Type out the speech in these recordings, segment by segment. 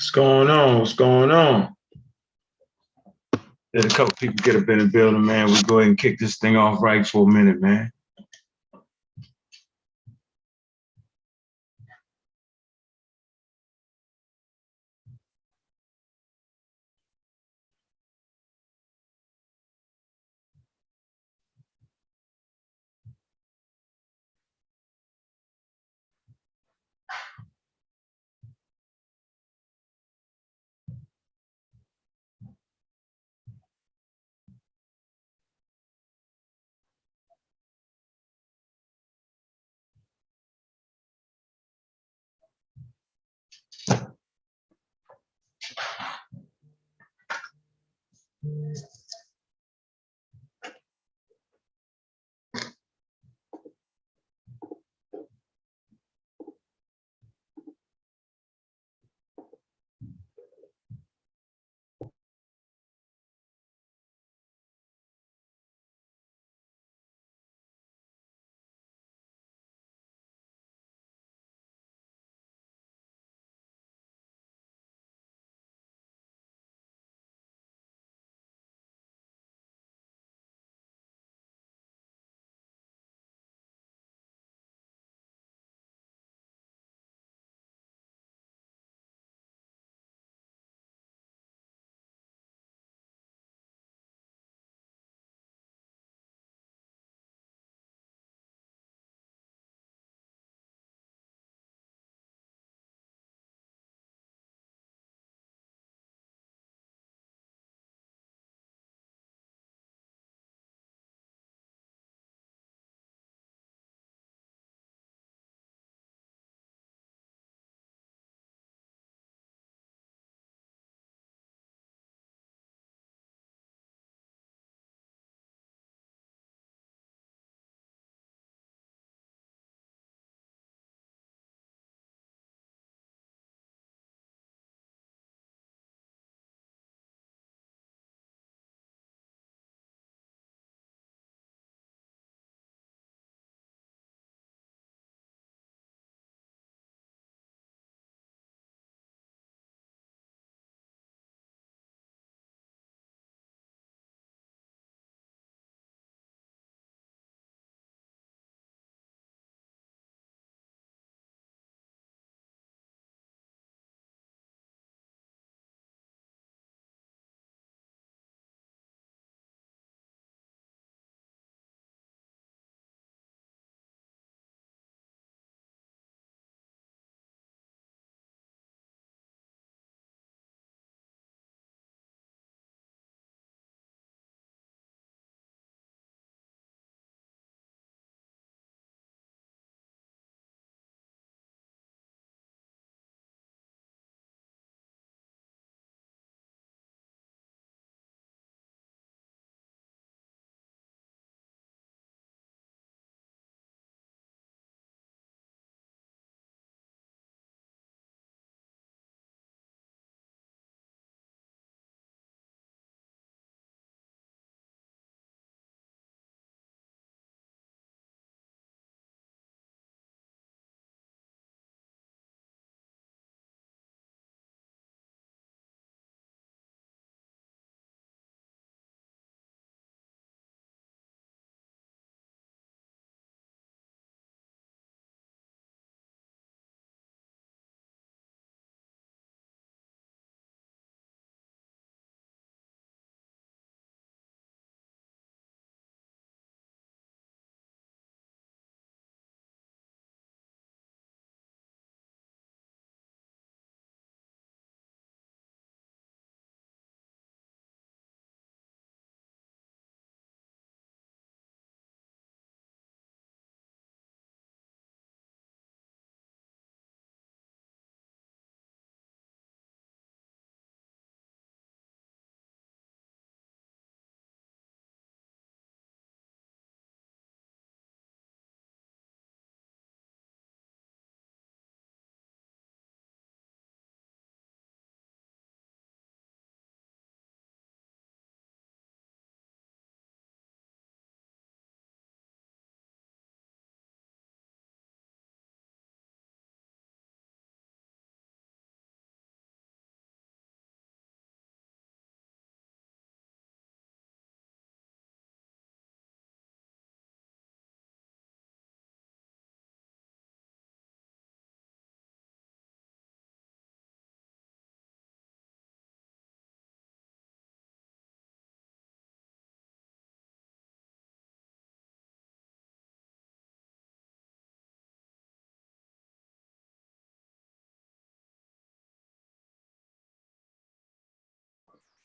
What's going on? What's going on? Let a couple people get up in the building, man. We'll go ahead and kick this thing off right for a minute, man.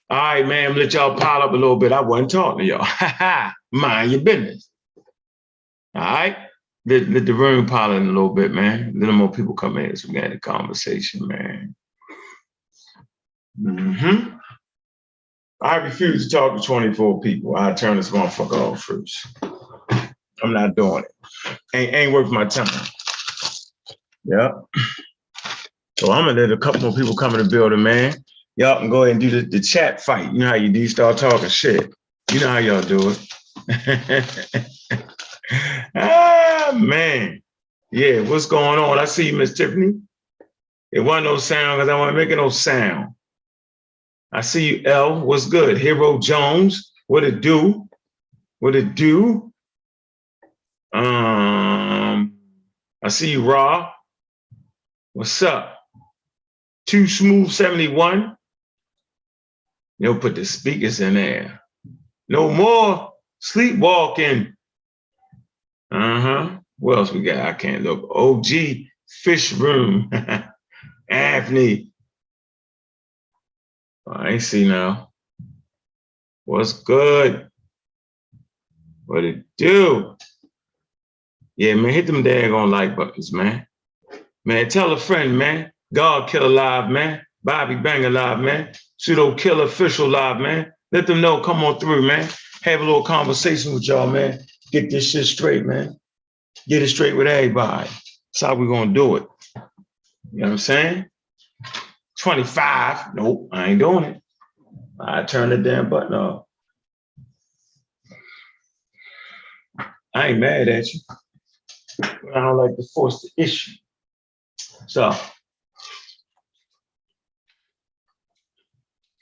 All right, man, let y'all pile up a little bit. I wasn't talking to y'all. Mind your business. All right? Let the room pile in a little bit, man. A little more people come in so we can have a conversation, man. Mm-hmm. I refuse to talk to 24 people. I turn this motherfucker off first. I'm not doing it. Ain't worth my time. Yeah. So I'm gonna let a couple more people come in the building, man. Y'all can go ahead and do the chat fight. You know how you do, start talking shit. You know how y'all do it. Ah, man. Yeah, what's going on? I see you, Miss Tiffany. It wasn't no sound because I wasn't making no sound. I see you, L. What's good? Hero Jones. What it do? What it do? I see you, Raw. What's up? Too Smooth 71. You'll put the speakers in there. No more sleepwalking. What else we got? I can't look. OG Fish Room. Anthony. I ain't see now. What's good? What it do? Yeah, man, hit them daggone like buttons, man. Man, tell a friend, man. God Killer Live, man. Bobby Banger Live, man. Pseudo Killer Official Live, man. Let them know, come on through, man. Have a little conversation with y'all, man. Get this shit straight, man. Get it straight with everybody. That's how we're gonna do it. You know what I'm saying? 25. Nope, I ain't doing it. I turn the damn button off. I ain't mad at you. But I don't like to force the issue. So,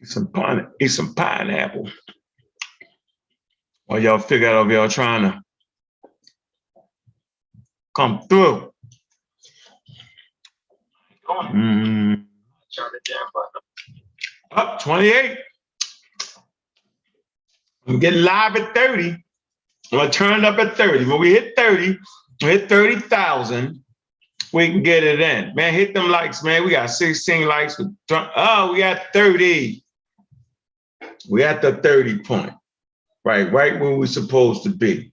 eat some pineapple. While y'all figure out if y'all trying to come through. Turn the damn button up. 28. I'm getting live at 30. I'm gonna turn it up at 30. When we hit 30, we hit 30,000, we can get it in. Man, hit them likes, man. We got 16 likes. Oh, we got 30. We at the 30 point. Right where we're supposed to be.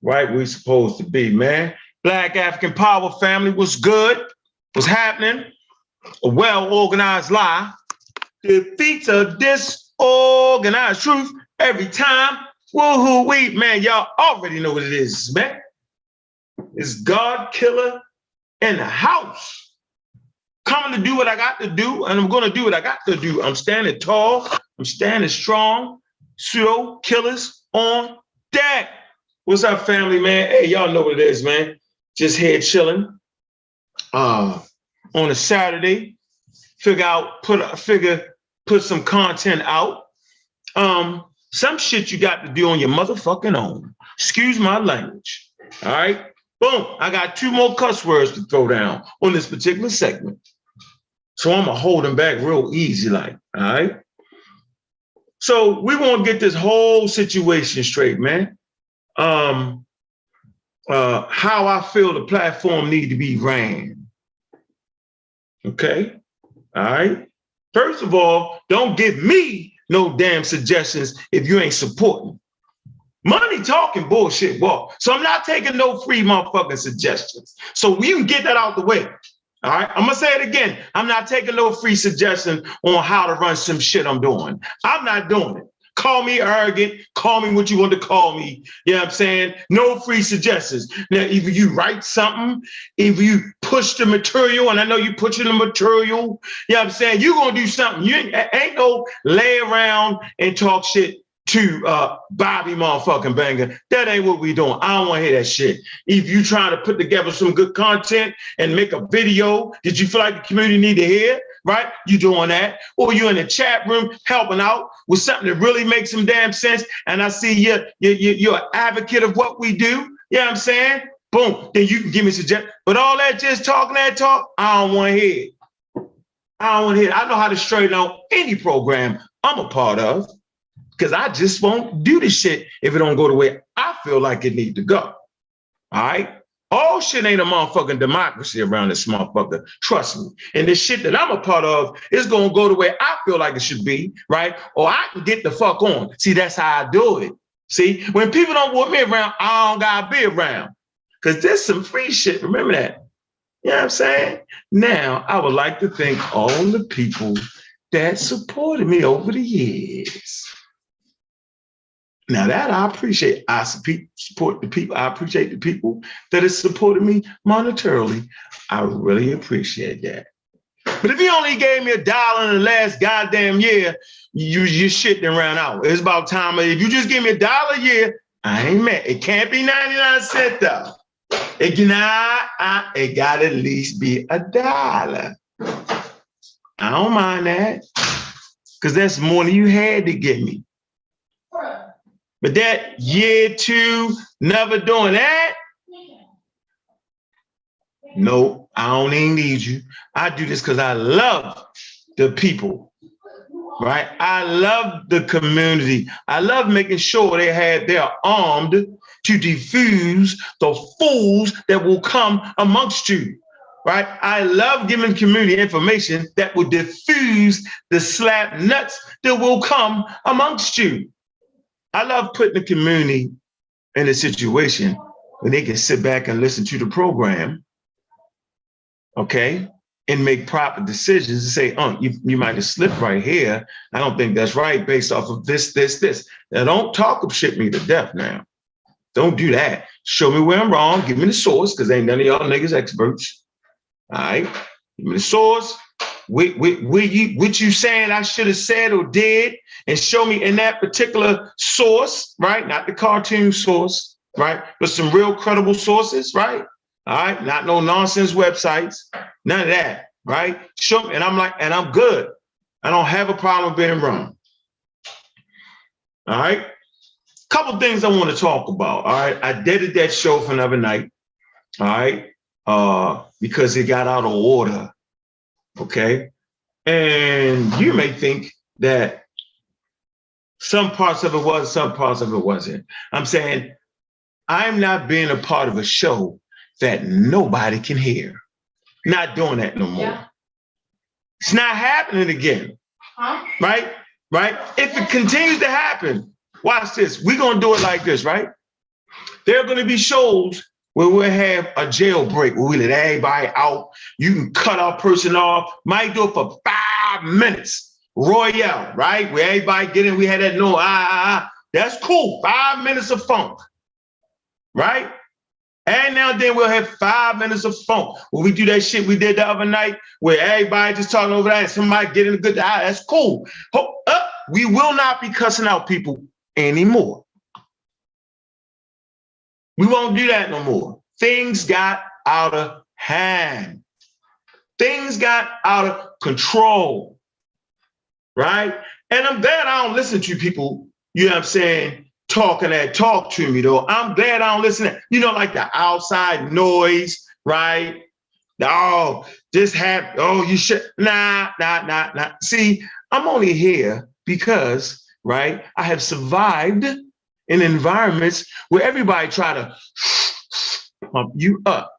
Right where we're supposed to be, man. Black African Power family, what's good? What's happening? A well-organized lie defeats a disorganized truth every time. Woo-hoo-wee, man, y'all already know what it is, man. It's God Killer in the house. Coming to do what I got to do, and I'm going to do what I got to do. I'm standing tall. I'm standing strong. Pseudo Killas on deck. What's up, family, man? Hey, y'all know what it is, man. Just here chilling on a Saturday. Put some content out. Some shit you got to do on your motherfucking own. Excuse my language. All right. Boom. I got 2 more cuss words to throw down on this particular segment. So I'm going to hold them back real easy, like, all right? So we want to get this whole situation straight, man. How I feel the platform need to be ran. Okay? All right? First of all, don't give me no damn suggestions if you ain't supporting. Money talking bullshit, boy. So I'm not taking no free motherfucking suggestions. So we can get that out the way. All right, I'm gonna say it again. I'm not taking no free suggestion on how to run some shit I'm doing. I'm not doing it. Call me arrogant, call me what you want to call me. You know what I'm saying? No free suggestions. Now, if you write something, if you push the material, and I know you pushing the material, you know what I'm saying? You're gonna do something. You ain't no lay around and talk shit to Bobby motherfucking Banger. That ain't what we doing. I don't want to hear that shit. If you trying to put together some good content and make a video that you feel like the community need to hear, right? You doing that. Or you in the chat room helping out with something that really makes some damn sense. And I see you're an advocate of what we do. You know what I'm saying? Boom. Then you can give me suggestions. But all that just talking that talk, I don't want to hear it. I don't want to hear it. I know how to straighten out any program I'm a part of. Because I just won't do this shit if it don't go the way I feel like it need to go. All right? All shit ain't a motherfucking democracy around this motherfucker. Trust me. And this shit that I'm a part of is going to go the way I feel like it should be, right? Or I can get the fuck on. See, that's how I do it. See, when people don't want me around, I don't got to be around. Because there's some free shit. Remember that. You know what I'm saying? Now, I would like to thank all the people that supported me over the years. Now that I appreciate, I support the people. I appreciate the people that have supported me monetarily. I really appreciate that. But if you only gave me $1 in the last goddamn year, you're shitting around out. It's about time. If you just give me $1 a year, I ain't mad. It can't be 99 cents though. It got to at least be $1. I don't mind that because that's more than you had to give me. But that year two, never doing that? No, I don't even need you. I do this because I love the people, right? I love the community. I love making sure they're armed to defuse the fools that will come amongst you, right? I love giving community information that will diffuse the slap nuts that will come amongst you. I love putting the community in a situation where they can sit back and listen to the program, okay, and make proper decisions and say, you might have slipped right here. I don't think that's right based off of this. Now, don't talk of shit me to death now. Don't do that. Show me where I'm wrong. Give me the source, because ain't none of y'all niggas experts. All right? Give me the source. What you saying I should have said or did, and show me in that particular source, right? Not the cartoon source, right? But some real credible sources, right? All right, not no nonsense websites, none of that, right? Show me, and I'm good. I don't have a problem being wrong. All right, couple things I want to talk about. All right, I did that show for another night. All right, because it got out of order. Okay, and you may think that some parts of it was, some parts of it wasn't. I'm saying I'm not being a part of a show that nobody can hear. Not doing that no more. Yeah. It's not happening again. Huh? Right? If it continues to happen, watch this. We're going to do it like this, right? There are going to be shows where we'll have a jailbreak, where we let everybody out. You can cut our person off. Might do it for 5 minutes. Royale, right? Where everybody get in. We had that That's cool. 5 minutes of funk. Right? And now then we'll have 5 minutes of funk. When we do that shit we did the other night, where everybody just talking over that and somebody getting a good, that's cool. We will not be cussing out people anymore. We won't do that no more. Things got out of hand. Things got out of control, right? And I'm glad I don't listen to people, you know what I'm saying, talk to me, though. I'm glad I don't listen to, like the outside noise, right? You should, nah. See, I'm only here because, right, I have survived in environments where everybody try to pump you up.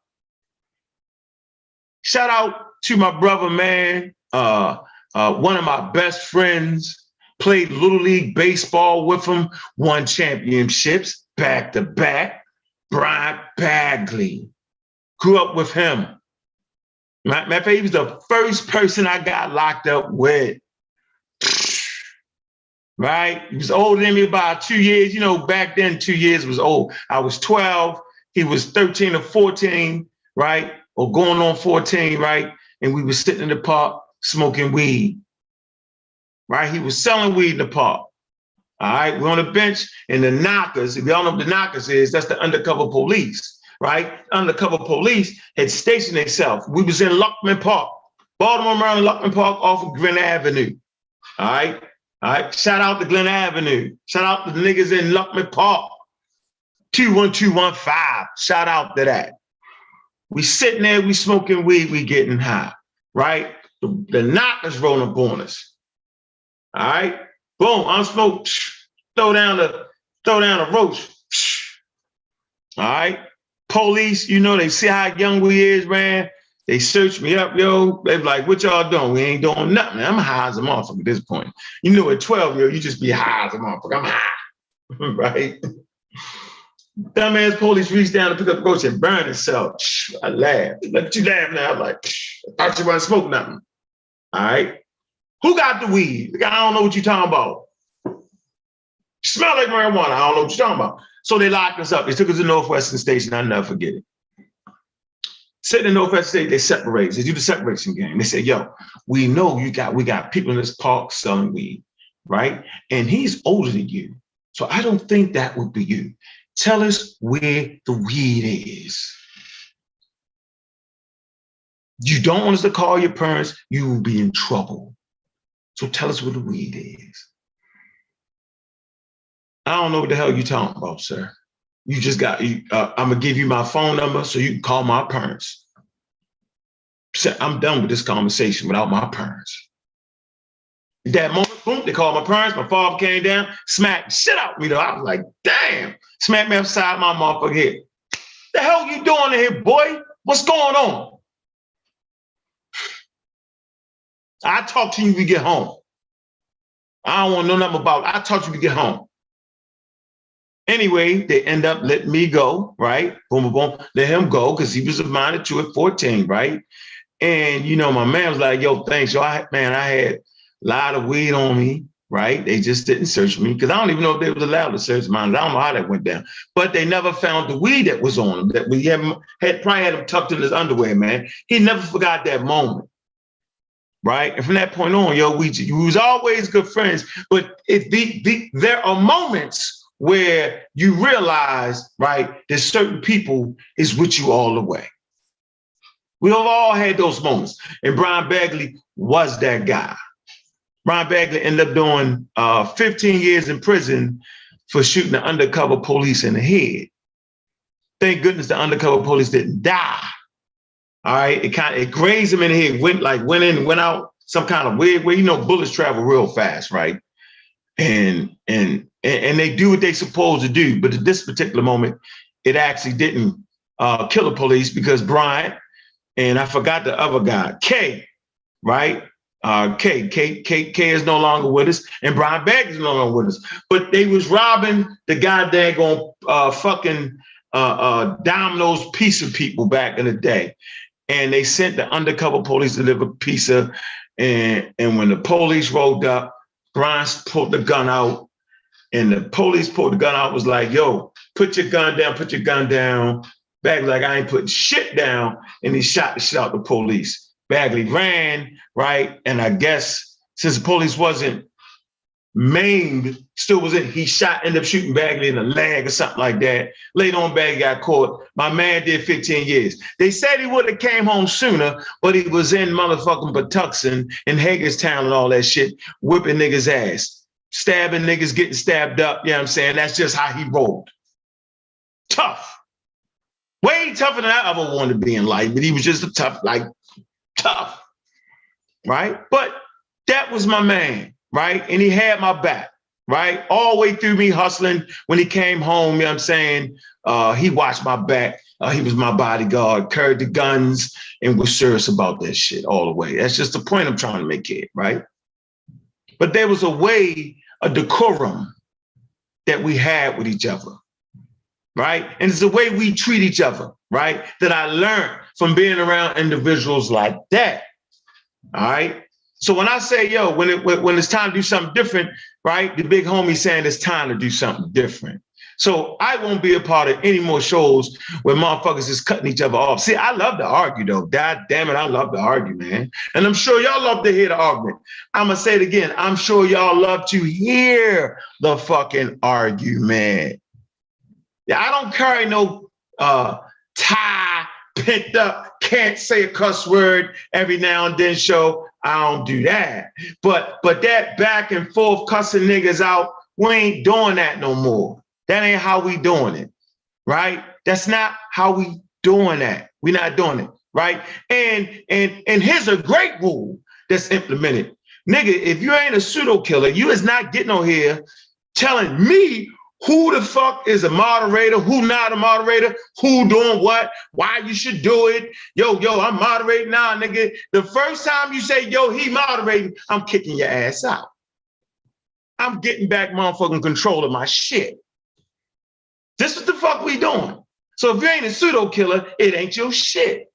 Shout out to my brother, man. One of my best friends, played Little League baseball with him, won championships back to back. Brian Bagley. Grew up with him. Matter of fact, he was the first person I got locked up with. Right? He was older than me about 2 years. Back then 2 years was old. I was 12. He was 13 or 14, right? Or going on 14, right? And we were sitting in the park smoking weed. Right? He was selling weed in the park. All right? We're on the bench, and the knockers, if y'all know what the knockers is, that's the undercover police, right? Undercover police had stationed themselves. We was in Luckman Park, Baltimore, Maryland, Luckman Park off of Glen Avenue. All right? All right, shout out to Glen Avenue. Shout out to the niggas in Luckman Park. 21215. Shout out to that. We sitting there, we smoking weed, we getting high, right? The knockers rolling up on us. All right, boom, I'm smoke. Throw down the roach. All right, Police, you know, they see how young we is, man. They search me up, yo. They be like, what y'all doing? We ain't doing nothing. I'm high as a motherfucker at this point. You know, at 12, yo, you just be high as a motherfucker. I'm high, right? Dumbass police reached down to pick up the roach and burn itself. I laughed. Look at you laughing now. I'm like, I thought you wasn't smoking nothing. All right. Who got the weed? I don't know what you're talking about. Smell like marijuana. I don't know what you're talking about. So they locked us up. They took us to Northwestern Station. I'll never forget it. Sitting in Northwestern Station, they separate. They do the separation game. They say, yo, we know we got people in this park selling weed, right? And he's older than you. So I don't think that would be you. Tell us where the weed is. You don't want us to call your parents, you will be in trouble. So tell us where the weed is. I don't know what the hell you're talking about, sir. You just got, I'm gonna give you my phone number so you can call my parents. I'm done with this conversation without my parents. At that moment, boom, they called my parents. My father came down, smacked shit out of me though. I was like, damn, smacked me upside my motherfucking head. The hell you doing in here, boy? What's going on? I talk to you when we get home. I don't want to know nothing about it. I talk to you when we get home. Anyway, they end up letting me go, right? Boom, boom, boom. Let him go because he was a minor too at 14, right? And, you know, my man was like, yo, thanks. Yo, I had a lot of weed on me, right? They just didn't search me because I don't even know if they was allowed to search mine. I don't know how that went down. But they never found the weed that was on him, that we probably had him tucked in his underwear, man. He never forgot that moment. Right. And from that point on, yo, we was always good friends. But there are moments where you realize, right, that certain people is with you all the way. We have all had those moments. And Brian Bagley was that guy. Brian Bagley ended up doing 15 years in prison for shooting the undercover police in the head. Thank goodness the undercover police didn't die. All right, it grazed him in the head, went in, went out, some kind of weird way. You know, bullets travel real fast, right? And they do what they supposed to do. But at this particular moment, it actually didn't kill the police because Brian and I forgot the other guy, K, right? K is no longer with us, and Brian Bagley is no longer with us. But they was robbing the goddamn fucking Domino's pizza people back in the day. And they sent the undercover police to deliver pizza. And when the police rolled up, Brian pulled the gun out. And the police pulled the gun out, was like, yo, put your gun down, put your gun down. Bagley like, I ain't putting shit down. And he shot the shit out the police. Bagley ran, right? And I guess since the police wasn't maimed, still was in, he ended up shooting Bagley in the leg or something like that. Later on, Bagley got caught. My man did 15 years. They said he would have came home sooner, but he was in motherfucking Patuxent and Hagerstown and all that shit, whipping niggas' ass, stabbing niggas, getting stabbed up. You know what I'm saying? That's just how he rolled. Tough. Way tougher than I ever wanted to be in life, but he was just a tough, right? But that was my man. Right? And he had my back, right? All the way through me hustling. When he came home, you know what I'm saying? He watched my back. He was my bodyguard, carried the guns, and was serious about that shit all the way. That's just the point I'm trying to make here, right? But there was a decorum that we had with each other, right? And it's the way we treat each other, right? That I learned from being around individuals like that, all right? So when I say, yo, when it's time to do something different, right? The big homie saying it's time to do something different. So I won't be a part of any more shows where motherfuckers is cutting each other off. See, I love to argue though. God damn it, I love to argue, man. And I'm sure y'all love to hear the argument. I'm gonna say it again. I'm sure y'all love to hear the fucking argument. Yeah, I don't carry no tie, pent up, can't say a cuss word every now and then show. I don't do that. But that back and forth cussing niggas out, we ain't doing that no more. That ain't how we doing it, right? That's not how we doing that. We not doing it, right? And here's a great rule that's implemented. Nigga, if you ain't a pseudo killer, you is not getting on here telling me who the fuck is a moderator, who not a moderator, who doing what, why you should do it. Yo, I'm moderating now, nigga. The first time you say, yo, he moderating, I'm kicking your ass out. I'm getting back motherfucking control of my shit. This is the fuck we doing. So if you ain't a pseudo killer, it ain't your shit.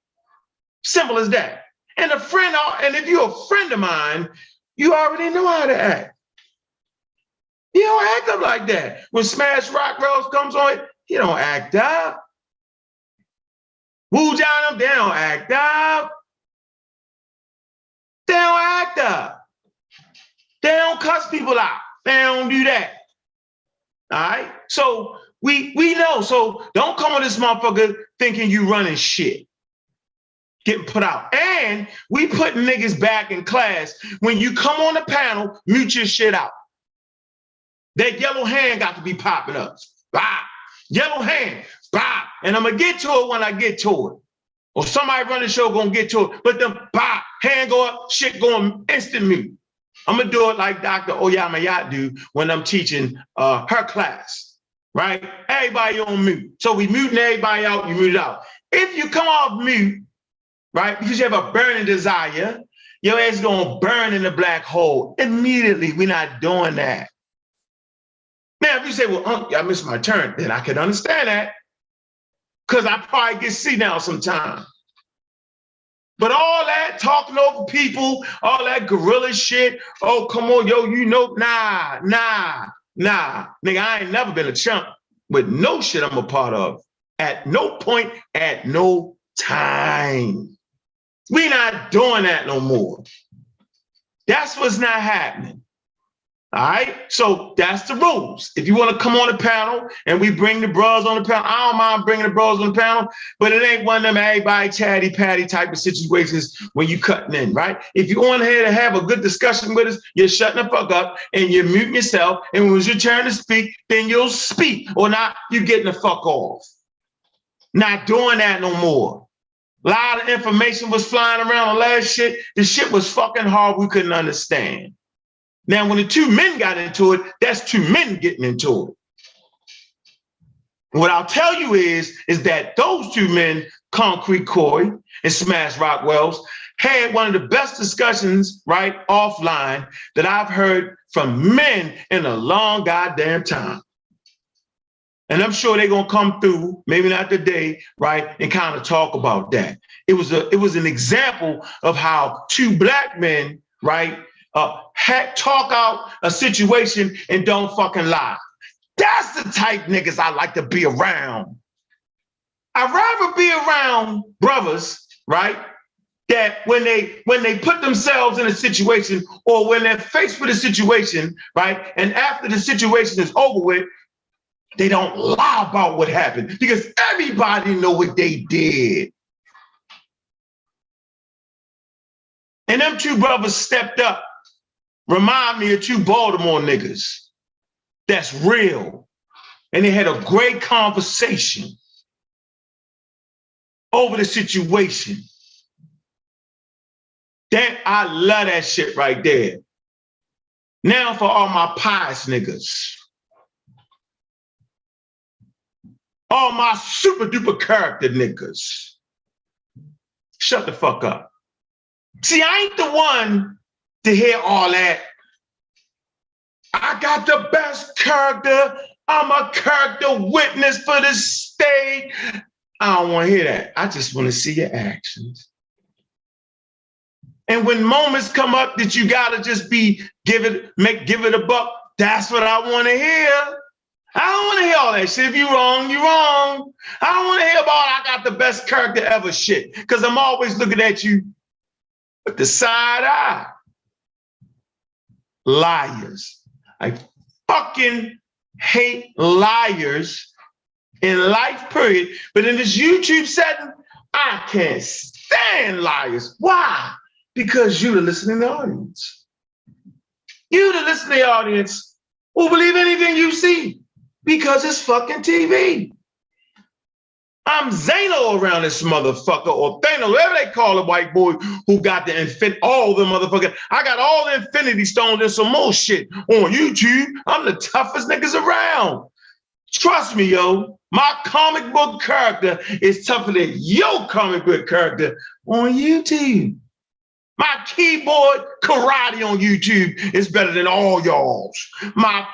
Simple as that. And if you're a friend of mine, you already know how to act. You don't act up like that. When Smash Rock Rose comes on, you don't act up. Wu John, they don't act up. They don't act up. They don't cuss people out. They don't do that. All right? So we know. So don't come on this motherfucker thinking you running shit. Getting put out. And we putting niggas back in class. When you come on the panel, mute your shit out. That yellow hand got to be popping up. Bah. Yellow hand. Bah. And I'm going to get to it when I get to it. Or somebody running the show going to get to it. But then, bah, hand go up, shit going instant mute. I'm going to do it like Dr. Oyamayat do when I'm teaching her class. Right? Everybody on mute. So we muting everybody out, you mute it out. If you come off mute, right, because you have a burning desire, your ass is going to burn in the black hole immediately. We're not doing that. Now, if you say, well, I missed my turn, then I can understand that because I probably get senile sometime. But all that talking over people, all that guerrilla shit, oh, come on, yo, you know, nah. Nigga, I ain't never been a chump with no shit I'm a part of. At no point, at no time. We not doing that no more. That's what's not happening. All right, so that's the rules. If you want to come on the panel and we bring the bros on the panel, I don't mind bringing the bros on the panel, but it ain't one of them everybody chatty patty type of situations when you cutting in, right? If you want here to have a good discussion with us, you're shutting the fuck up and you're muting yourself. And when it's your turn to speak, then you'll speak, or not, you getting the fuck off. Not doing that no more. A lot of information was flying around on last shit. The shit was fucking hard. We couldn't understand. Now, when the two men got into it, that's two men getting into it. What I'll tell you is that those two men, Concrete Corey and Smash Rockwells, had one of the best discussions, right, offline that I've heard from men in a long goddamn time. And I'm sure they're gonna come through, maybe not today, right, and kind of talk about that. It was an example of how two black men, right, talk out a situation and don't fucking lie. That's the type niggas I like to be around. I'd rather be around brothers, right, that when they put themselves in a situation or when they're faced with a situation, right, and after the situation is over with, they don't lie about what happened because everybody know what they did. And them two brothers stepped up. Remind me of two Baltimore niggas. That's real. And they had a great conversation over the situation. That I love that shit right there. Now for all my pious niggas. All my super duper character niggas. Shut the fuck up. See, I ain't the one to hear all that. I got the best character. I'm a character witness for the state. I don't want to hear that. I just want to see your actions. And when moments come up that you gotta just give it a buck, that's what I want to hear. I don't want to hear all that shit. If you're wrong, you're wrong. I don't want to hear about I got the best character ever shit. Because I'm always looking at you with the side eye. Liars. I fucking hate liars in life, period. But in this YouTube setting, I can't stand liars. Why? Because you, the listening audience. You, the listening audience, will believe anything you see because it's fucking TV. I'm Zano around this motherfucker, or Thanos, whatever they call a white boy who got the all the motherfuckers. I got all the infinity stones and some more shit on YouTube. I'm the toughest niggas around. Trust me, yo, my comic book character is tougher than your comic book character on YouTube. My keyboard karate on YouTube is better than all y'all's. My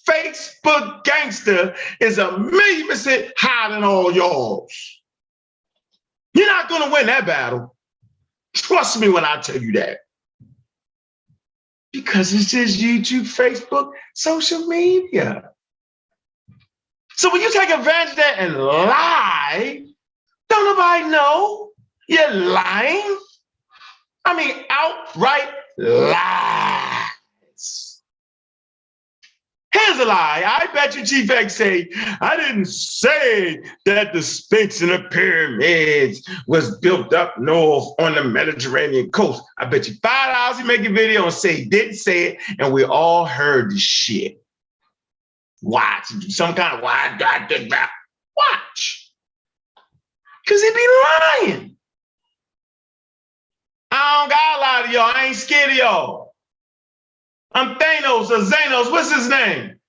Facebook gangster is 1,000,000% higher than all y'all's. You're not going to win that battle. Trust me when I tell you that. Because it's just YouTube, Facebook, social media. So when you take advantage of that and lie, don't nobody know you're lying. I mean, outright lies. Here's a lie. I bet you Chief X say, I didn't say that the Sphinx and the pyramids was built up north on the Mediterranean coast. I bet you $5 he make a video and say he didn't say it, and we all heard the shit. Watch. Some kind of why God did that. Watch. Because he be lying. I don't gotta lie to y'all. I ain't scared of y'all. I'm Thanos or Xanos. What's his name?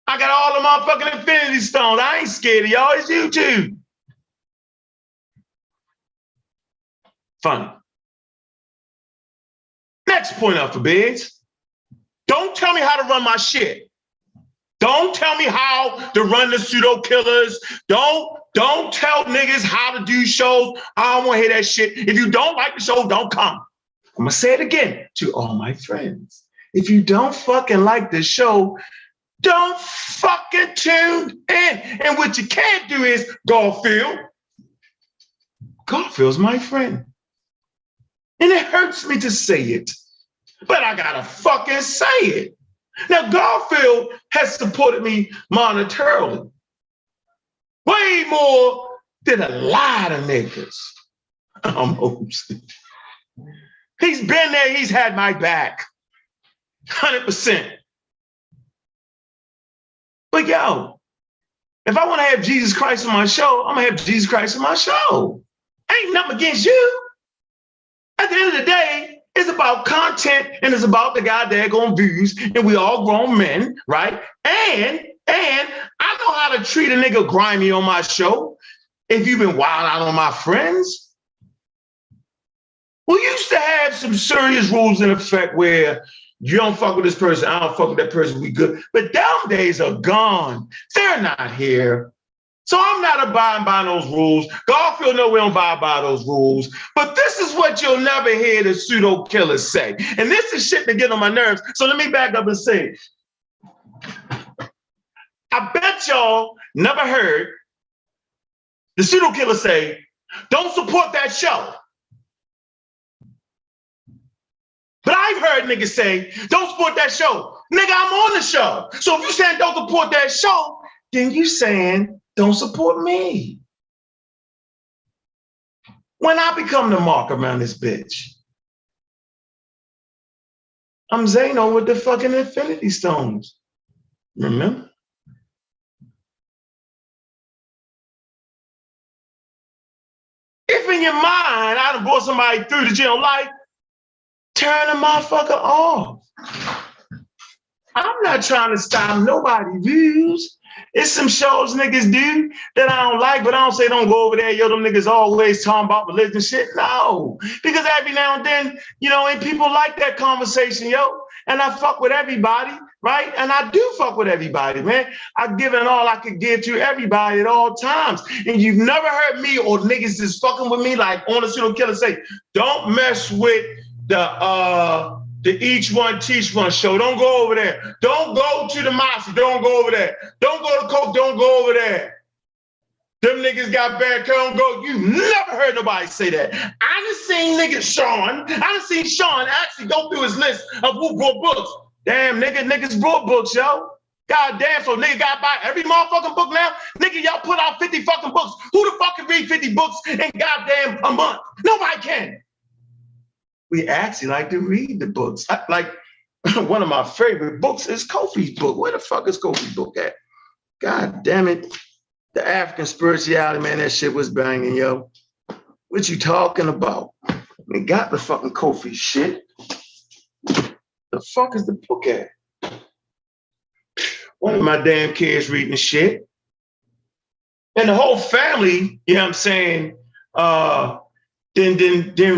I got all the motherfucking Infinity Stones. I ain't scared of y'all. It's YouTube. Funny. Next point up for bids. Don't tell me how to run my shit. Don't tell me how to run the Pseudo Killas. Don't tell niggas how to do shows. I don't want to hear that shit. If you don't like the show, don't come. I'm going to say it again to all my friends. If you don't fucking like the show, don't fucking tune in. And what you can't do is Garfield. Garfield's my friend. And it hurts me to say it, but I got to fucking say it. Now, Garfield has supported me monetarily way more than a lot of niggas. Almost. He's been there. He's had my back. 100%. But yo, if I want to have Jesus Christ on my show, I'm going to have Jesus Christ on my show. Ain't nothing against you. At the end of the day, it's about content and it's about the goddamn views, and we all grown men, right? And I know how to treat a nigga grimy on my show. If you've been wild out on my friends, we used to have some serious rules in effect where you don't fuck with this person, I don't fuck with that person, we good. But them days are gone. They're not here. So I'm not abiding by those rules. Garfield know we don't abide by those rules. But this is what you'll never hear the Pseudo Killas say. And this is shit that get on my nerves. So let me back up and say, I bet y'all never heard the Pseudo Killas say, don't support that show. But I've heard niggas say, don't support that show. Nigga, I'm on the show. So if you saying don't support that show, then you saying don't support me. When I become the mark around this bitch, I'm Zano with the fucking Infinity Stones. Remember? If in your mind I done brought somebody through the jail life, turn the motherfucker off. I'm not trying to stop nobody's views. It's some shows niggas do that I don't like, but I don't say don't go over there. Yo, them niggas always talking about religion shit. No, because every now and then, you know, and people like that conversation, yo. And I fuck with everybody, right? And I do fuck with everybody, man. I've given all I could give to everybody at all times. And you've never heard me or niggas just fucking with me like on the Pseudo Killer say, don't mess with the Each One Teach One show. Don't go over there. Don't go to the mosque. Don't go over there. Don't go to Coke. Don't go over there. Them niggas got bad. Don't go. You never heard nobody say that. I done seen I done seen Sean actually go through his list of who brought books. Damn, niggas brought books, yo. God damn, so nigga got buy every motherfucking book now. Nigga, y'all put out 50 fucking books. Who the fuck can read 50 books in goddamn a month? Nobody can. We actually like to read the books. Like one of my favorite books is Kofi's book. Where the fuck is Kofi's book at? God damn it. The African spirituality, man, that shit was banging, yo. What you talking about? We got the fucking Kofi shit. The fuck is the book at? One of my damn kids reading the shit. And the whole family, you know what I'm saying, then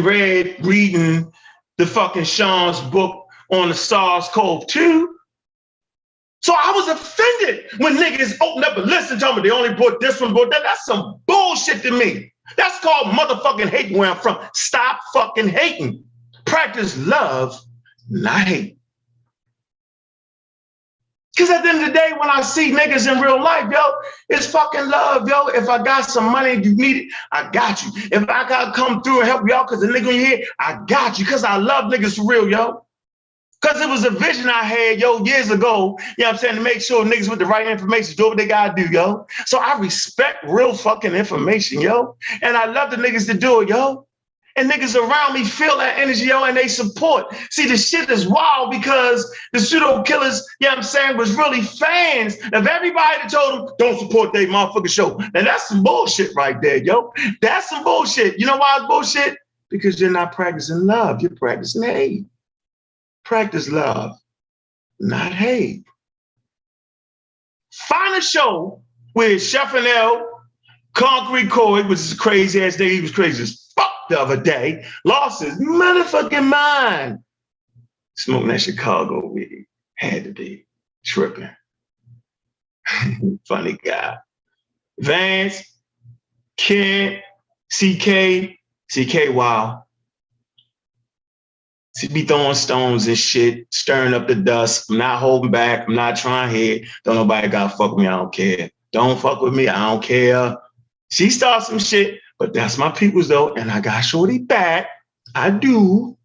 reading the fucking Sean's book on the SARS-CoV-2. So I was offended when niggas opened up and listened to me. They only brought this one, brought that. That's some bullshit to me. That's called motherfucking hating where I'm from. Stop fucking hating. Practice love, not hate. Because at the end of the day, when I see niggas in real life, yo, it's fucking love, yo. If I got some money and you need it, I got you. If I gotta come through and help y'all because the nigga in here, I got you. Because I love niggas for real, yo. Because it was a vision I had, yo, years ago, you know what I'm saying, to make sure niggas with the right information do what they gotta do, yo. So I respect real fucking information, yo. And I love the niggas to do it, yo. And niggas around me feel that energy, yo, and they support. See, the shit is wild because the Pseudo Killas, you know what I'm saying, was really fans of everybody that told them, don't support their motherfucking show. And that's some bullshit right there, yo. That's some bullshit. You know why it's bullshit? Because you're not practicing love. You're practicing hate. Practice love, not hate. Find a show where Chef and L, Concrete Coy, which is a crazy ass nigga, he was crazy as fuck the other day, lost his motherfucking mind. Smoking that Chicago weed. Had to be tripping. Funny guy. Vance, Kent, CK, wow. She be throwing stones and shit, stirring up the dust. I'm not holding back. I'm not trying to hit. Don't nobody gotta fuck with me. I don't care. Don't fuck with me. I don't care. She starts some shit, but that's my peoples though. And I got shorty back. I do.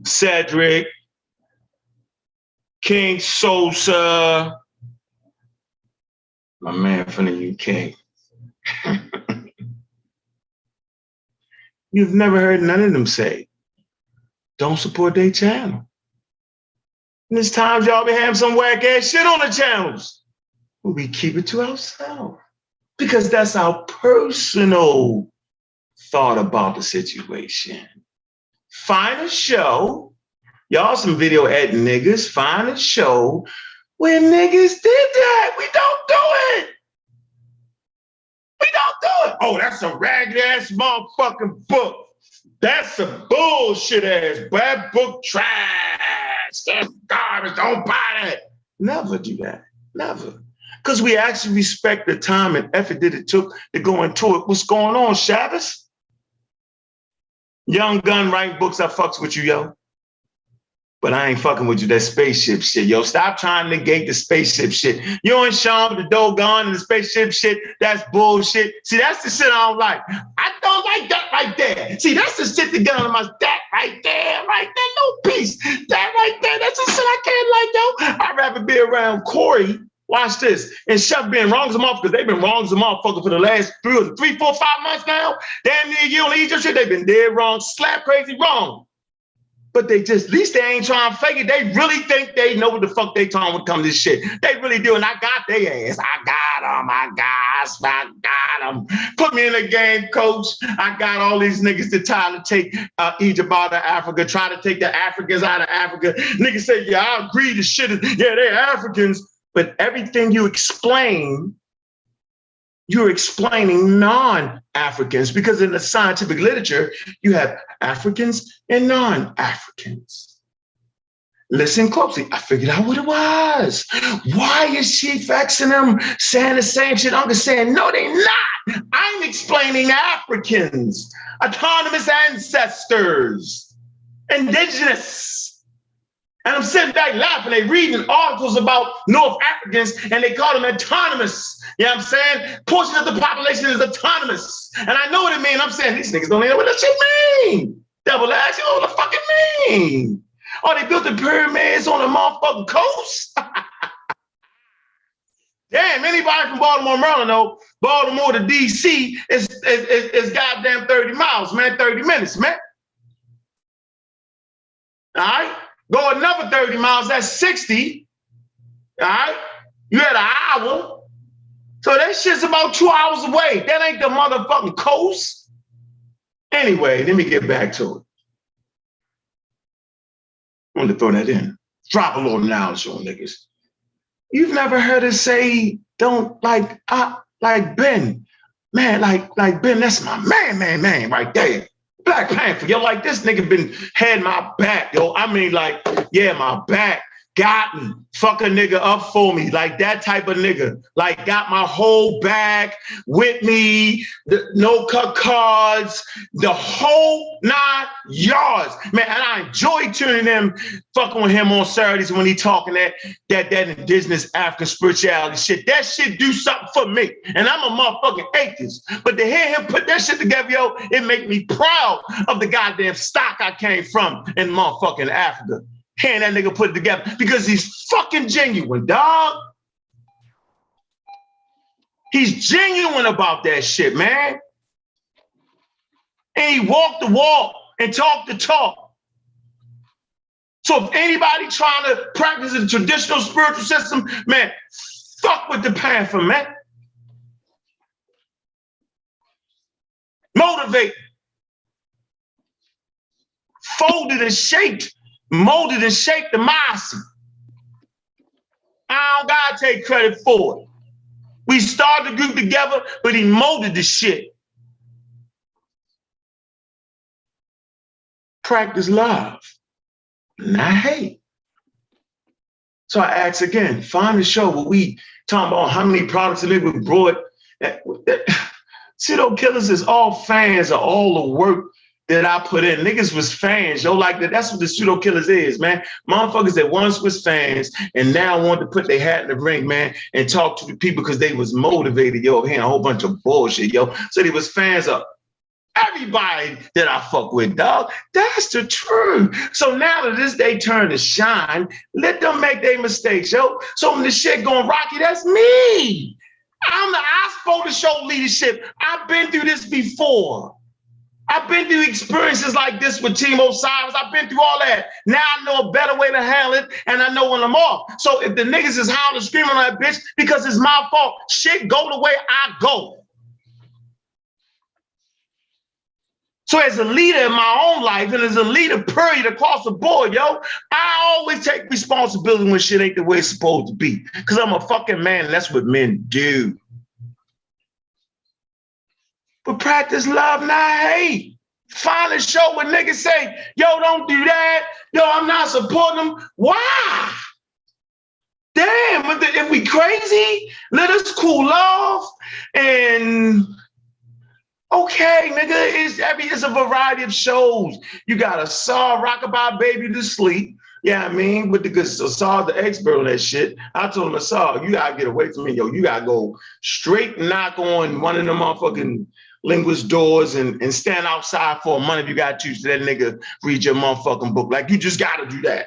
Cedric, King Sosa, my man from the UK. You've never heard none of them say, don't support their channel. And there's times y'all be having some whack ass shit on the channels. But we keep it to ourselves because that's our personal thought about the situation. Find a show, y'all some video editing niggas, find a show where niggas did that. We don't do it. We don't do it. Oh, that's a ragged ass motherfucking book. That's a bullshit ass bad book trash. That's garbage. Don't buy that. Never do that. Never. Because we actually respect the time and effort that it took to go into it. What's going on, Shabbos? Young Gun writing books, I fucks with you, yo. But I ain't fucking with you, that spaceship shit, yo. Stop trying to negate the spaceship shit. You and Sean with the Dogon and the spaceship shit, that's bullshit. See, that's the shit I don't like. I don't like that right there. See, that's the shit that get on my that right there, no peace. That right there, that's the shit I can't like, yo. I'd rather be around Corey, watch this, and Chef being wrong as a motherfucker, because they've been wrong as a motherfucker for the last 3, 4, 5 months now. Damn near you on the Egypt shit, they've been dead wrong, slap crazy wrong. But they just, at least they ain't trying to fake it. They really think they know what the fuck they talking when it comes to this shit. They really do, and I got their ass. I got them, I got them. Put me in the game, coach. I got all these niggas that try to take Egypt out of Africa, try to take the Africans out of Africa. Niggas say, yeah, I agree, the shit is, yeah, they're Africans. But everything you explain, you're explaining non-Africans, because in the scientific literature, you have Africans and non-Africans. Listen closely. I figured out what it was. Why is Chief X and them saying the same shit? I'm just saying, no, they're not. I'm explaining Africans, autonomous ancestors, indigenous. And I'm sitting back laughing. They reading articles about North Africans and they call them autonomous. You know what I'm saying? Portion of the population is autonomous. And I know what it means. I'm saying these niggas don't even know what that shit mean. Double ass, you know what the fuck it mean? Oh, they built the pyramids on the motherfucking coast? Damn, anybody from Baltimore, Maryland know Baltimore to DC is goddamn 30 miles, man, 30 minutes, man. All right? Go another 30 miles, that's 60. All right? You had an hour. So that shit's about 2 hours away. That ain't the motherfucking coast. Anyway, let me get back to it. I wanted to throw that in. Drop a little knowledge on niggas. You've never heard us say, don't like Ben. Man, like Ben, that's my man right there. Black Panther, yo, like this nigga had my back, yo. I mean, like, yeah, my back. Got me, fuck a nigga up for me, like that type of nigga. Like got my whole bag with me, no cut cards, the whole 9 yards. Man, and I enjoy tuning him, fucking with him on Saturdays when he talking that indigenous African spirituality shit. That shit do something for me. And I'm a motherfucking atheist. But to hear him put that shit together, yo, it make me proud of the goddamn stock I came from in motherfucking Africa. Hearing that nigga put it together because he's fucking genuine, dog. He's genuine about that shit, man. And he walked the walk and talked the talk. So if anybody trying to practice a traditional spiritual system, man, fuck with the Panther, man. Motivate. Folded and shaped. Molded and shaped the mindset. I don't gotta take credit for it. We started the group together, but he molded the shit. Practice love, not hate. So I ask again, find the show where we talking about how many products that we brought. Pseudo Killas is all fans of all the work that I put in. Niggas was fans, yo, like that. That's what the Pseudo Killas is, man. Motherfuckers that once was fans and now want to put their hat in the ring, man, and talk to the people because they was motivated, yo, hearing a whole bunch of bullshit, yo. So they was fans of everybody that I fuck with, dog. That's the truth. So now that this day turn to shine, let them make their mistakes, yo. So when the shit going rocky, that's I'm supposed to show leadership. I've been through this before. I've been through experiences like this with Team Osiris. I've been through all that. Now I know a better way to handle it, and I know when I'm off. So if the niggas is howling, screaming on that bitch because it's my fault, shit go the way I go. So as a leader in my own life and as a leader, period, across the board, yo, I always take responsibility when shit ain't the way it's supposed to be. Because I'm a fucking man, and that's what men do. But practice love, not hate. Find a show where niggas say, yo, don't do that. Yo, I'm not supporting them. Why? Damn, if we crazy, let us cool off. And okay, nigga, it's a variety of shows. You got a Saw Rockabye Baby to sleep. Yeah, I mean, with the good Saw the expert on that shit. I told him, Saw, you gotta get away from me, yo. You gotta go straight knock on one of them motherfucking linguist doors and stand outside for a month if you got to that nigga read your motherfucking book. Like, you just got to do that.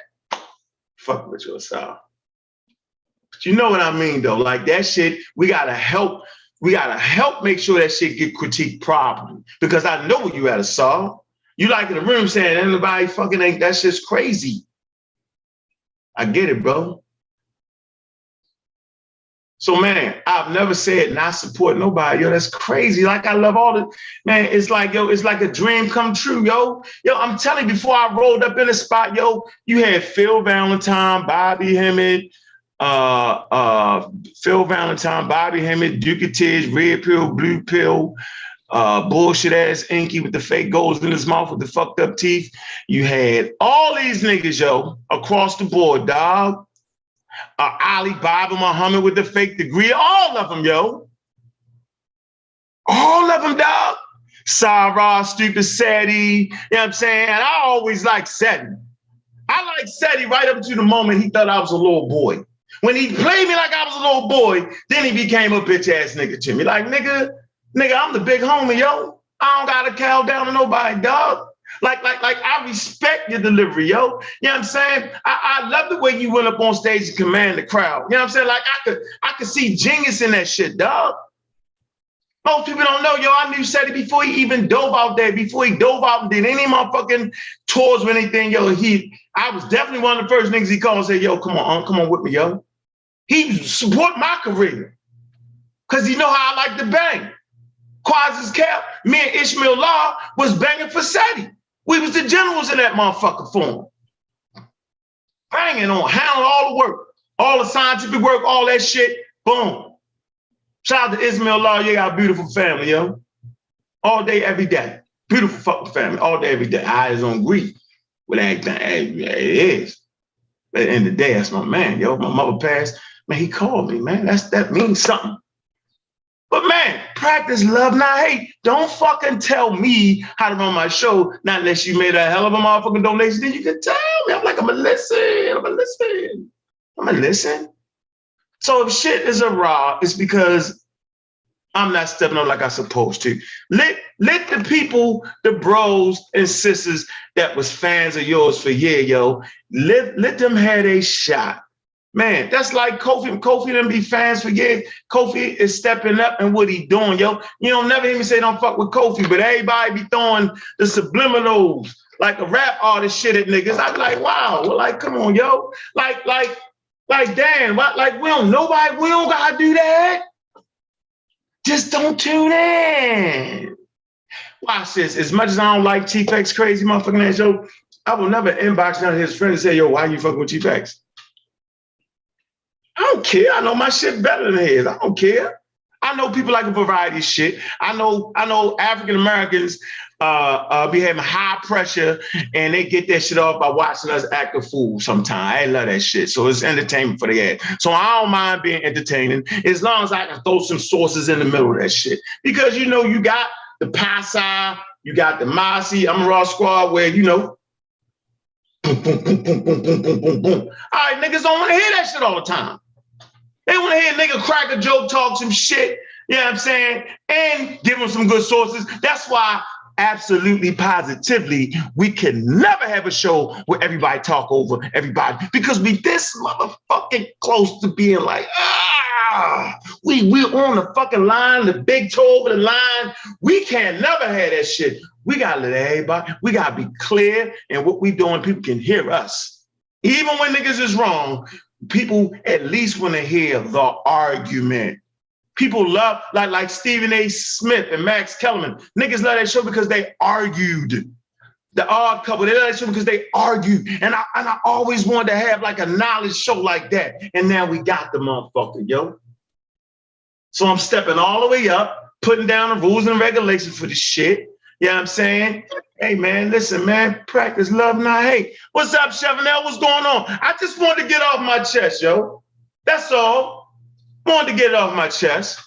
Fuck with yourself. But you know what I mean, though? Like, that shit, we got to help make sure that shit get critiqued properly. Because I know what you had to solve. You like in the room saying, anybody fucking ain't, that shit's crazy. I get it, bro. So, man, I've never said not support nobody. Yo, that's crazy. Like, I love all the, man, it's like, yo, it's like a dream come true, yo. Yo, I'm telling you, before I rolled up in the spot, yo, you had Phil Valentine, Bobby Hemmett, Duke Tish, Red Pill, Blue Pill, bullshit ass Inky with the fake goals in his mouth with the fucked up teeth. You had all these niggas, yo, across the board, dog. Ali, Baba, Muhammad with the fake degree, all of them, yo. All of them, dog. Sarah, stupid Seti, you know what I'm saying? And I always liked Seti. I liked Seti right up to the moment he thought I was a little boy. When he played me like I was a little boy, then he became a bitch ass nigga to me. Like, nigga, I'm the big homie, yo. I don't gotta cow down to nobody, dog. Like I respect your delivery, yo. You know what I'm saying? I love the way you went up on stage and command the crowd. You know what I'm saying? Like I could see genius in that shit, dog. Most people don't know, yo, I knew Seti before he even dove out there, before he dove out and did any motherfucking tours or anything, yo. I was definitely one of the first niggas he called and said, yo, come on with me, yo. He support my career. Cause he know how I like to bang. Quasi's Cap, me and Ishmael Law was banging for Seti. We was the generals in that motherfucker form. Banging on, handling all the work. all the scientific work, all that shit, boom. Shout out to Ismail Law, you got a beautiful family, yo. All day, every day. Beautiful fucking family, all day, every day. Eyes on grief with everything. It is. At the end of the day, that's my man, yo. My mother passed. Man, he called me, man. That means something. But man, practice love, not hate. Don't fucking tell me how to run my show, not unless you made a hell of a motherfucking donation. Then you can tell me. I'm gonna listen. So if shit is a raw, it's because I'm not stepping up like I'm supposed to. Let the people, the bros and sisters that was fans of yours for years, yo, let them have a shot. Man, that's like Kofi. Kofi them be fans for years. Kofi is stepping up and what he doing, yo. You don't never hear me say don't fuck with Kofi, but everybody be throwing the subliminals like a rap artist shit at niggas. I be like, wow, well, like, come on, yo. Like, damn, what? Like, we don't gotta do that. Just don't tune in. Watch this. As much as I don't like Chief X crazy motherfucking ass, yo, I will never inbox none of his friends and say, yo, why you fucking with Chief X? I don't care. I know my shit better than his. I don't care. I know people like a variety of shit. I know African Americans be having high pressure and they get that shit off by watching us act a fool sometimes. I love that shit. So it's entertainment for the ass. So I don't mind being entertaining as long as I can throw some sources in the middle of that shit. Because you know, you got the Pasa, you got the Masi, I'm a Raw Squad where, you know, boom, boom, boom, boom, boom, boom, boom, boom, boom. All right, niggas don't want to hear that shit all the time. They want to hear a nigga crack a joke, talk some shit, you know what I'm saying? And give them some good sources. That's why, absolutely positively, we can never have a show where everybody talk over everybody because we this motherfucking close to being like, we're on the fucking line, the big toe over the line. We can never have that shit. We gotta let everybody, we gotta be clear in what we doing. People can hear us. Even when niggas is wrong, people at least want to hear the argument. People love, like Stephen A. Smith and Max Kellerman. Niggas love that show because they argued. The Odd Couple, they love that show because they argued. And I always wanted to have like a knowledge show like that. And now we got the motherfucker, yo. So I'm stepping all the way up, putting down the rules and regulations for the shit. You know what I'm saying? Hey, man, listen, man, practice love, not hate. What's up, Chevanel? What's going on? I just wanted to get off my chest, yo. That's all. Wanted to get it off my chest.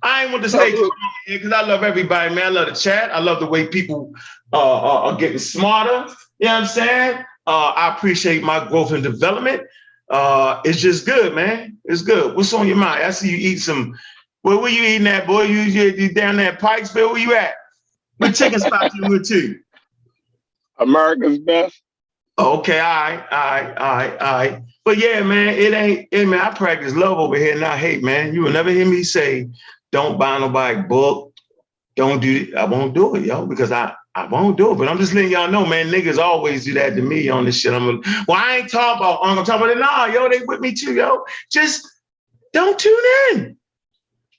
I ain't want to stay too long here because I love everybody, man. I love the chat. I love the way people are getting smarter. You know what I'm saying? I appreciate my growth and development. It's just good, man. It's good. What's on your mind? I see you eat some. Where you eating at, boy? You down there at Pikesville? Where you at? What chicken spot you with too? America's Best. Okay, all right. But yeah, man, man, I practice love over here, not hate, man. You will never hear me say, don't buy nobody book. Don't do it. I won't do it, yo, because I won't do it. But I'm just letting y'all know, man, niggas always do that to me on this shit. I ain't talking about, I'm talking about it. Nah, yo, they with me too, yo. Just don't tune in.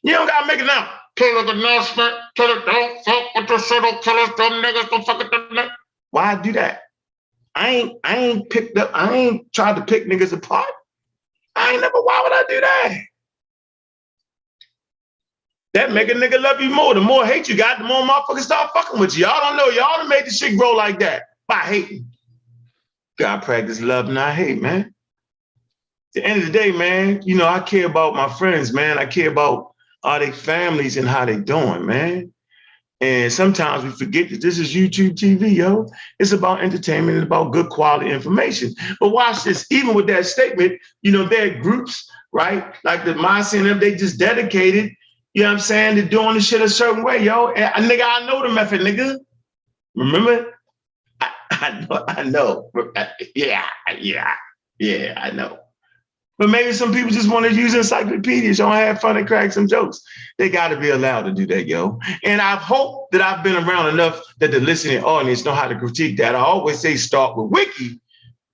You don't gotta make it now. Public announcement, don't fuck with the Pseudo Killas, them niggas, don't fuck with them. Why do that? I ain't tried to pick niggas apart. Why would I do that? That make a nigga love you more. The more hate you got, the more motherfuckers start fucking with you. Y'all don't know. Y'all done made the shit grow like that by hating. God practice love, not hate, man. At the end of the day, man, you know, I care about my friends, man. I care about their families and how they doing, man. And sometimes we forget that this is YouTube TV, yo. It's about entertainment and about good quality information. But watch this, even with that statement, you know, there are groups, right? Like the Masi and them, they just dedicated, you know what I'm saying, to doing the shit a certain way, yo. And nigga, I know the method, nigga. Remember? I know. Yeah, I know. But maybe some people just want to use encyclopedias, don't have fun and crack some jokes. They got to be allowed to do that, yo. And I hope that I've been around enough that the listening audience know how to critique that. I always say start with Wiki,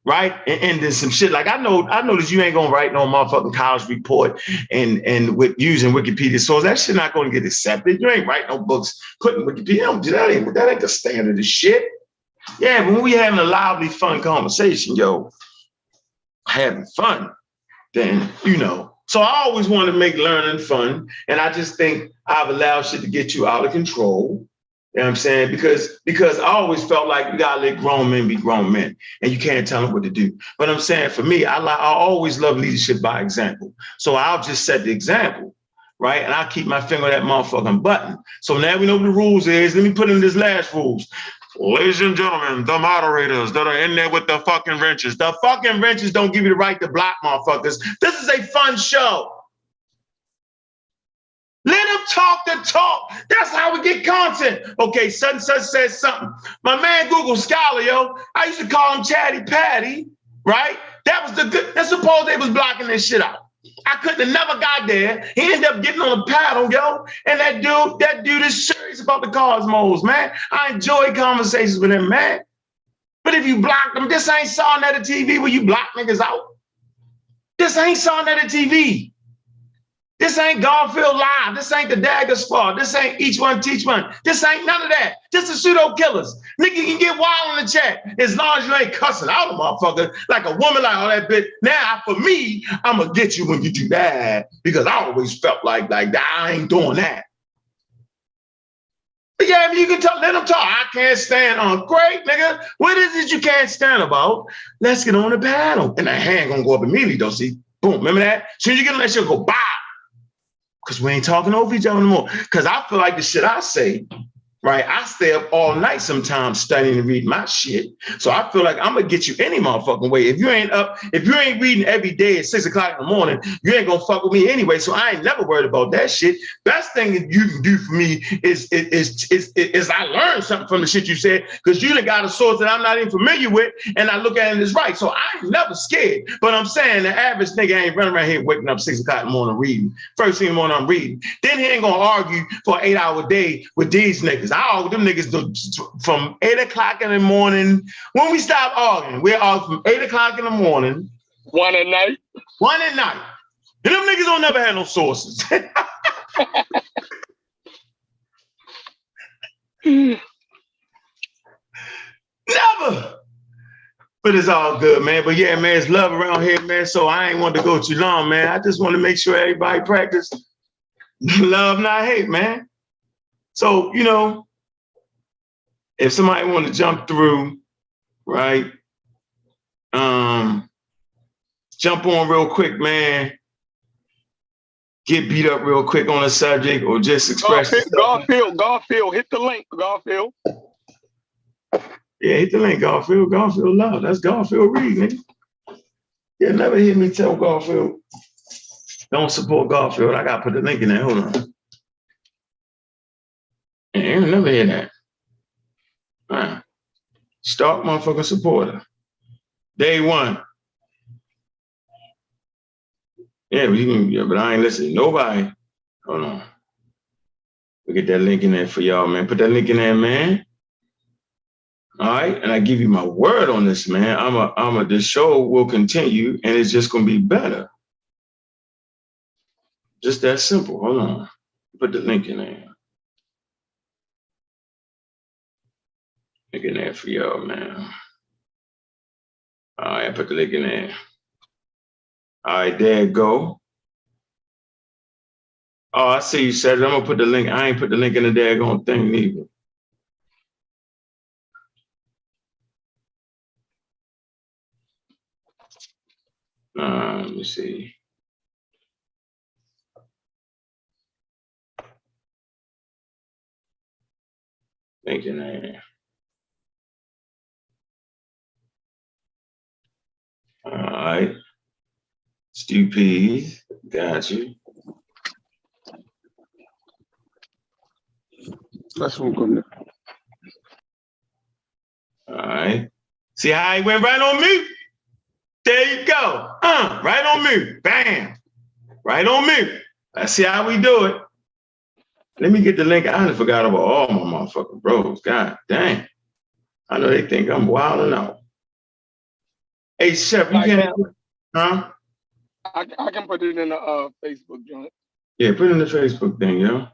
right? And then some shit. Like I know that you ain't gonna write no motherfucking college report and with using Wikipedia source. That shit not gonna get accepted. You ain't writing no books putting Wikipedia. That ain't the standard of shit. Yeah, but when we having a lively, fun conversation, yo, having fun. then, you know. So I always want to make learning fun. And I just think I've allowed shit to get you out of control. You know what I'm saying? Because I always felt like you gotta let grown men be grown men and you can't tell them what to do. But I'm saying for me, I always love leadership by example. So I'll just set the example, right? And I'll keep my finger on that motherfucking button. So now we know what the rules is. Let me put in this last rules. Ladies and gentlemen, the moderators that are in there with the fucking wrenches. The fucking wrenches don't give you the right to block motherfuckers. This is a fun show. Let them talk the talk. That's how we get content. Okay, such and such says something. My man Google Scholar, yo, I used to call him Chatty Patty, right? That was the good. Let's suppose they was blocking this shit out. I couldn't have never got there. He ended up getting on a paddle, yo. And that dude is serious about the cosmos, man. I enjoy conversations with him, man. But if you block them, this ain't Saw Net TV where you block niggas out. This ain't Saw Net TV. This ain't Garfield Live. This ain't the Dagger Spa. This ain't Each One Teach One. This ain't none of that. This is Pseudo Killas. Nigga, you can get wild in the chat as long as you ain't cussing out a motherfucker like a woman like all that bitch. Now, for me, I'm going to get you when you do that because I always felt like that. I ain't doing that. But yeah, you can talk, let them talk. I can't stand on. Great, nigga. What is it you can't stand about? Let's get on the panel. And that hand going to go up immediately, don't see? Boom, remember that? As soon as you get on that shit, go, bow. Because we ain't talking over each other anymore. Because I feel like the shit I say, right? I stay up all night sometimes studying and reading my shit. So I feel like I'm going to get you any motherfucking way. If you ain't reading every day at 6 o'clock in the morning, you ain't going to fuck with me anyway. So I ain't never worried about that shit. Best thing that you can do for me is I learned something from the shit you said because you done got a source that I'm not even familiar with and I look at it as right. So I ain't never scared. But I'm saying the average nigga ain't running around here waking up 6 o'clock in the morning reading. First thing in the morning I'm reading. Then he ain't going to argue for an 8-hour day with these niggas. I argue them niggas from 8 o'clock in the morning. When we stop arguing, we're arguing from 8 o'clock in the morning. 1 at night. 1 at night. And them niggas don't never have no sources. Never. But it's all good, man. But yeah, man, it's love around here, man. So I ain't want to go too long, man. I just want to make sure everybody practice love, not hate, man. So, you know, if somebody want to jump through, right? Jump on real quick, man. Get beat up real quick on a subject or just express Garfield, hit the link, Garfield. Yeah, hit the link, Garfield. Garfield love. That's Garfield Reed, nigga. Yeah, never hear me tell Garfield. Don't support Garfield. I gotta put the link in there. Hold on. Yeah, you never hear that. All right. Start motherfucking supporter. Day one. Yeah, but I ain't listening. Nobody. Hold on. We get that link in there for y'all, man. Put that link in there, man. All right, and I give you my word on this, man. This show will continue, and it's just gonna be better. Just that simple. Hold on. Put the link in there. Link in there for y'all, man. All right, I put the link in there. All right, there it go. Oh, I see you said it. I'm gonna put the link. I ain't put the link in the daggone thing neither. Let me see. Link in there. All right. Stupid. Got you. That's what I'm going to. All right. See how he went right on mute? There you go. Right on mute. Bam. Right on mute. Let's see how we do it. Let me get the link. I forgot about all my motherfucking bros. God dang. I know they think I'm wilding out. Hey, Chef, you can't. Huh? I can put it in the Facebook joint. Yeah, put it in the Facebook thing, yo.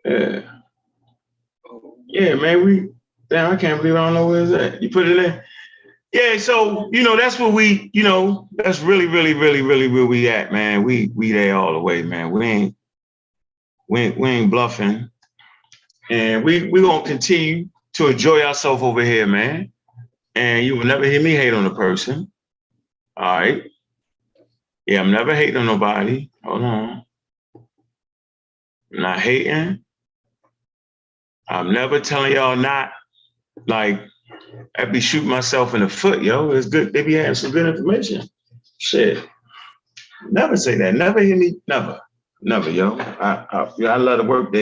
Yeah. Yeah, man, damn, I can't believe I don't know where it's at. You put it in? Yeah, so that's what that's really, really, really, really where we at, man. We there all the way, man. We ain't bluffing. And we gonna continue to enjoy ourselves over here, man. And you will never hear me hate on a person. All right. Yeah, I'm never hating on nobody. Hold on. I'm not hating. I'm never telling y'all not. Like, I'd be shooting myself in the foot, yo. It's good. They be having some good information. Shit. Never say that. Never hear me. Never. Never, yo. I love the work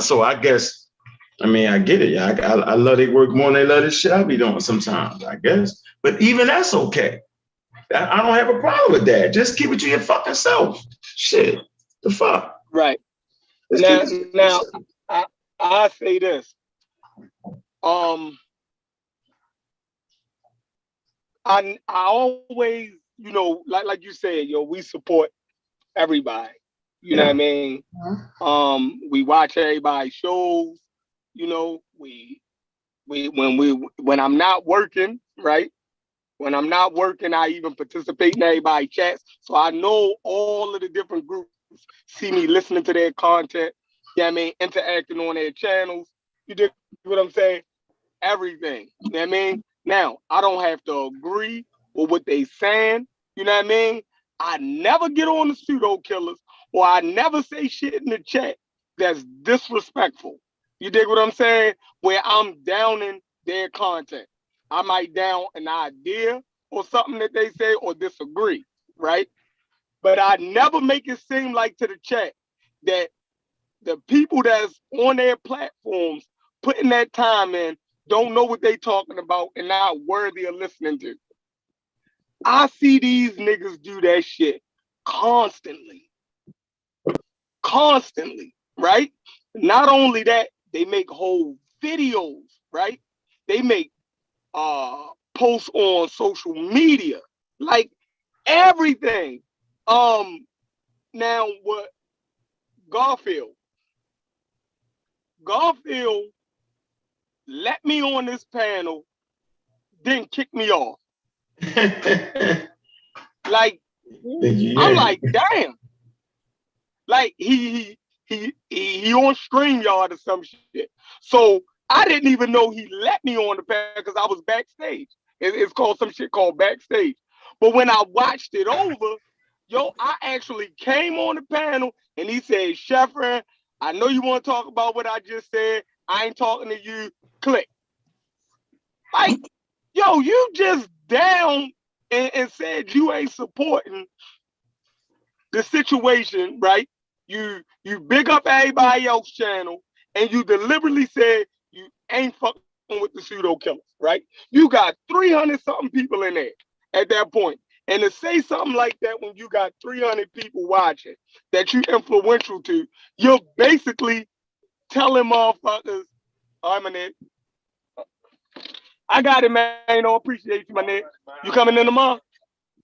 so I guess, I get it. I love their work more than they love this shit I be doing sometimes, I guess. But even that's okay. I don't have a problem with that. Just keep it to your fucking self. Shit. The fuck? Right. Now, I say this. I always, like you said, we support everybody. You know what I mean? We watch everybody's shows. When I'm not working, right? When I'm not working, I even participate in everybody's chats. So I know all of the different groups see me listening to their content. You know what I mean? Interacting on their channels. You dig what I'm saying? Everything. You know what I mean? Now, I don't have to agree with what they saying. You know what I mean? I never get on the Pseudo Killas, or I never say shit in the chat that's disrespectful. You dig what I'm saying? Where I'm downing their content. I might down an idea or something that they say or disagree, right? But I never make it seem like to the chat that the people that's on their platforms putting that time in don't know what they talking about and not worthy of listening to. I see these niggas do that shit constantly, right? Not only that, they make whole videos, right? They make posts on social media, like everything. Now what Garfield let me on this panel, then kick me off. Like, I'm like, damn. Like he on StreamYard or some shit. So I didn't even know he let me on the panel because I was backstage. It's called some shit called backstage. But when I watched it over, I actually came on the panel and he said, Sheffrin, I know you want to talk about what I just said. I ain't talking to you. Click. Like, you just down and said you ain't supporting the situation, right? You big up everybody else's channel and you deliberately said you ain't fucking with the Pseudo Killas, right? You got 300 something people in there at that point. And to say something like that when you got 300 people watching that you influential to, you're basically telling motherfuckers, all right, my nigga, I got it, man. Appreciate you, my nigga. You coming in tomorrow?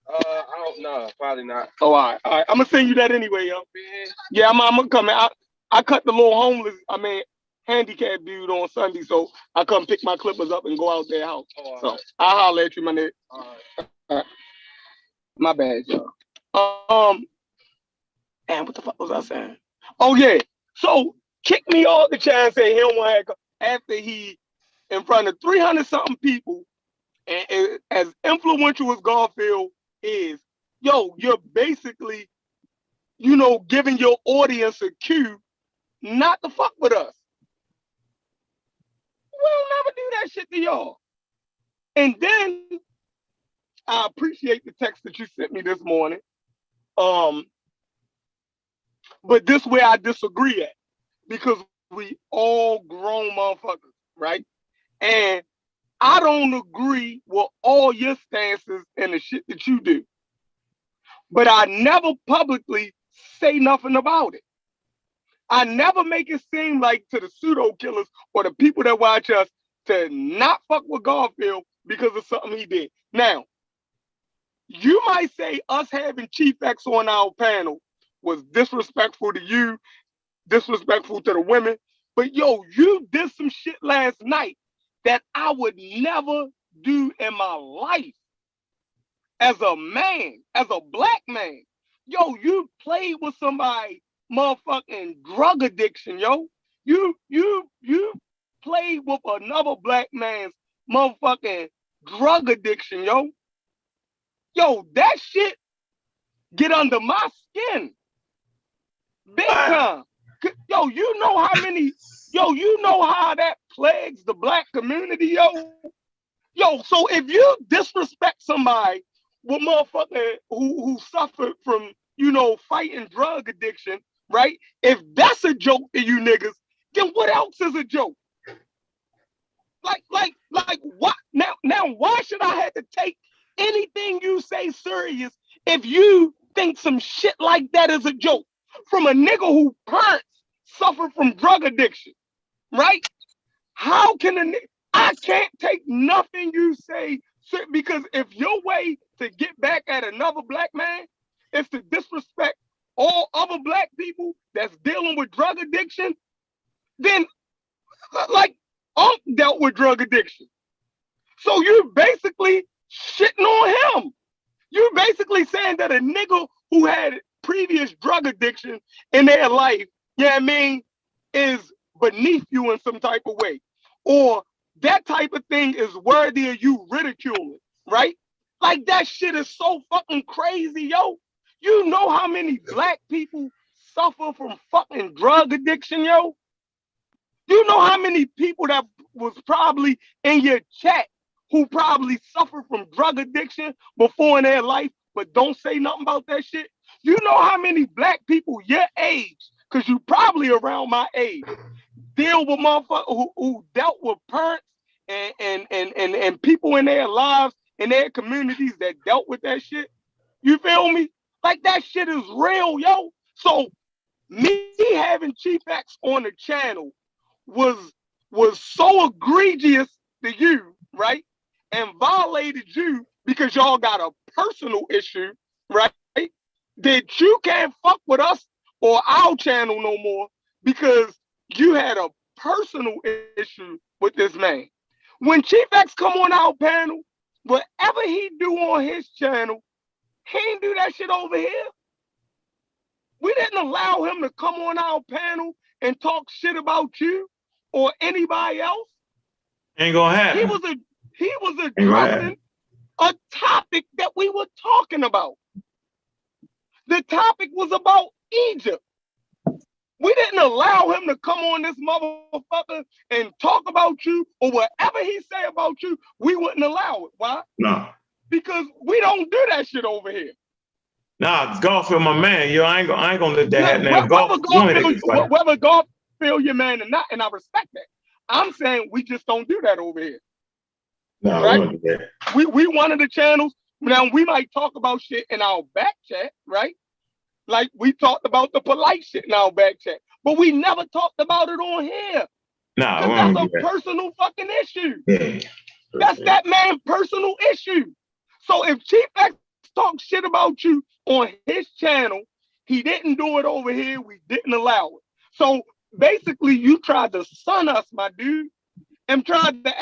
I don't know. Probably not. Oh, all right. I'm gonna send you that anyway, yo. Yeah, I'm gonna come. I cut the little handicapped dude on Sunday, so I come pick my clippers up and go out their house. Oh, so right. I'll holler at you, my nigga. All right. My bad, y'all. And what the fuck was I saying? Oh yeah. So kick me off the chat and say he don't want to after he in front of 300 something people, and as influential as Garfield is, you're basically, giving your audience a cue not to fuck with us. We'll never do that shit to y'all. And then I appreciate the text that you sent me this morning. But this way I disagree at, because we all grown motherfuckers, right? And I don't agree with all your stances and the shit that you do. But I never publicly say nothing about it. I never make it seem like to the Pseudo Killas or the people that watch us to not fuck with Garfield because of something he did. Now, you might say us having Chief X on our panel was disrespectful to you, disrespectful to the women, but you did some shit last night that I would never do in my life as a man, as a black man. Yo, you played with somebody motherfucking drug addiction, yo. You played with another black man's motherfucking drug addiction, yo. Yo, that shit get under my skin. Big time. Yo, you know how that plagues the black community, yo. Yo, so if you disrespect somebody with motherfucker who suffered from, fighting drug addiction, right? If that's a joke to you niggas, then what else is a joke? Like what? Now why should I have to take anything you say serious if you think some shit like that is a joke from a nigga who parents suffer from drug addiction, right? How can I can't take nothing you say, because if your way to get back at another black man is to disrespect all other black people that's dealing with drug addiction, then like dealt with drug addiction. So you're basically shitting on him. You're basically saying that a nigga who had previous drug addiction in their life, is beneath you in some type of way. Or that type of thing is worthy of you ridiculing, right? Like that shit is so fucking crazy, yo. You know how many black people suffer from fucking drug addiction, yo? You know how many people that was probably in your chat who probably suffer from drug addiction before in their life, but don't say nothing about that shit? You know how many black people your age, because you probably around my age, deal with motherfuckers who dealt with parents and people in their lives, in their communities that dealt with that shit? You feel me? Like that shit is real, yo. So me having Chief X on the channel was so egregious to you, right? And violated you because y'all got a personal issue, right? That you can't fuck with us or our channel no more because you had a personal issue with this man. When Chief X come on our panel, whatever he do on his channel, he ain't do that shit over here. We didn't allow him to come on our panel and talk shit about you or anybody else. Ain't gonna happen. He was addressing a topic that we were talking about. The topic was about Egypt. We didn't allow him to come on this motherfucker and talk about you or whatever he say about you. We wouldn't allow it. Why? No. Because we don't do that shit over here. Nah, Garfield, my man. Yo, I ain't gonna let that happen. Whether Garfield your man or not, and I respect that. I'm saying we just don't do that over here. No, right? We don't do that. We one of the channels. Now we might talk about shit in our back chat, right? Like we talked about the polite shit in our back chat, but we never talked about it on here. Nah, that's a personal fucking issue. Yeah. That's that man's personal issue. So if Chief X talks shit about you on his channel, he didn't do it over here. We didn't allow it. So basically, you tried to sun us, my dude, and tried to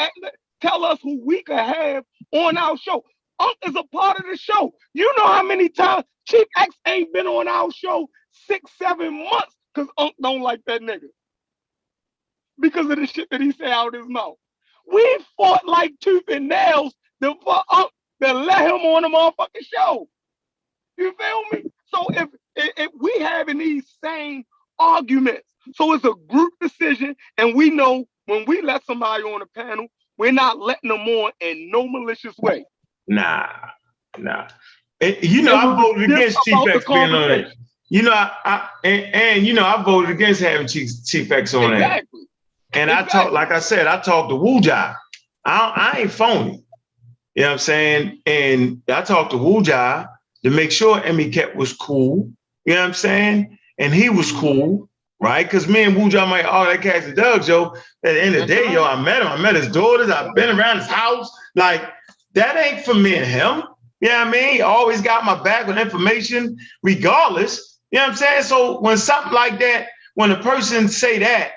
tell us who we could have on our show. Unc is a part of the show. You know how many times Chief X ain't been on our show 6-7 months because Unc don't like that nigga. Because of the shit that he say out his mouth. We fought like tooth and nails for Unc to let him on the motherfucking show. You feel me? So if we having these same arguments, so it's a group decision, and we know when we let somebody on the panel, we're not letting them on in no malicious way. Nah. I voted against Chief X being on it. I voted against having Chief X on there. And I talked, like I said, I talked to Wujai. I ain't phony. You know what I'm saying? And I talked to Wujai to make sure Emmy Ket was cool. You know what I'm saying? And he was cool, right? Because me and Wujai might all that cats and dogs, yo. At the end of the day, yo, I met him. I met his daughters. I've been around his house. Like, that ain't for me and him. You know what I mean? He always got my back with information, regardless. You know what I'm saying? So when something like that, when a person say that,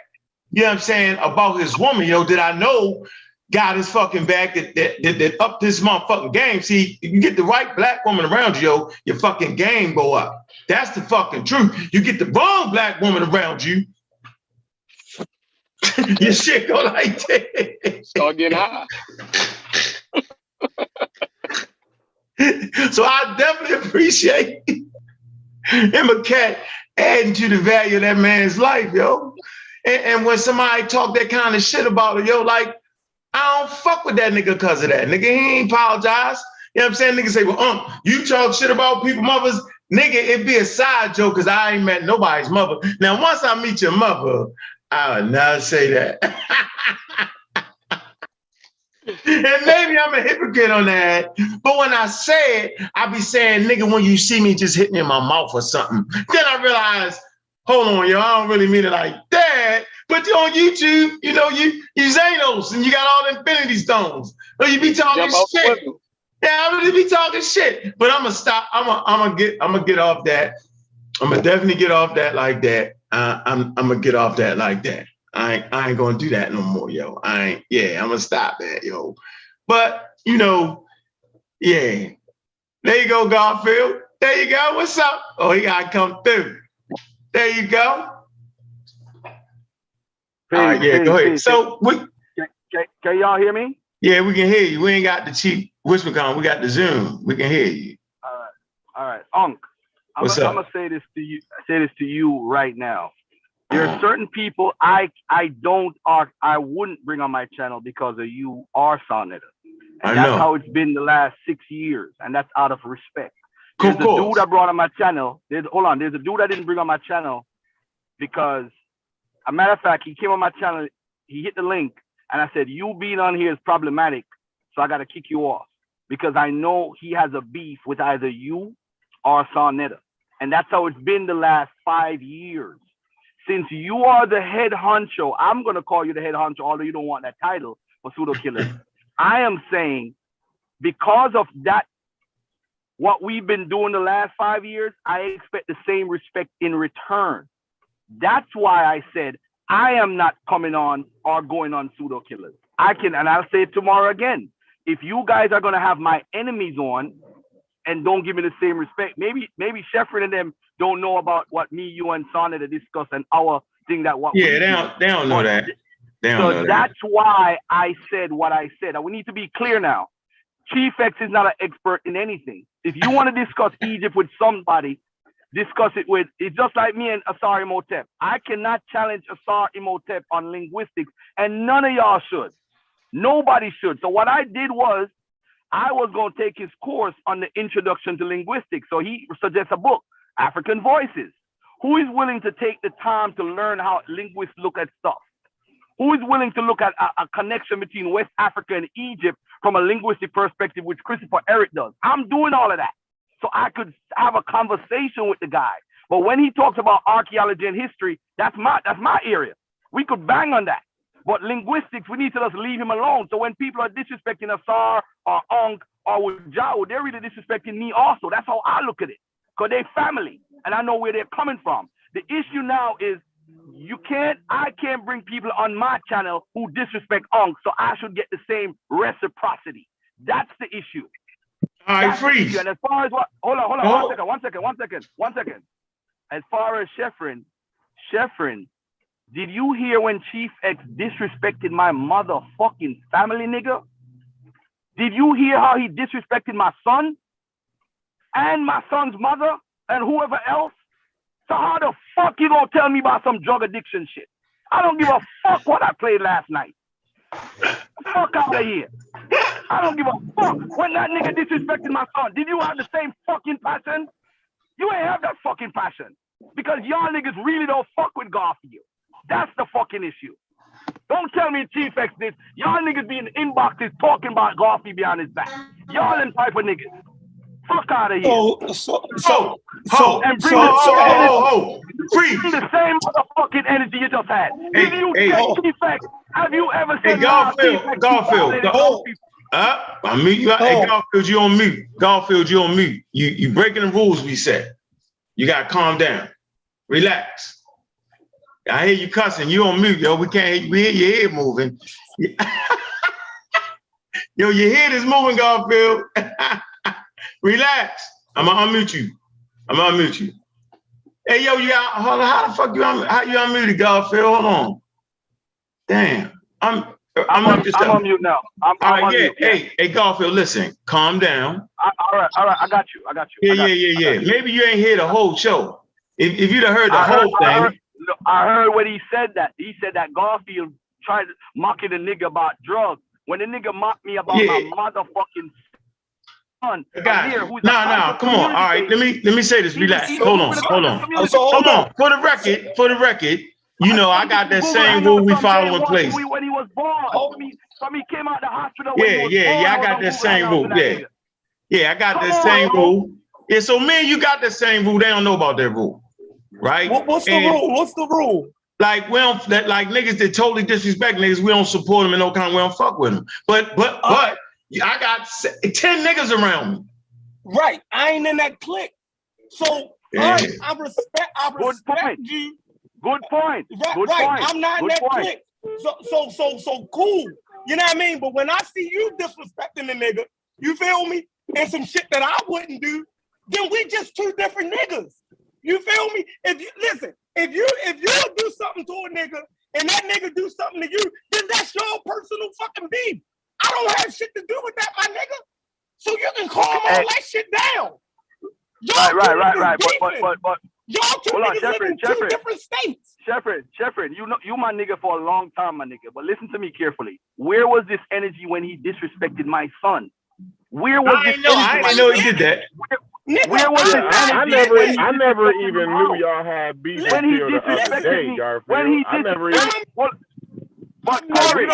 you know what I'm saying, about his woman, yo, did I know got his fucking back that up this motherfucking game. See, you get the right black woman around you, yo, your fucking game go up. That's the fucking truth. You get the wrong black woman around you, your shit go like that. Start getting high. So I definitely appreciate him a cat adding to the value of that man's life, yo. And when somebody talk that kind of shit about it, yo, like, I don't fuck with that nigga because of that. Nigga, he ain't apologize. You know what I'm saying? Nigga say, well, you talk shit about people, mothers. Nigga, it be a side joke because I ain't met nobody's mother. Now, once I meet your mother, I would not say that. And maybe I'm a hypocrite on that. But when I say it, I be saying, nigga, when you see me just hitting in my mouth or something, then I realize, hold on, yo, I don't really mean it like that. But you on YouTube, you know, you Xanos and you got all the Infinity Stones. So you be talking shit. Yeah, I'm gonna be talking shit. But I'm gonna stop. I'm gonna get off that. I'm gonna definitely get off that like that. I'm gonna get off that like that. I ain't gonna do that no more, yo. I'm gonna stop that, yo. But you know, yeah. There you go, Garfield. There you go. What's up? Oh, he gotta come through. There you go. All right, yeah, go ahead. So can y'all hear me? Yeah, we can hear you. We ain't got the cheap WhisperCon. We got the Zoom. We can hear you. All right. I'm gonna say this to you right now. There are certain people I wouldn't bring on my channel because of you or Sonetta. And that's how it's been the last 6 years, and that's out of respect. There's a dude I brought on my channel. There's a dude I didn't bring on my channel because, a matter of fact, he came on my channel, he hit the link, and I said, you being on here is problematic, so I got to kick you off because I know he has a beef with either you or Sonetta. And that's how it's been the last 5 years. Since you are the head honcho, I'm going to call you the head honcho, although you don't want that title for Pseudo Killas. I am saying because of that, what we've been doing the last 5 years, I expect the same respect in return. That's why I said I am not coming on or going on Pseudo Killas. And I'll say it tomorrow again. If you guys are going to have my enemies on and don't give me the same respect, maybe Sheffrin and them don't know about what me, you, and Sonetta discuss and our thing that what. Yeah, they don't know that. So that's why I said what I said. We need to be clear now. Chief X is not an expert in anything. If you want to discuss Egypt with somebody, discuss it with, it's just like me and Asar Imhotep. I cannot challenge Asar Imhotep on linguistics, and none of y'all should. Nobody should. So what I did was, I was going to take his course on the introduction to linguistics. So he suggests a book, African Voices. Who is willing to take the time to learn how linguists look at stuff? Who is willing to look at a connection between West Africa and Egypt from a linguistic perspective, which Christopher Eric does? I'm doing all of that. So I could have a conversation with the guy. But when he talks about archaeology and history, that's my area. We could bang on that. But linguistics, we need to just leave him alone. So when people are disrespecting Asar or Onk or Wujao, they're really disrespecting me also. That's how I look at it. Because they're family and I know where they're coming from. The issue now is I can't bring people on my channel who disrespect Onk, so I should get the same reciprocity. That's the issue. All right, freeze. And as far as hold on, one second. As far as Sheffrin, did you hear when Chief X disrespected my motherfucking family, nigga? Did you hear how he disrespected my son and my son's mother and whoever else? So how the fuck you gonna tell me about some drug addiction shit? I don't give a fuck what I played last night. Fuck out of here. I don't give a fuck. When that nigga disrespected my son, did you have the same fucking passion? You ain't have that fucking passion. Because y'all niggas really don't fuck with Garfield. That's the fucking issue. Don't tell me Chief X this. Y'all niggas be in the inboxes talking about Garfield behind his back. Y'all them type of niggas. Fuck out of here. Freeze. The same motherfucking energy you just had. Chief X, have you ever said Garfield. I mute you out. Hey, Garfield, you on mute. Garfield, you on mute. You breaking the rules we set. You gotta calm down. Relax. I hear you cussing. You on mute, yo. We can't hear you. We hear your head moving. Yo, your head is moving, Garfield. Relax. I'm gonna unmute you. Hey, yo, hold on. How the fuck how you unmuted, Garfield? Hold on. Damn. I'm on mute now. I'm on mute. Yeah. Hey, Garfield, listen. Calm down. All right. I got you. Yeah. Maybe you ain't hear the whole show. If you'd have heard the whole thing. I heard when he said that. He said that Garfield tried mocking a nigga about drugs. When the nigga mocked me about my motherfucking son. No, come on. All right, let me say this. Relax. Hold on. For the record, you know I got that same rule we follow in place. When he was born, from he came out the hospital. Yeah. I got that same rule. Yeah, I got that same rule. Yeah, so me and you got the same rule. They don't know about that rule, right? What's the rule? Like we don't like niggas that totally disrespect niggas. We don't support them in no kind. We don't fuck with them. But I got 10 niggas around me. Right, I ain't in that clique. So I respect you. Good point. Right. I'm not in that clique. So cool. You know what I mean? But when I see you disrespecting the nigga, you feel me? And some shit that I wouldn't do, then we just two different niggas. You feel me? If you do something to a nigga and that nigga do something to you, then that's your personal fucking beef. I don't have shit to do with that, my nigga. So you can calm all that shit down. Right. But y'all two niggas live in two different states. Sheffrin, you my nigga for a long time, my nigga. But listen to me carefully. Where was this energy when he disrespected my son? Where was this energy? I didn't know he did that. Where was this energy? I never even knew y'all had beef when he until the other day, Garfield. When he But Corey,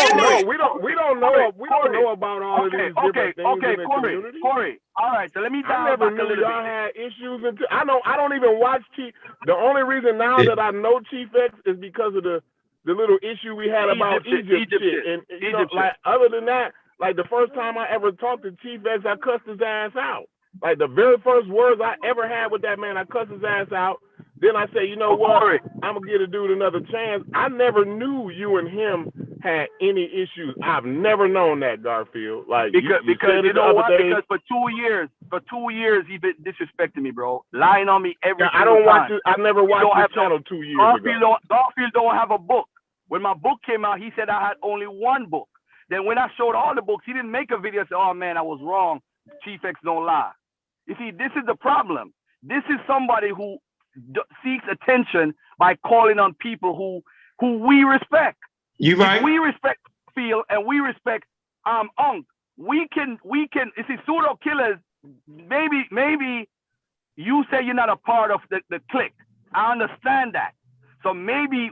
we don't know about all of these different things in the community. Corey, all right. So let me. I never knew y'all had issues until I don't even watch Chief. The only reason now that I know Chief X is because of the little issue we had about Egypt shit. And you know, like other than that, like the first time I ever talked to Chief X, I cussed his ass out. Like the very first words I ever had with that man, I cussed his ass out. Then I say, you know what? I'm gonna give a dude another chance. I never knew you and him had any issues. I've never known that, Garfield. Like because you know what? Because for 2 years he been disrespecting me, bro. Lying on me every time. I never watched your channel 2 years ago. Garfield don't have a book. When my book came out, he said I had only one book. Then when I showed all the books, he didn't make a video and say, "Oh man, I was wrong. Chief X don't lie." You see, this is the problem. This is somebody who seeks attention by calling on people who we respect. You right. If we respect Phil and we respect Unc. We can. You see, Pseudo Killas. Maybe you say you're not a part of the clique. I understand that. So maybe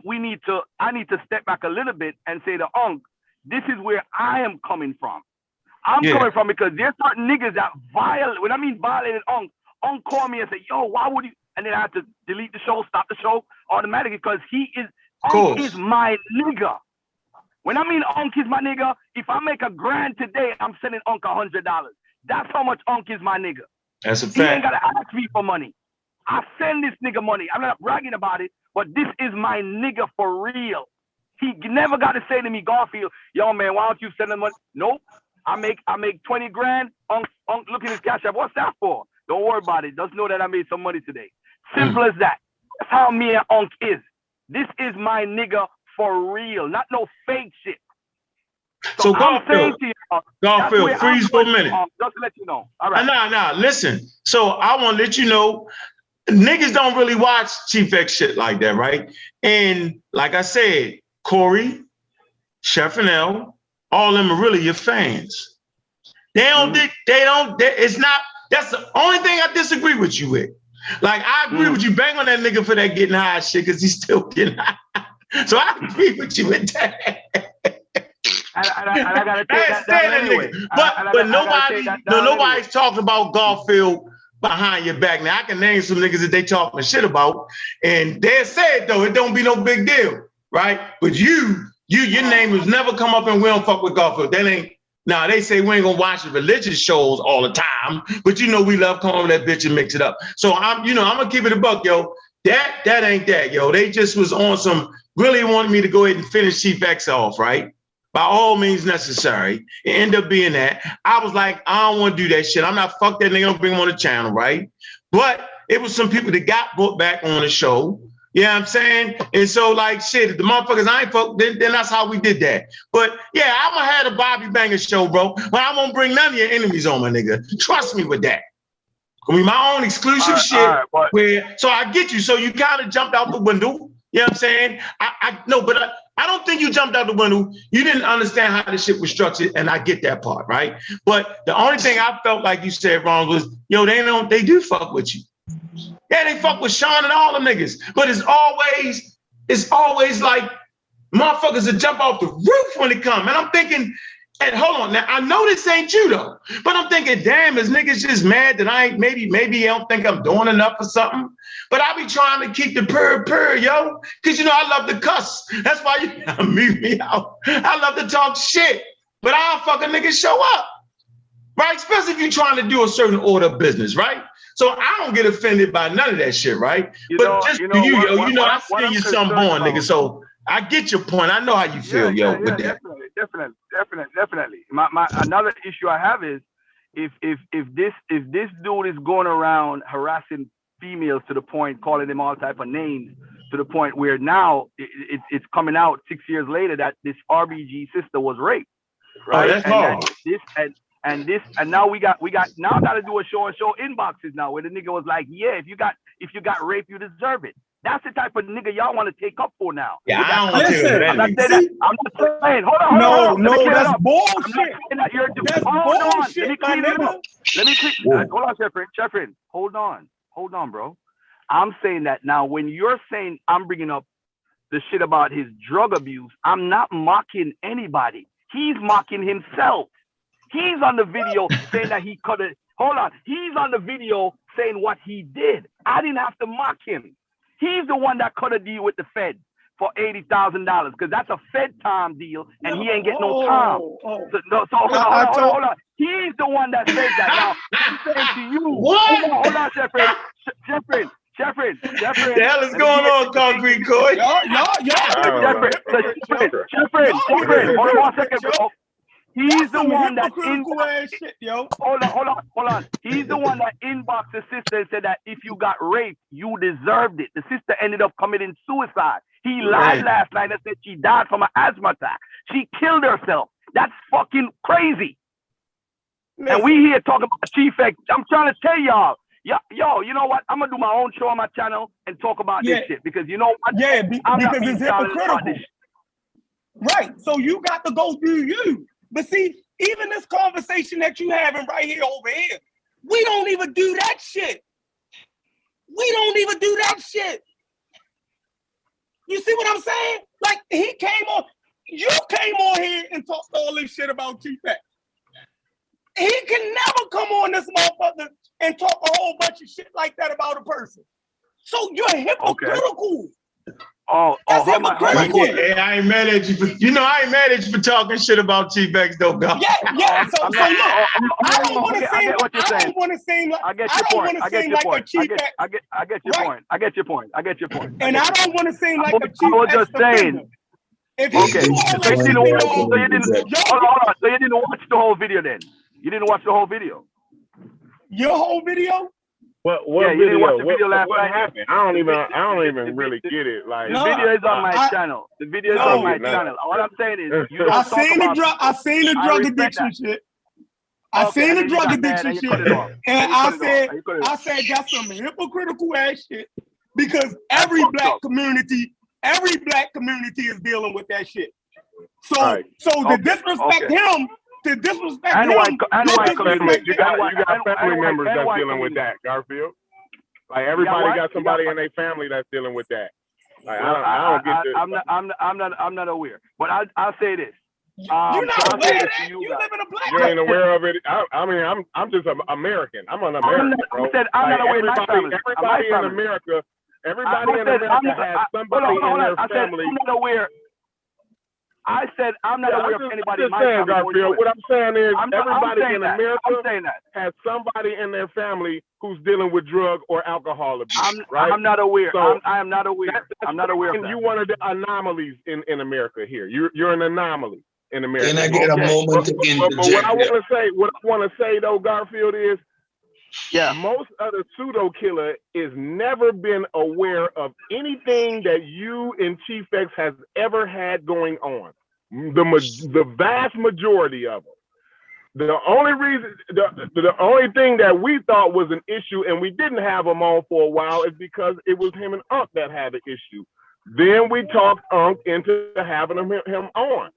I need to step back a little bit and say to Unc, this is where I am coming from. I'm coming from because there's certain niggas that violate. When I mean violated Unc called me and said, "Yo, why would you?" And then I have to delete the show, stop the show automatically because Unc is my nigga. When I mean Unc is my nigga, if I make $1,000 today, I'm sending Unc $100. That's how much Unc is my nigga. That's a fact. He ain't gotta ask me for money. I send this nigga money. I'm not bragging about it, but this is my nigga for real. He never got to say to me, Garfield, "Yo man, why don't you send him money?" Nope. I make 20 grand. Unc, look at his cash app. What's that for? Don't worry about it. Just know that I made some money today. Simple as that. That's how me and Unc is. This is my nigga for real, not no fake shit. So Garfield, freeze for a minute. Just to let you know. All right. Nah. Listen. So I want to let you know, niggas don't really watch Chief X shit like that, right? And like I said, Corey, Chef and L, all of them are really your fans. It's not, that's the only thing I disagree with you with. Like, I agree with you, bang on that nigga for that getting high shit, because he's still getting high. So I agree with you with that. I gotta take that anyway. But nobody's talking about Garfield behind your back. Now, I can name some niggas that they talking shit about, and they said, though, it don't be no big deal, right? But your name has never come up and we don't fuck with Garfield. That ain't, now they say we ain't gonna watch the religious shows all the time, but you know we love calling that bitch and mix it up. So I'm gonna keep it a buck, yo. That ain't that, yo. They just was on some, really wanted me to go ahead and finish Chief X off, right? by all means necessary. It ended up being that. I was like, I don't want to do that shit. I'm not, fuck that nigga, don't bring him on the channel, right? But it was some people that got brought back on the show. You know what I'm saying? And so, like, shit, if the motherfuckers I ain't fuck, then that's how we did that. But yeah, I'm gonna have a Bobby Banger show, bro. But I won't bring none of your enemies on, my nigga. Trust me with that. I mean, my own exclusive shit. So I get you. So you kind of jumped out the window. You know what I'm saying? I don't think you jumped out the window. You didn't understand how the shit was structured, and I get that part, right? But the only thing I felt like you said wrong was, yo, they do fuck with you. Yeah, they fuck with Sean and all them niggas. But it's always like motherfuckers that jump off the roof when it come. And I'm thinking, and hold on, now I know this ain't you though, but I'm thinking, damn, is niggas just mad that I ain't maybe they don't think I'm doing enough or something? But I be trying to keep the purr, yo, because you know I love to cuss. That's why you mute me out. I love to talk shit, but I'll fucking niggas show up, right? Especially if you're trying to do a certain order of business, right? So I don't get offended by none of that shit, right? I feel you some born, nigga. So I get your point. I know how you feel, with that. Definitely. My another issue I have is if this dude is going around harassing females to the point, calling them all type of names, to the point where now it's coming out 6 years later that this RBG sister was raped, right? Oh, that's hard. And now we got to do a show inboxes now where the nigga was like, yeah, if you got raped, you deserve it. That's the type of nigga y'all want to take up for now. Yeah, I don't listen. I'm not saying. Hold on. No, that's bullshit. That's bullshit. Let me clear. Hold on, Sheffrin. Hold on, bro. I'm saying that now when you're saying I'm bringing up the shit about his drug abuse, I'm not mocking anybody. He's mocking himself. He's on the video saying that he cut it. Hold on. He's on the video saying what he did. I didn't have to mock him. He's the one that cut a deal with the Fed for $80,000 because that's a Fed time deal and he ain't getting no time. So hold on. He's the one that said that. Now, I'm saying to you, what? Hold on, Sheffrin. The hell is going on, Concrete Coy? Sheffrin, hold on 1 second, bro. He's the one that shit, yo. Hold on. He's the one that inboxed the sister and said that if you got raped, you deserved it. The sister ended up committing suicide. He lied last night and said she died from an asthma attack. She killed herself. That's fucking crazy. Listen. And we here talking about Chief X. I'm trying to tell y'all, yo, you know what? I'm gonna do my own show on my channel and talk about this shit because you know what? Yeah, because it's hypocritical. Right. So you got to go through you. But see, even this conversation that you having right here over here, we don't even do that shit. You see what I'm saying? Like you came on here and talked all this shit about T-Pac. He can never come on this motherfucker and talk a whole bunch of shit like that about a person. So you're hypocritical. That's hypocritical. Yeah, I ain't mad at you for I ain't mad at you for talking shit about T-Pac though, God. Yeah. So look, I don't want to seem like a T-Pac. I get your point. And I don't want to seem like a T-Pac. I was just saying. If so you didn't watch the whole video then? You didn't watch the whole video? Your whole video? What video? You didn't watch the video last night? Happened? I don't even really get it. Like the video is on my channel. The video is on my channel. All I'm saying is you don't I seen the drug addiction shit. I seen the drug addiction shit. And I said that's some hypocritical ass shit because every black community is dealing with that shit. So to disrespect him. To disrespect him, you got family members that's dealing with that, Garfield. Like everybody got somebody in their family that's dealing with that. Like I don't get this. I'm not aware, but I'll say this. You're not aware of that. You live in a black. You ain't aware of it. I mean, I'm just an American. I'm an American, bro. I'm not aware of my family. Everybody in America has somebody in their family. I'm not aware. I said I'm not aware of anybody in my family. Garfield, what I'm saying is everybody in America has somebody in their family who's dealing with drug or alcohol abuse. Right? I'm not aware. So I am not aware. I'm not aware of that. You're one of the anomalies in America here. You're an anomaly. in the mirror. Can I get a moment to interject? But what I want to say though, Garfield, is most of the pseudo killer is never been aware of anything that you and Chief X has ever had going on. The vast majority of them. The only reason, the only thing that we thought was an issue and we didn't have him on for a while is because it was him and Unc that had the issue. Then we talked Unc into having him on.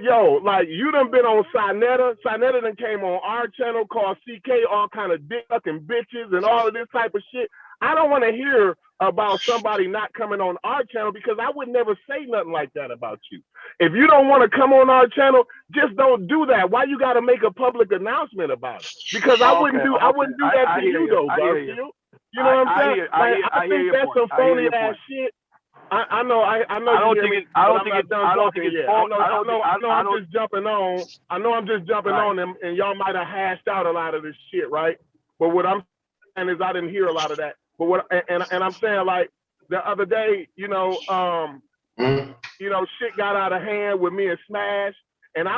Yo, like you done been on Sinetta. Sinetta done came on our channel called CK, all kind of dick fucking bitches and all of this type of shit. I don't want to hear about somebody not coming on our channel because I would never say nothing like that about you. If you don't want to come on our channel, just don't do that. Why you got to make a public announcement about it? Because I wouldn't do that to you though, Garfield. You know what I'm saying? I think that's some phony ass shit. I know. I don't think it's. I don't think it's. I know. I'm just jumping on. I know I'm just jumping on them, and y'all might have hashed out a lot of this shit, right? But what I'm saying is, I didn't hear a lot of that. But what and I'm saying, like the other day, shit got out of hand with me and Smash, and me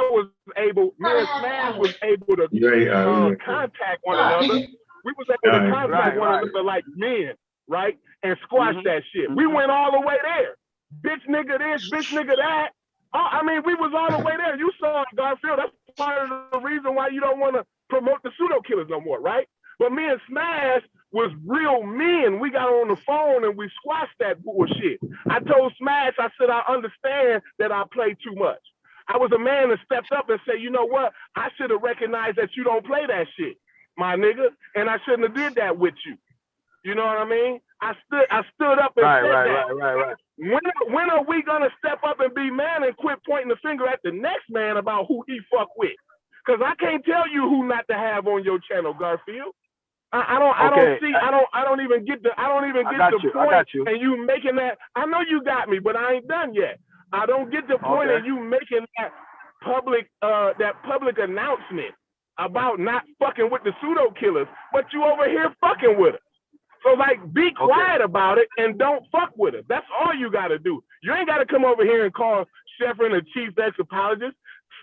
and Smash was able to contact one another. We was able to contact one another like men. Right? And squash that shit. We went all the way there. Bitch nigga this, bitch nigga that. I mean, we was all the way there. You saw it, Garfield. That's part of the reason why you don't want to promote the pseudo killers no more, right? But me and Smash was real men. We got on the phone and we squashed that bullshit. I told Smash, I said, I understand that I play too much. I was a man that stepped up and said, you know what? I should have recognized that you don't play that shit, my nigga. And I shouldn't have did that with you. You know what I mean? I stood up and said that. Right. When are we gonna step up and be man and quit pointing the finger at the next man about who he fuck with? Because I can't tell you who not to have on your channel, Garfield. I don't even get the point. And you making that. I know you got me, but I ain't done yet. I don't get the point of you making that public announcement about not fucking with the pseudo killers, but you over here fucking with us. So like, be quiet about it and don't fuck with us. That's all you got to do. You ain't got to come over here and call Sheffrin a Chief X apologist,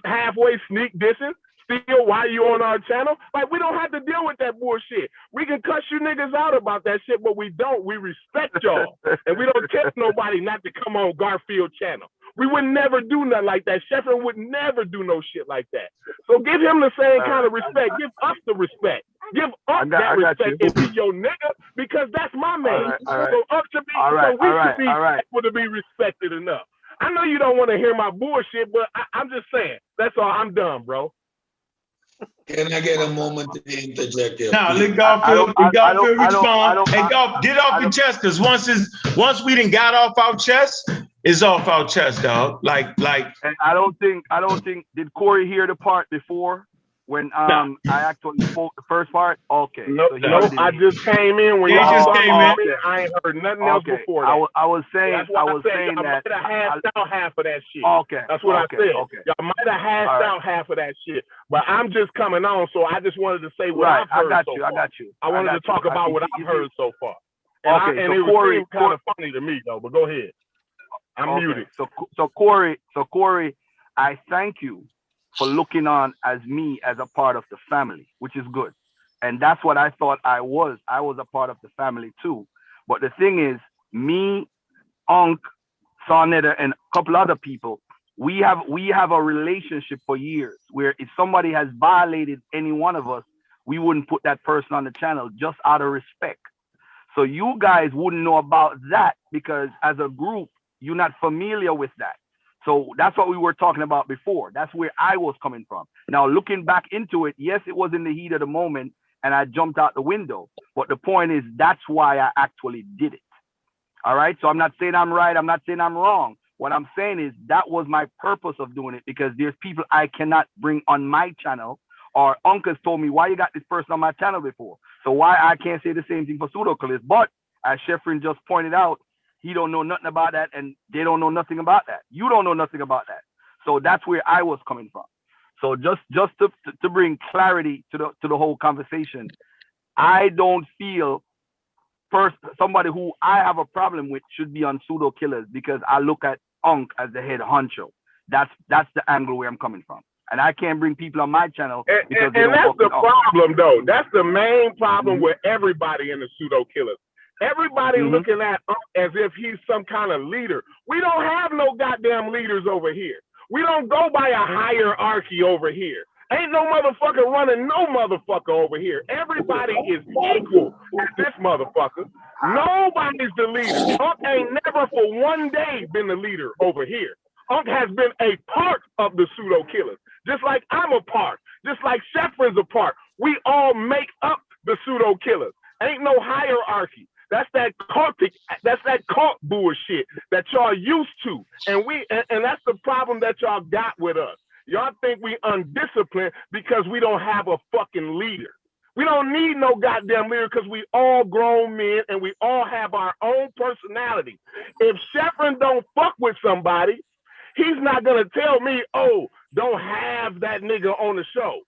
halfway sneak dissing, still while you on our channel. Like, we don't have to deal with that bullshit. We can cuss you niggas out about that shit, but we don't. We respect y'all. And we don't tell nobody not to come on Garfield channel. We would never do nothing like that. Sheffrin would never do no shit like that. So give him the same kind of respect. Give us the respect. Give us that respect and be your nigga, because that's my man. So up to me, so we should be able to be respected enough. I know you don't want to hear my bullshit, but I'm just saying. That's all. I'm done, bro. Can I get a moment to interject here? Now, let Garfield respond. Hey, Garfield, get off your chest, because once we done got off our chest, it's off our chest, dog. Like. And I don't think. Did Corey hear the part before when I actually spoke the first part? Okay. Nope. I just came in when y'all came in. I ain't heard nothing else before that. I was saying that. Y'all might have hashed out half of that shit. Okay. That's what I said. Okay. Y'all might have hashed out half of that shit. But I'm just coming on, so I just wanted to say what I've heard so far. I got you. I wanted to talk about what I've heard so far. And it was kind of funny to me though. But go ahead. I'm muted. So Corey, I thank you for looking on as me as a part of the family, which is good. And that's what I thought I was. I was a part of the family too. But the thing is, me, Unc, Sonetta, and a couple other people, we have a relationship for years where if somebody has violated any one of us, we wouldn't put that person on the channel just out of respect. So you guys wouldn't know about that because as a group, you're not familiar with that. So that's what we were talking about before. That's where I was coming from. Now, looking back into it, yes, it was in the heat of the moment and I jumped out the window. But the point is, that's why I actually did it. All right. So I'm not saying I'm right. I'm not saying I'm wrong. What I'm saying is that was my purpose of doing it, because there's people I cannot bring on my channel, or uncles told me, why you got this person on my channel before? So why I can't say the same thing for Pseudo Killas? But as Sheffrin just pointed out, he don't know nothing about that, and they don't know nothing about that. You don't know nothing about that. So that's where I was coming from. So just to bring clarity to the whole conversation, I don't feel somebody who I have a problem with should be on Pseudo Killas, because I look at Unc as the head honcho. That's the angle where I'm coming from. And I can't bring people on my channel because and that's the problem, though. That's the main problem with everybody in the Pseudo Killas. Everybody looking at as if he's some kind of leader. We don't have no goddamn leaders over here. We don't go by a hierarchy over here. Ain't no motherfucker running no motherfucker over here. Everybody is equal at this motherfucker. Nobody's the leader. Unc ain't never for one day been the leader over here. Unc has been a part of the Pseudo Killas. Just like I'm a part, just like Sheffrin's a part. We all make up the Pseudo Killas. Ain't no hierarchy. That's that cult bullshit that y'all used to. And that's the problem that y'all got with us. Y'all think we undisciplined because we don't have a fucking leader. We don't need no goddamn leader because we all grown men and we all have our own personality. If Sheffrin don't fuck with somebody, he's not gonna tell me, oh, don't have that nigga on the show.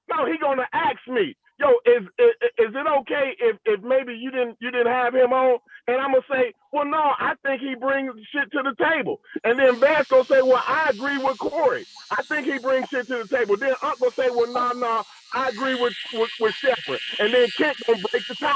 No, he gonna ask me, yo, is it okay if maybe you didn't have him on? And I'm gonna say, well, no, I think he brings shit to the table. And then Vance gonna say, well, I agree with Corey. I think he brings shit to the table. Then Unc gonna say, well, no, I agree with Shepard. And then Kent gonna break the tie.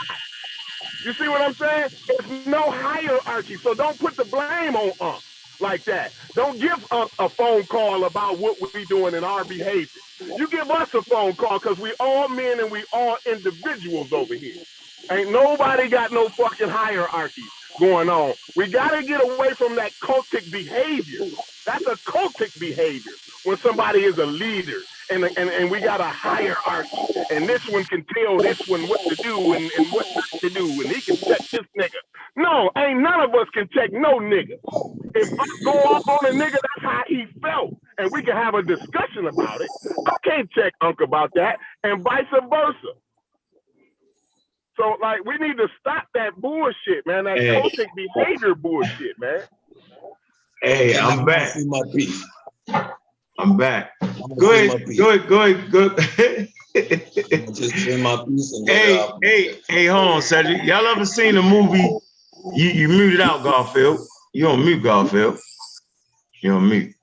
You see what I'm saying? There's no hierarchy, so don't put the blame on Unc like that. Don't give Unc a phone call about what we doing in our behavior. You give us a phone call because we all men and we all individuals over here. Ain't nobody got no fucking hierarchy going on. We got to get away from that cultic behavior. That's a cultic behavior when somebody is a leader and we got a hierarchy. And this one can tell this one what to do and what not to do. And he can check this nigga. No, ain't none of us can check no nigga. If I go off on a nigga, that's how he felt. And we can have a discussion about it. I can't check Unc about that and vice versa. So, like, we need to stop that bullshit, man. That cultic behavior bullshit, man. Hey, I'm back. I'm back. Go ahead. Just say my piece and hey, hold on, Cedric. Y'all ever seen a movie? You muted out, Garfield. You on mute, Garfield. You on mute.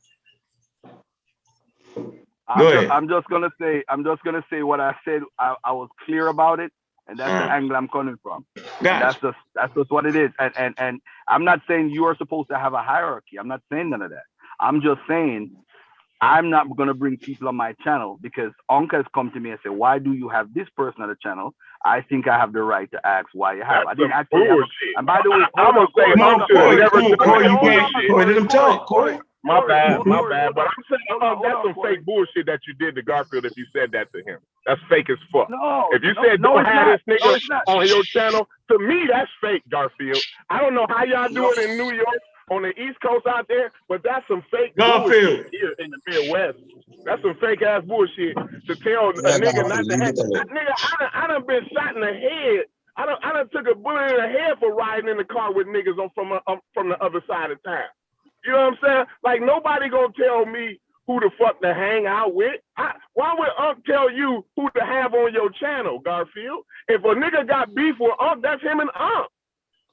Go ahead. I'm just gonna say what I said. I was clear about it, and that's the angle I'm coming from. That's just what it is. And I'm not saying you are supposed to have a hierarchy. I'm not saying none of that. I'm just saying I'm not going to bring people on my channel because Unc has come to me and said, why do you have this person on the channel? I think I have the right to ask why you have. I didn't actually have and by the way, I'm going to say, Corey, let him talk, Corey. My bad. But I'm saying that's some fake bullshit that you did to Garfield if you said that to him. That's fake as fuck. No, if you said don't have this nigga on your channel, to me, that's fake, Garfield. I don't know how y'all do it in New York, on the East Coast out there, but that's some fake bullshit here in the Midwest. That's some fake ass bullshit to tell a nigga not to have. Nigga, I done been shot in the head. I done took a bullet in the head for riding in the car with niggas from the other side of town. You know what I'm saying? Like, nobody gonna tell me who the fuck to hang out with. Why would Unc tell you who to have on your channel, Garfield? If a nigga got beef with Unc, that's him and Unc.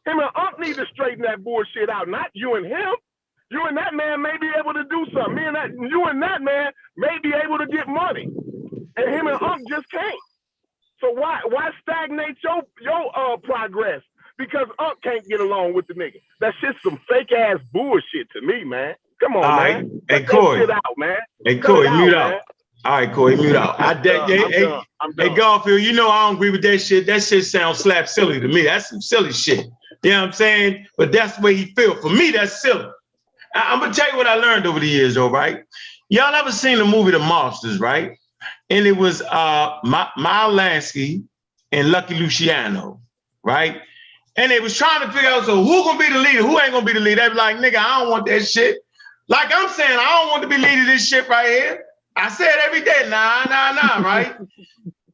Him and Unc need to straighten that bullshit out, not you and him. You and that man may be able to do something. You and that man may be able to get money. And him and Unc just can't. So why stagnate your progress? Because Unc can't get along with the nigga. That shit's some fake ass bullshit to me, man. Come on, man. Hey, Corey. Out, man. Hey, Corey, mute out. All right, Corey, mute out. Hey, Garfield, you know I don't agree with that shit. That shit sounds slap silly to me. That's some silly shit. You know what I'm saying? But that's the way he feel. For me, that's silly. I'm gonna tell you what I learned over the years, though, right? Y'all ever seen the movie The Monsters, right? And it was Miles Lansky and Lucky Luciano, right? And they was trying to figure out, so who gonna be the leader? Who ain't gonna be the leader? They be like, nigga, I don't want that shit. Like I'm saying, I don't want to be leading this shit right here. I say it every day, nah, right?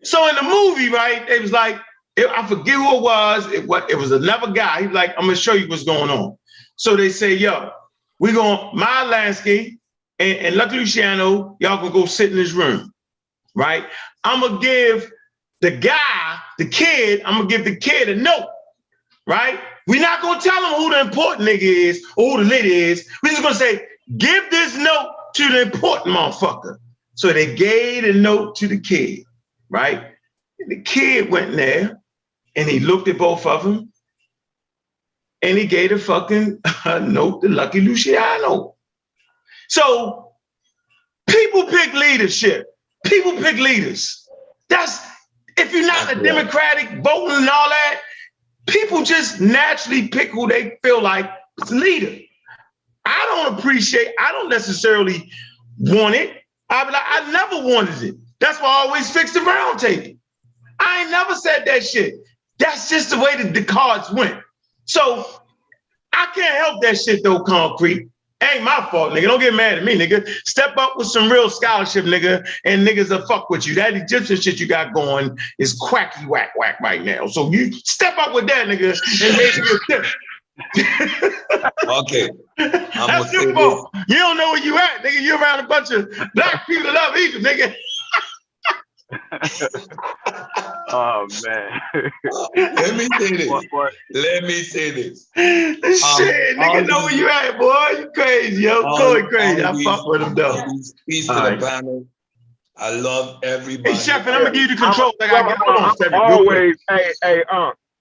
So in the movie, right, it was like, I forget who it was. It was another guy. He's like, I'm gonna show you what's going on. So they say, yo, we're gonna, Miles Lansky and Lucky Luciano, y'all gonna go sit in this room, right? I'm gonna give the kid a note, right? We're not gonna tell him who the important nigga is or who the leader is. We're just gonna say, give this note to the important motherfucker. So they gave the note to the kid, right? And the kid went in there and he looked at both of them and he gave the fucking note to Lucky Luciano. So people pick leadership. People pick leaders. That's, if you're not a Democratic voting and all that, people just naturally pick who they feel like is a leader. I don't necessarily want it. I never wanted it. That's why I always fixed the round table. I ain't never said that shit. That's just the way the cards went. So I can't help that shit though, Concrete. Ain't my fault, nigga. Don't get mad at me, nigga. Step up with some real scholarship, nigga, and niggas will fuck with you. That Egyptian shit you got going is quacky whack whack right now. So you step up with that, nigga, and make it different. Okay. That's your fault. You don't know where you at, nigga. You around a bunch of black people that love Egypt, nigga. Oh man. Let me say this. Let me say this. Shit, nigga, know where you at, boy. You crazy, yo. Going crazy. I fuck with him though. Peace to the panel. I love everybody. Hey, Chef, and I'm gonna give you the control.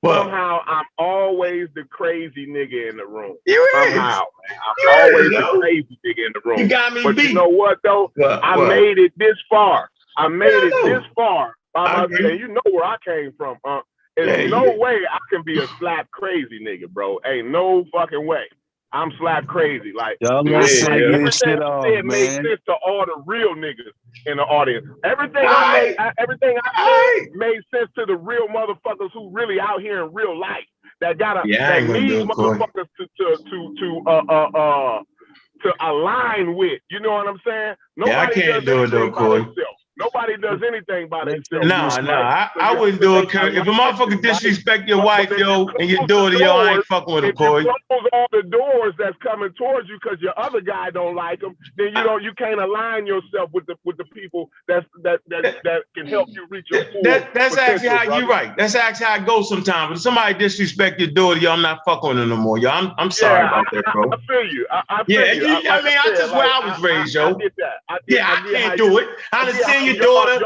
Somehow I'm always the crazy nigga in the room. You somehow, I'm always the crazy nigga in the room. You got me but beat. You know what though? I made it this far. I made it this far by myself. And you know where I came from. There's no way I can be a slap crazy nigga, bro. Ain't no fucking way. I'm slap crazy. Like, y'all everything I said made sense to all the real niggas in the audience. Everything I said made sense to the real motherfuckers who really out here in real life that gotta that need motherfuckers to align with. You know what I'm saying? Nobody I can't do it though, Corey. Nobody does anything by themselves. I wouldn't do it. If a motherfucker disrespect your wife, yo, and your daughter, yo, I ain't fucking with him, Corey. If you close all the doors that's coming towards you because your other guy don't like them, then you can't align yourself with the people that can help you reach your full That's actually how you right. That's actually how it goes sometimes. If somebody disrespect your daughter, yo, I'm not fucking with them no more, yo. I'm sorry about that, bro. I feel you. I feel you. I mean, I just where I was raised, yo. I get that. I can't do it. I done seen your daughter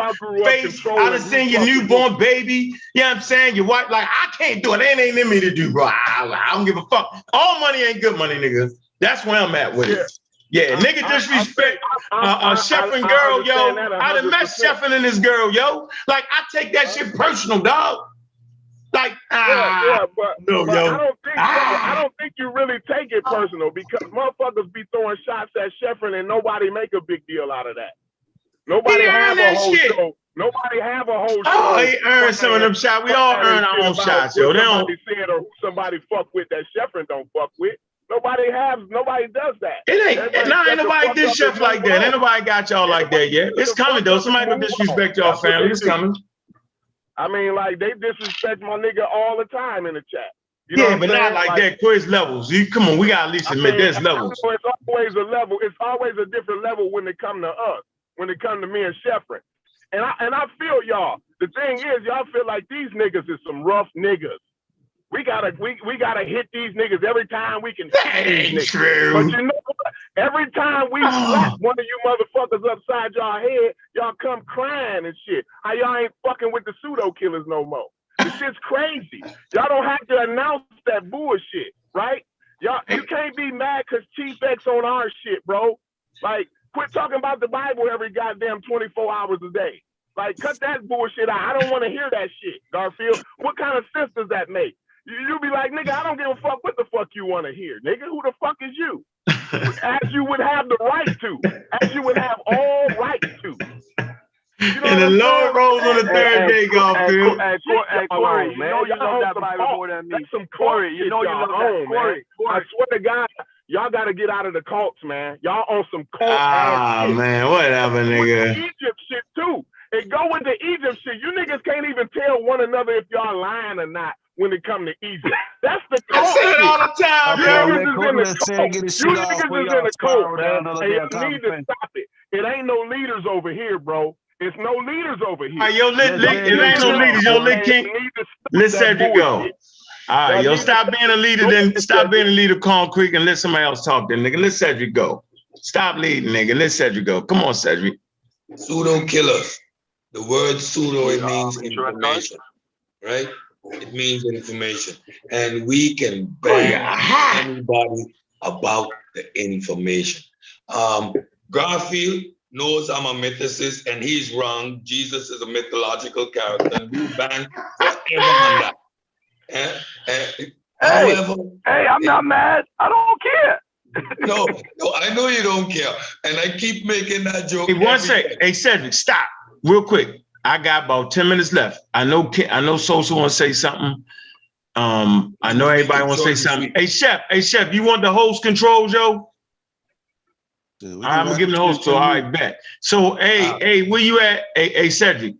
face. I done seen your newborn baby. You know what I'm saying? Your wife, like, I can't do it. It ain't in me to do, bro. I don't give a fuck. All money ain't good money, nigga. That's where I'm at with it. Yeah, nigga disrespect Sheffin girl, yo. I done met Sheffin and this girl, yo. Like, I take that shit personal, dog. Like, but I don't think you really take it personal because motherfuckers be throwing shots at Sheffin and nobody make a big deal out of that. Nobody have a whole show. Nobody have a whole show. Oh, he earned some of them shots. We all earn our own shots, yo. Somebody said or who somebody fuck with that Sheffin don't fuck with. Nobody does that. Ain't nobody did Chef like that. Ain't nobody got y'all like that yet. It's coming though. Somebody will disrespect y'all family. It's coming. I mean, like, they disrespect my nigga all the time in the chat. You know but not like that. Quiz levels. Come on, we gotta at least admit there's levels. It's always a level. It's always a different level when they come to us. When it comes to me and Sheffrin. And I feel y'all. The thing is, y'all feel like these niggas is some rough niggas. We gotta hit these niggas every time we can hit these niggas. True. But you know what? Every time we slap one of you motherfuckers upside y'all head, y'all come crying and shit. How y'all ain't fucking with the Pseudo Killas no more. The shit's crazy. Y'all don't have to announce that bullshit, right? Y'all, you can't be mad because Chief X on our shit, bro. Like, quit talking about the Bible every goddamn 24 hours a day. Like, cut that bullshit out. I don't want to hear that shit, Garfield. What kind of sense does that make? You be like, nigga, I don't give a fuck what the fuck you want to hear. Nigga, who the fuck is you? As you would have the right to. As you would have all right to. You know and the Lord rose on the third day, Garfield. Corey, you know you love that Bible more than me. Corey, you know you love that. Corey, I swear to God, y'all got to get out of the cults, man. Y'all on some cult ass shit. Man, whatever, nigga. Egypt shit, too. It go with the Egypt shit. You niggas can't even tell one another if y'all lying or not when it come to Egypt. That's the cult. I say it all the time, man. You niggas is in the cult, man. And you need to stop it. It ain't no leaders over here, bro. It's no leaders over here. It ain't no leaders. Yo, Lit King. Let Cedric go. All right, yo, stop being a leader, then stop being a leader, Concrete, and let somebody else talk then, nigga. Let Cedric go. Stop leading, nigga. Let Cedric go. Come on, Cedric. Pseudo killers. The word pseudo, it means information, right? It means information. And we can bang anybody about the information. Garfield knows I'm a mythicist and he's wrong. Jesus is a mythological character and we bang forever on that. However, I'm not mad. I don't care. No, I know you don't care. And I keep making that joke. Hey, one second. Hey, Cedric, stop real quick. I got about 10 minutes left. I know Sosa want to say something. I know everybody want to say something. Hey, Chef, you want the host controls, yo? I'm gonna give him the host control. All right, bet. So, hey, where you at? Hey, Cedric.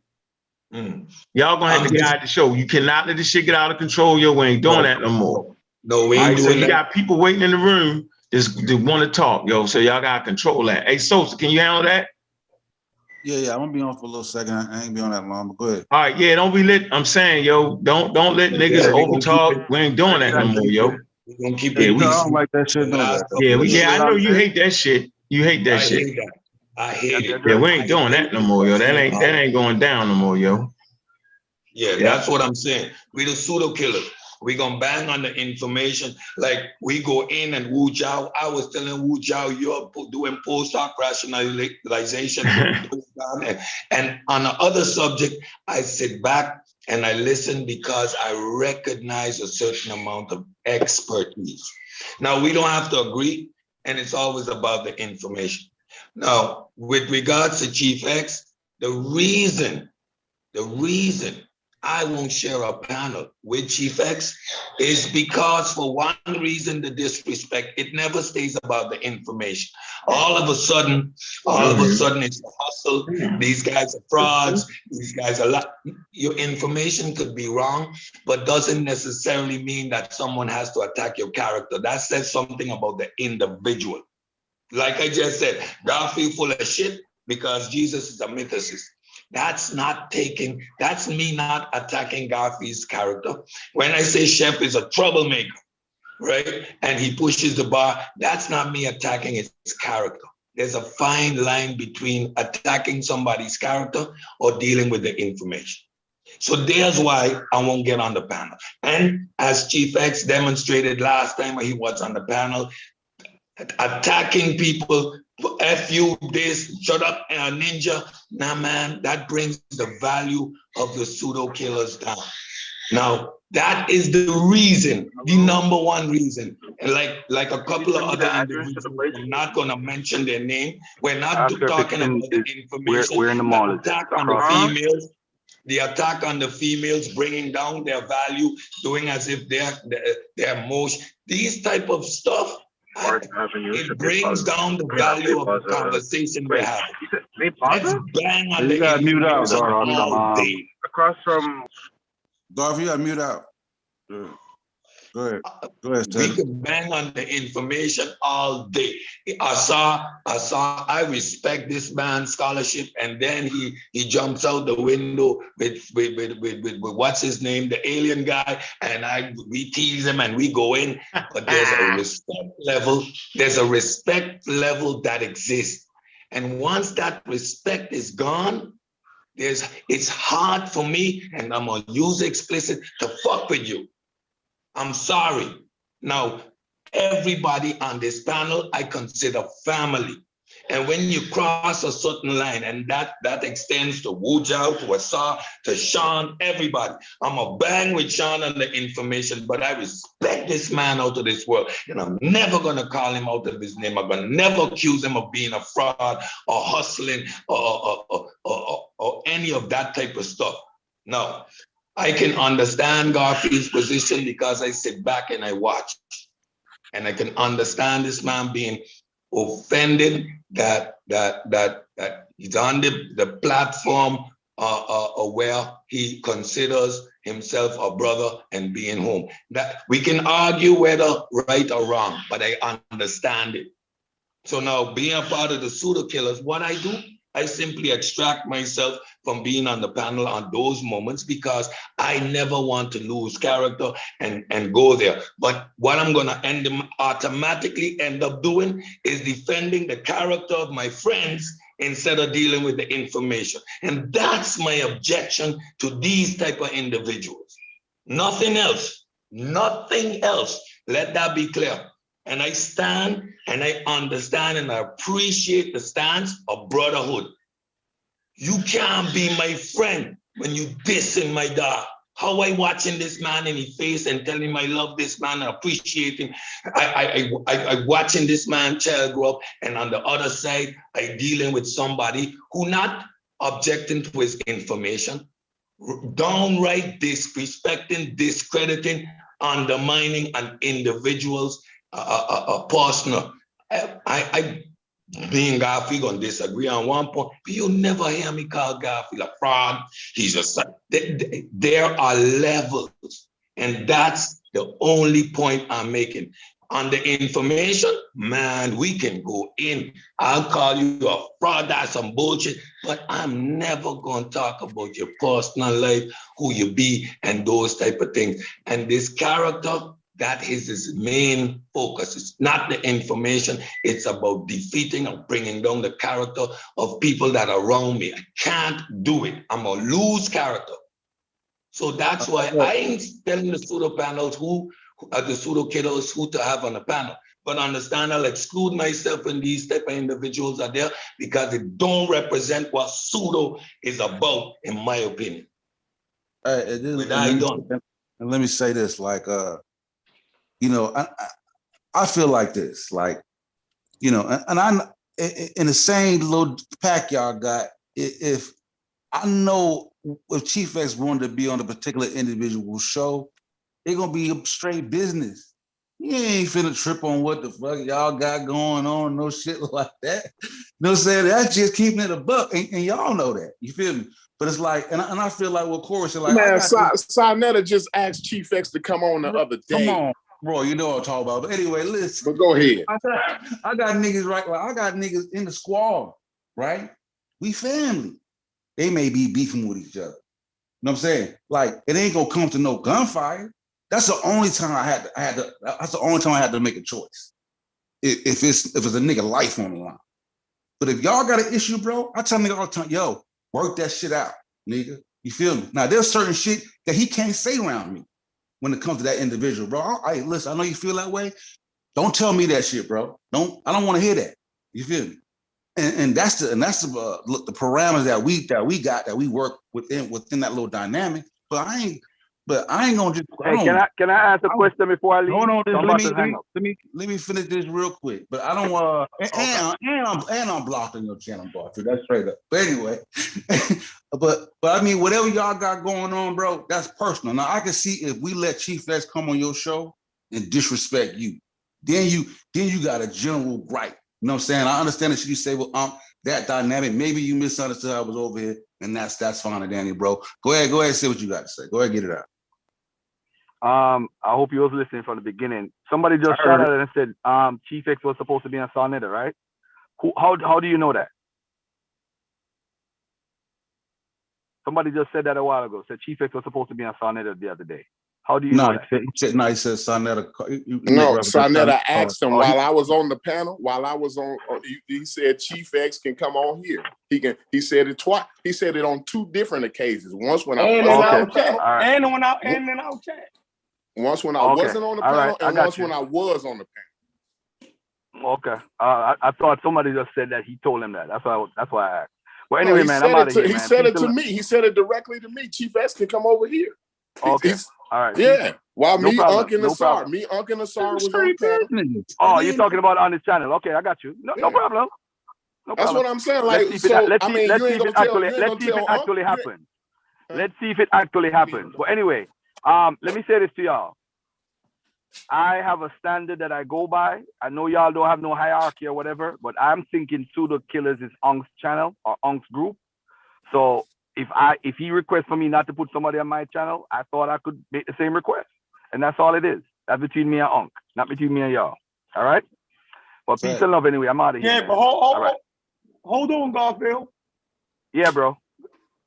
Y'all gonna have to guide the show. You cannot let this shit get out of control, yo. We ain't doing that no more. No, we ain't doing that. You got people waiting in the room that want to talk, yo. So y'all gotta control that. Hey, Sosa, can you handle that? Yeah, I'm gonna be on for a little second. I ain't be on that long, but go ahead. All right, yeah, don't be lit. I'm saying, yo, don't let niggas over talk. We ain't doing that no more, yo. We're gonna keep it. I don't like that shit. I know you hate that shit. You hate that shit. Hate that. I hate it. Yeah, we ain't doing that no more, yo. That ain't going down no more, yo. Yeah, that's what I'm saying. We the pseudo killers. We gonna bang on the information. Like we go in and Wu Jiao. I was telling Wu Jiao, you're doing post-hoc rationalization. And on the other subject, I sit back and I listen because I recognize a certain amount of expertise. Now, we don't have to agree, and it's always about the information. Now, with regards to Chief X, the reason I won't share a panel with Chief X is because for one reason, the disrespect, it never stays about the information. All of a sudden it's a hustle. These guys are frauds. These guys are your information could be wrong, but doesn't necessarily mean that someone has to attack your character. That says something about the individual. Like I just said, Garfield full of shit because Jesus is a mythicist. That's me not attacking Garfield's character. When I say Chef is a troublemaker, right? And he pushes the bar, that's not me attacking his character. There's a fine line between attacking somebody's character or dealing with the information. So there's why I won't get on the panel. And as Chief X demonstrated last time he was on the panel, attacking people, F you, this, shut up, ninja. Nah, man, that brings the value of the pseudo killers down. Now, that is the reason, the number one reason. And like a couple of other individuals, I'm not going to mention their name. We're not talking about the information. We're in the mall. Attack on the females. The attack on the females, bringing down their value, doing as if they're most. These type of stuff, it brings down the value of the conversation we're having. Let's bang on the information all day. Across from Darth, you got mute out. Go ahead. We can bang on the information all day. I respect this man's scholarship, and then he jumps out the window with what's his name, the alien guy, and we tease him and we go in. But there's a respect level. There's a respect level that exists, and once that respect is gone, it's hard for me, and I'm gonna use explicit, to fuck with you. I'm sorry. Now, everybody on this panel, I consider family. And when you cross a certain line, and that extends to Wu Jiao, to Asa, to Sean, everybody, I'm a bang with Sean on the information, but I respect this man out of this world. And I'm never gonna call him out of his name. I'm gonna never accuse him of being a fraud or hustling or any of that type of stuff. No. I can understand Garfield's position because I sit back and I watch. And I can understand this man being offended that he's on the platform where he considers himself a brother and being home. That we can argue whether right or wrong, but I understand it. So now being a part of the pseudo killers, what I do, I simply extract myself from being on the panel on those moments because I never want to lose character and go there. But what I'm going to automatically end up doing is defending the character of my friends instead of dealing with the information. And that's my objection to these type of individuals. Nothing else. Nothing else. Let that be clear. And I stand and I understand and I appreciate the stance of brotherhood. You can't be my friend when you dissing my dog. How I watching this man in his face and telling him I love this man and appreciate him. I watching this man child grow up, and on the other side, I dealing with somebody who not objecting to his information, downright disrespecting, discrediting, undermining an individual's partner. I being Garfield gonna disagree on one point, but you'll never hear me call Garfield a fraud. He's just there are levels, and that's the only point I'm making. On the information, man, we can go in. I'll call you a fraud, that's some bullshit, but I'm never gonna talk about your personal life, who you be, and those type of things. And this character, that is his main focus. It's not the information. It's about defeating and bringing down the character of people that are around me. I can't do it. I'm going to lose character. So that's why I ain't telling the pseudo panels the pseudo kiddos who to have on the panel. But understand, I'll exclude myself when these type of individuals are there because they don't represent what pseudo is about, in my opinion. And let me say this, like, you know, I feel like this, like, you know, and I'm in the same little pack y'all got. If I know if Chief X wanted to be on a particular individual show, they're gonna be a straight business. You ain't finna trip on what the fuck y'all got going on, no shit like that. You know what I'm saying? That's just keeping it a buck, and y'all know that. You feel me? But it's like, and I feel like what Corey said, like, man, Sinetta just asked Chief X to come on the other day. Come on, bro, you know what I'm talking about. But anyway, listen. But go ahead. I got niggas right. Like, I got niggas in the squad, right? We family. They may be beefing with each other. You know what I'm saying? Like, it ain't gonna come to no gunfire. That's the only time I had to. That's the only time I had to make a choice. If it's a nigga life on the line. But if y'all got an issue, bro, I tell nigga all the time, yo, work that shit out, nigga. You feel me? Now there's certain shit that he can't say around me when it comes to that individual, bro. Listen, I know you feel that way. Don't tell me that shit, bro. I don't want to hear that. You feel me? And that's the parameters that we work within that little dynamic. But I ain't gonna just. Hey, can I ask a question before I leave? Hold on, let me finish this real quick. But I don't and I'm blocked on your channel, bro. That's straight up. But anyway, but I mean, whatever y'all got going on, bro, that's personal. Now I can see if we let Chief X come on your show and disrespect you, then you got a general gripe. You know what I'm saying? I understand that you say, well, that dynamic. Maybe you misunderstood I was over here, and that's fine, Danny, bro. Go ahead, say what you got to say. Go ahead, get it out. I hope you was listening from the beginning. Somebody just shouted out and said, Chief X was supposed to be on Sarnetta, right? How do you know that? Somebody just said that a while ago. Said Chief X was supposed to be on Sarnetta the other day. How do you know that? He said Sarnetta. No, Sarnetta asked him while I was on the panel. While I was on, he said Chief X can come on here. He said it twice. He said it on two different occasions. Once when I was on the panel, and when I and then I'll chat. Once when I wasn't on the panel, and once when I was on the panel. Okay. I thought somebody just said that he told him that. That's why I asked. Well, anyway, man, I'm out of here, man. He said it to me. He said it directly to me. Chief X can come over here. Okay. All right. Yeah. While me, Unc, and Nassar was on the panel. Oh, you're talking about on this channel. Okay, I got you. No problem. No That's problem. what I'm saying. Like, let's see if it actually happens. Let's see if it actually happens. But anyway, let me say this to y'all. I have a standard that I go by. I know y'all don't have no hierarchy or whatever, but I'm thinking Pseudo Killas is Unc's channel or Unc's group. So if he requests for me not to put somebody on my channel, I thought I could make the same request. And that's all it is. That's between me and Unc, not between me and y'all. All right? But peace and love anyway. I'm out of here. Yeah, but hold on, Garfield. Yeah, bro.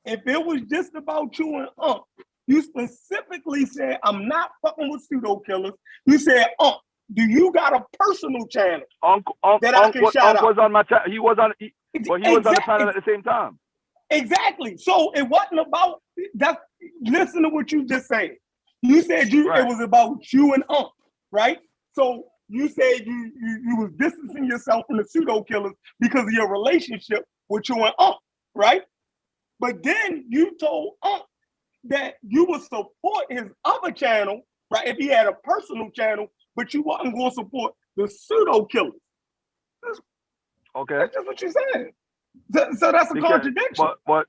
If it was just about you and you specifically said, I'm not fucking with Pseudo Killas. You said, do you got a personal channel that I can shout out? Was on my channel. He was on the panel at the same time. Exactly. So it wasn't about that. Listen to what you just said. You said it was about you and right? So you said you was distancing yourself from the Pseudo Killas because of your relationship with you and right? But then you told that you would support his other channel, right? If he had a personal channel, but you wasn't going to support the Pseudo Killas. Okay. That's just what you said. So that's a contradiction. But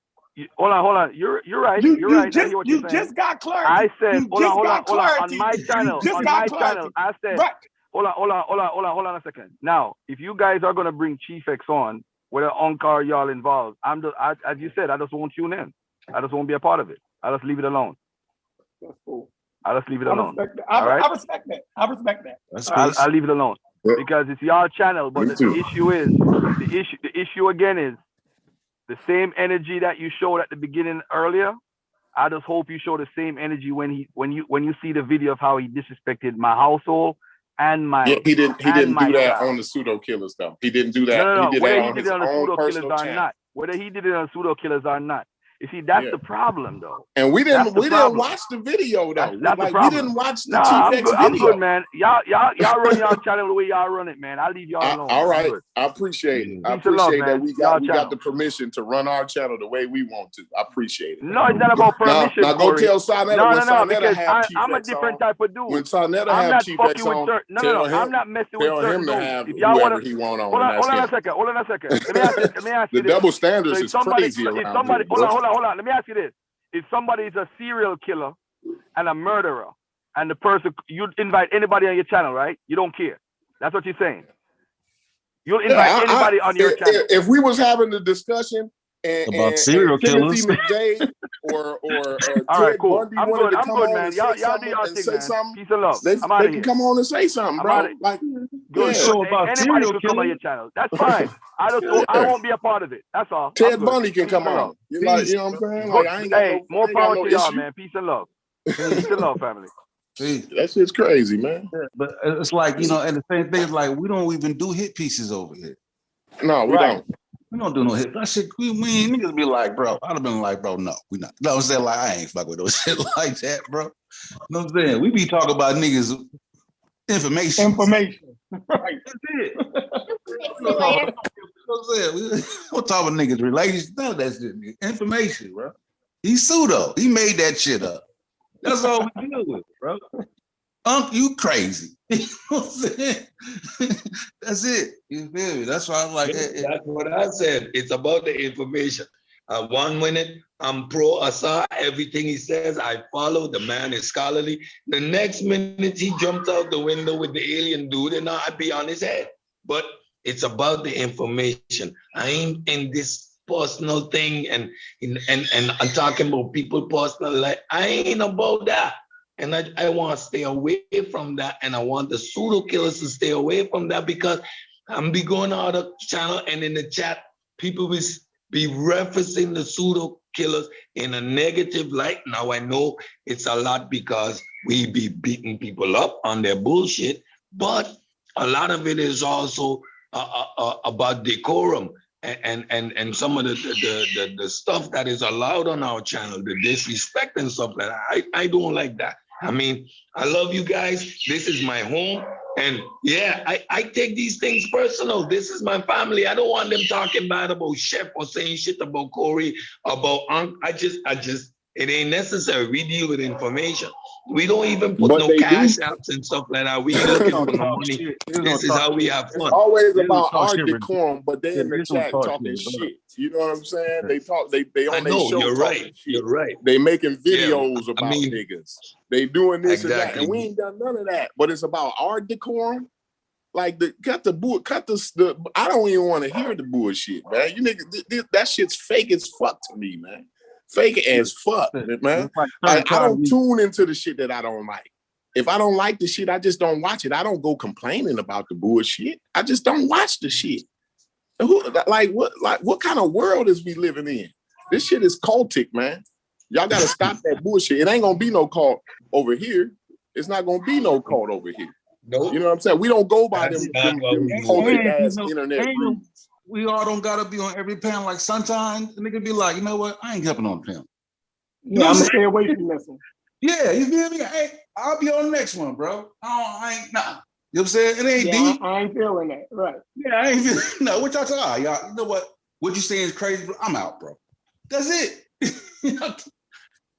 hold on. You're right. You're right. You just got clarity. I said, hold on. On my channel, I said, right. Hold on a second. Now, if you guys are gonna bring Chief X on, whether or y'all involved, as you said, I just won't tune in. I just won't be a part of it. I just leave it alone. That's cool. I just leave it alone. I respect that. I respect that. I'll leave it alone because it's your channel. But the issue again is the same energy that you showed at the beginning earlier. I just hope you show the same energy when you see the video of how he disrespected my household and my. Yeah, he didn't do that on the Pseudo Killas though. He didn't do that. No. He did Whether it on his own personal channel. Whether he did it on Pseudo Killas or not. You see, that's the problem, though. And we didn't watch the video, though. That's the problem. We didn't watch the Chief X video. I'm good, man. Y'all run your channel the way y'all run it, man. I'll leave y'all alone. All right. I appreciate it. I appreciate that we got the permission to run our channel the way we want to. I appreciate it. No, it's not about permission. Now go tell Sarnetta because I'm a different type of dude. When Sarnetta have Chief X on, I'm not messing with certain him to have whoever he want on. Hold on a second. Let me ask you the this. double standards is crazy around here. Hold on. Let me ask you this. If somebody is a serial killer and a murderer, and the person, you invite anybody on your channel, right? You don't care. That's what you're saying. You'll invite anybody on your channel. If we was having the discussion about serial killers, McDade or all right, cool. Bundy I'm good, man. Y'all do y'all thing, man. Peace and love. They can come on and say something, bro. Like, good show about anybody can come on your channel. That's fine. I won't be a part of it. That's all. Ted Bundy can come on. You know what I'm saying? Like, I ain't got more power to y'all, man. Peace and love. Peace and love, family. See, that shit's crazy, man. But it's like, and the same thing is like, we don't even do hit pieces over here. No, we don't. We don't do no hit. That shit, we niggas be like, bro. I'd have been like, bro, no, we not. No, I'm saying, like, I ain't fuck with those shit like that, bro. You know what I'm saying? We be talking about niggas information. Right. That's it. We'll talk about niggas relations. None of that shit. Information, bro. He's pseudo. He made that shit up. That's all we deal with, bro. You crazy. You know what I'm saying? That's it. You feel me? That's why I'm like, that's what I said. It's about the information. 1 minute, I'm pro Assad. Everything he says, I follow. The man is scholarly. The next minute, he jumps out the window with the alien dude, and I'd be on his head. But it's about the information. I ain't in this personal thing and I'm talking about people personal life. I ain't about that. And I want to stay away from that. And I want the Pseudo Killas to stay away from that because I'm be going out of channel and in the chat, people will be referencing the Pseudo Killas in a negative light. Now I know it's a lot because we be beating people up on their bullshit, but a lot of it is also about decorum and some of the stuff that is allowed on our channel, the disrespect and stuff like that. I don't like that. I mean, I love you guys. This is my home. And yeah, I take these things personal. This is my family. I don't want them talking bad about Chef or saying shit about Corey, about Unc. I just, it ain't necessary. We deal with information. We don't even put no cash apps and stuff like that. We ain't looking for no money. This is how we have fun. It's always about our decorum, but they in the chat talking shit. You know what I'm saying? They talk. They on their show. You're right. You're right. They making videos about niggas. They doing this and that, and we ain't done none of that. But it's about our decorum. Like cut the. I don't even want to hear the bullshit, man. You niggas, that shit's fake as fuck to me, man. Fake as fuck, man. I don't tune into the shit that I don't like. If I don't like the shit, I just don't watch it. I don't go complaining about the bullshit. I just don't watch the shit. What kind of world is we living in? This shit is cultic, man. Y'all gotta stop that bullshit. It ain't gonna be no cult over here. It's not gonna be no cult over here. Nope. You know what I'm saying? We don't go by them cultic ass internet rules. We all don't gotta be on every panel. Like sometimes the nigga be like, you know what? I ain't jumping on the panel. You know I'm gonna stay away from this one. Yeah, you feel me? Hey, I'll be on the next one, bro. I ain't nah. You know what I'm saying? It ain't deep. I ain't feeling that. Right. Yeah, I ain't feeling no. What y'all talking? Y'all, you know what? What you saying is crazy, bro. I'm out, bro. That's it.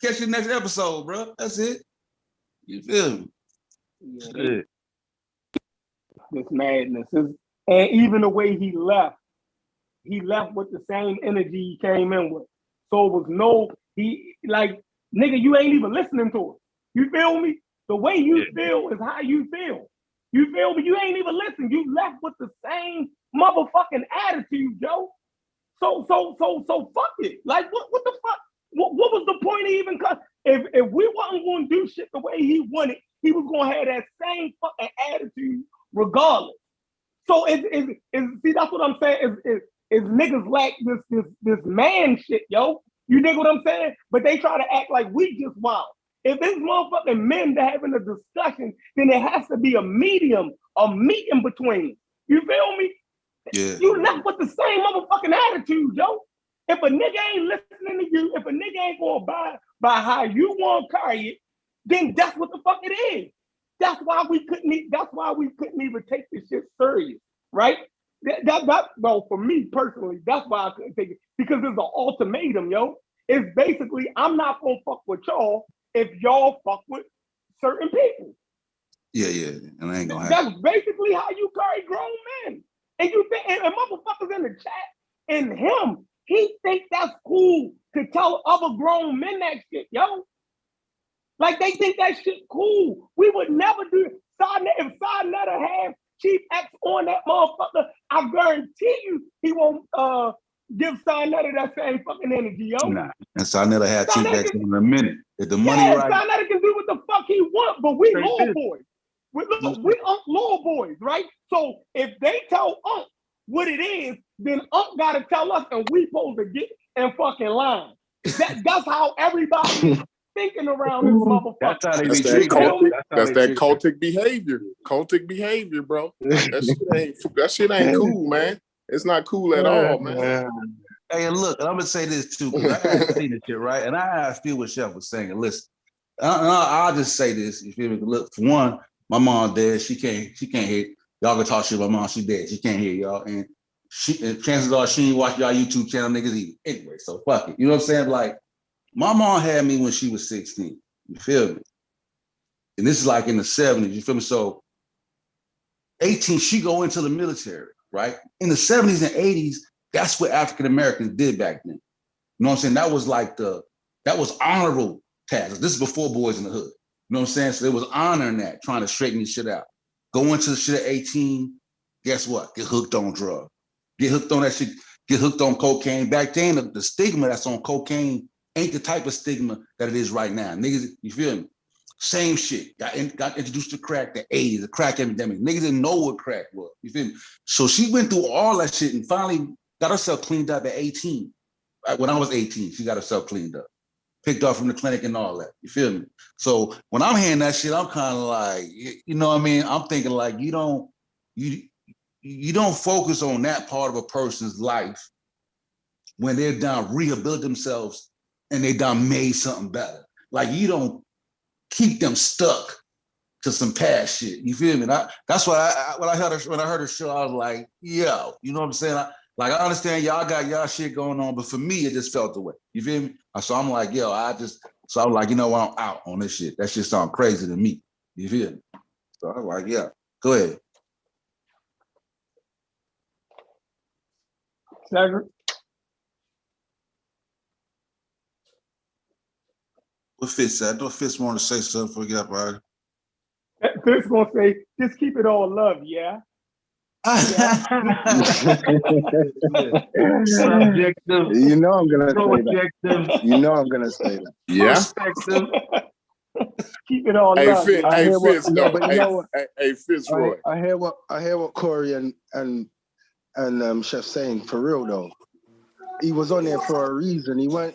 Catch you next episode, bro. That's it. You feel me? Yeah, this madness is, and even the way he left with the same energy he came in with. So it was no, he like, nigga, you ain't even listening to it. You feel me? The way you feel is how you feel. You feel me? You ain't even listening. You left with the same motherfucking attitude, Joe. So fuck it. Like what the fuck? What was the point of even? If we wasn't going to do shit the way he wanted, he was going to have that same fucking attitude regardless. So see, that's what I'm saying. Is niggas lack this man shit, yo. You dig what I'm saying? But they try to act like we just wild. If it's motherfucking men that having a discussion, then it has to be a medium, a meet in between. You feel me? Yeah. You left with the same motherfucking attitude, yo. If a nigga ain't listening to you, if a nigga ain't going by how you want to carry it, then that's what the fuck it is. That's why we couldn't even take this shit serious, right? Well, for me personally, that's why I couldn't take it, because it's an ultimatum, yo. It's basically, I'm not gonna fuck with y'all if y'all fuck with certain people. Yeah, and I ain't gonna happen. That's basically how you carry grown men. And you think, and motherfuckers in the chat, and him, he think that's cool to tell other grown men that shit, yo. Like they think that shit cool. We would never do it. If Sarnetta had Chief X on that motherfucker, I guarantee you he won't give Sarnetta that same fucking energy, yo. Nah, and Sarnetta had Chief X in a minute. If the money right, Sarnetta can do what the fuck he want, but we law boys. We law boys, right? So if they tell Unc what it is, then Unc gotta tell us, and we supposed to get in fucking line. That's how everybody is thinking around this motherfucker. That's how they That's that cultic behavior. Cultic behavior, bro. That shit ain't cool, man. It's not cool at all, man. Hey, and look, I'm gonna say this too, because I haven't seen this shit, right? And I feel what Chef was saying. And listen, I'll just say this. You feel me? Look, for one, my mom dead. She can't hear. Y'all can talk shit about my mom. She dead. She can't hear y'all. And chances are she ain't watch y'all YouTube channel niggas either. Anyway, so fuck it. You know what I'm saying? Like, my mom had me when she was 16. You feel me? And this is like in the 70s. You feel me? So 18, she go into the military, right? In the 70s and 80s, that's what African Americans did back then. You know what I'm saying? That was like that was honorable task. This is before Boys in the Hood. You know what I'm saying? So there was honor in that, trying to straighten this shit out. Go into the shit at 18, guess what? Get hooked on drugs. Get hooked on that shit. Get hooked on cocaine. Back then, the stigma that's on cocaine ain't the type of stigma that it is right now. Niggas, you feel me? Same shit. Got introduced to crack, the 80s, the crack epidemic. Niggas didn't know what crack was. You feel me? So she went through all that shit and finally got herself cleaned up at 18. When I was 18, she got herself cleaned up. Picked up from the clinic and all that. You feel me? So when I'm hearing that shit, I'm kind of like, you know what I mean? I'm thinking like, you don't focus on that part of a person's life when they're done rehabilitate themselves and they done made something better. Like, you don't keep them stuck to some past shit. You feel me? That's why when I heard her show, I was like, yo, you know what I'm saying? I understand y'all got y'all shit going on, but for me, it just felt the way. You feel me? So I'm like, yo, so I'm like, you know what? I'm out on this shit. That shit sound crazy to me. You feel me? So I'm like, yeah, go ahead. What Fitz said? I know Fitz wanted to say something before we get up out of here. Fitz gonna say, just keep it all love, yeah. Subjective. You know I'm gonna say that. You know I'm gonna say that. Yeah. Perspective. Keep it all love. Hey, Fitzroy. I hear what Corey and Chef saying, for real though. he was on there for a reason. He went.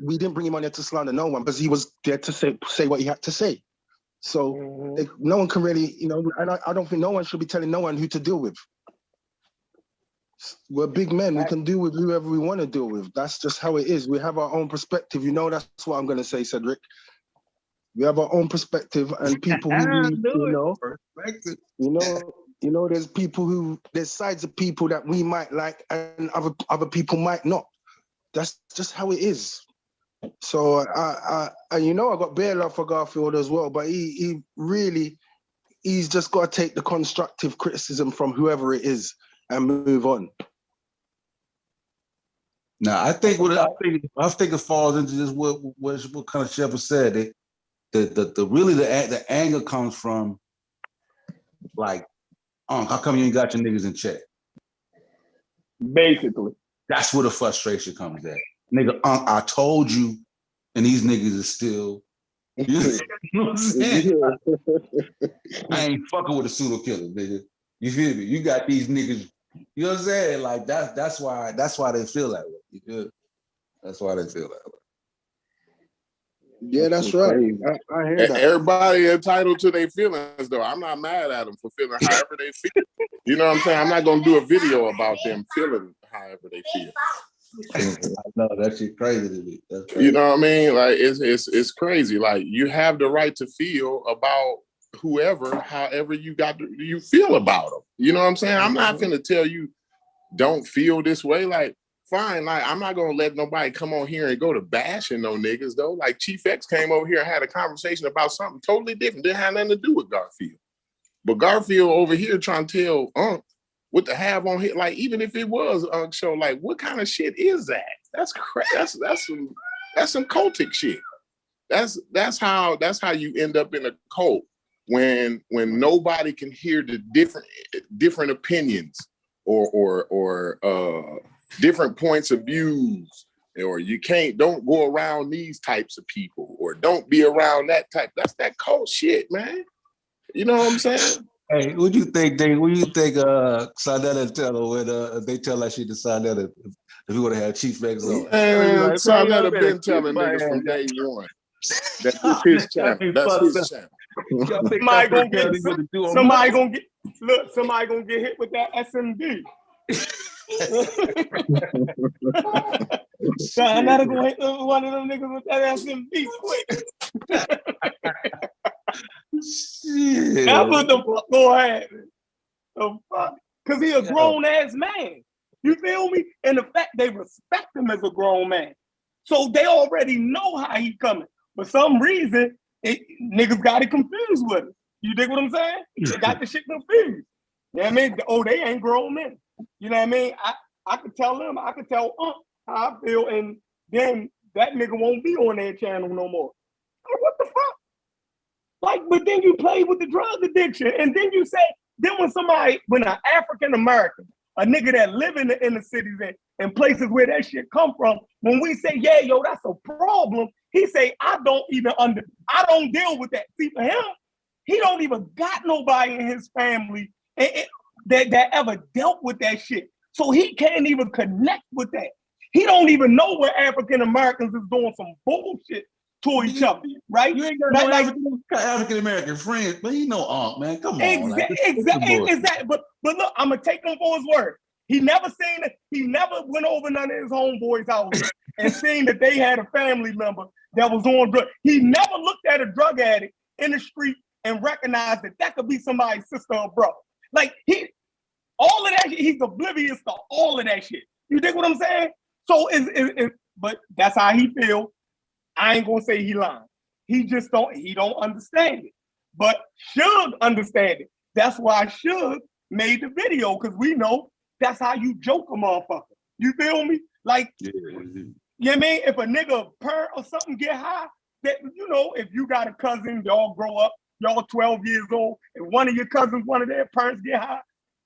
We didn't bring him on there to slander no one, because he was there to say what he had to say. So no one can really, and I don't think no one should be telling no one who to deal with. We're big men. We can deal with whoever we want to deal with. That's just how it is. We have our own perspective. That's what I'm going to say, Cedric. We have our own perspective, and people who, there's people there's sides of people that we might like and other people might not. That's just how it is. So I got bare love for Garfield as well, but he's just got to take the constructive criticism from whoever it is and move on. Now, I think it falls into just what kind of Shepard said. The anger comes from, like, how come you ain't got your niggas in check? Basically. That's where the frustration comes at. Nigga, I told you, and these niggas are still, you know what I'm saying? I ain't fucking with the pseudo killers, nigga. You feel me? You got these niggas, you know what I'm saying? Like, that's why they feel that way. You feel? That's why they feel that way. Yeah, that's right. I hear that. Everybody entitled to their feelings, though. I'm not mad at them for feeling however they feel. You know what I'm saying? I'm not going to do a video about them feeling however they feel. I know, that shit crazy to me. That's crazy. You know what I mean? Like, it's crazy. Like, you have the right to feel about whoever, however you feel about them. You know what I'm saying? I'm not finna tell you don't feel this way. Like, fine. Like, I'm not gonna let nobody come on here and go to bashing no niggas though. Like, Chief X came over here and had a conversation about something totally different. Didn't have nothing to do with Garfield. But Garfield over here trying to tell Unc what to have on here. Like, even if it was Unc show, like, what kind of shit is that? That's crazy. That's some cultic shit. That's how you end up in a cult when nobody can hear the different opinions or different points of views, or don't go around these types of people, or don't be around that type. That's that cult shit, man. You know what I'm saying? Hey, what do you think, Dave? What do you think Sarnetta tell her when they tell that shit to Sarnetta if we would have had Chief X on? Man, Sarnetta been telling niggas from day one that this his channel. That's his channel. Somebody gonna get hit with that SMD. Sarnetta gonna hit one of them niggas with that SMD quick. Shit. That's what the fuck gonna happen. The fuck? Because he a grown ass man. You feel me? And the fact they respect him as a grown man. So they already know how he coming. For some reason, niggas got it confused with him. You dig what I'm saying? They got the shit confused. You know what I mean? Oh, they ain't grown men. You know what I mean? I could tell them, I could tell how I feel, and then that nigga won't be on their channel no more. Like, what the fuck? Like, but then you play with the drug addiction, and then you say, then when an African American, a nigga that live in the inner cities and places where that shit come from, when we say, yeah, yo, that's a problem, he say, I don't deal with that. See, for him, he don't even got nobody in his family that ever dealt with that shit. So he can't even connect with that. He don't even know where African Americans is doing some bullshit to each other, right? You ain't got no African American friends, but he know Unc, man. Come on. Exactly. But look, I'm gonna take him for his word. He never went over none of his homeboys' houses and seen that they had a family member that was on drugs. He never looked at a drug addict in the street and recognized that could be somebody's sister or brother. Like, all of that shit, he's oblivious to all of that shit. You dig what I'm saying? So but that's how he feel. I ain't gonna say he lying. He don't understand it. But Suge understand it. That's why Suge made the video, because we know that's how you joke a motherfucker. You feel me? Like, you know what I mean? If a nigga parent or something get high, that, you know, if you got a cousin, y'all grow up, y'all 12 years old, and one of your cousins, one of their parents get high,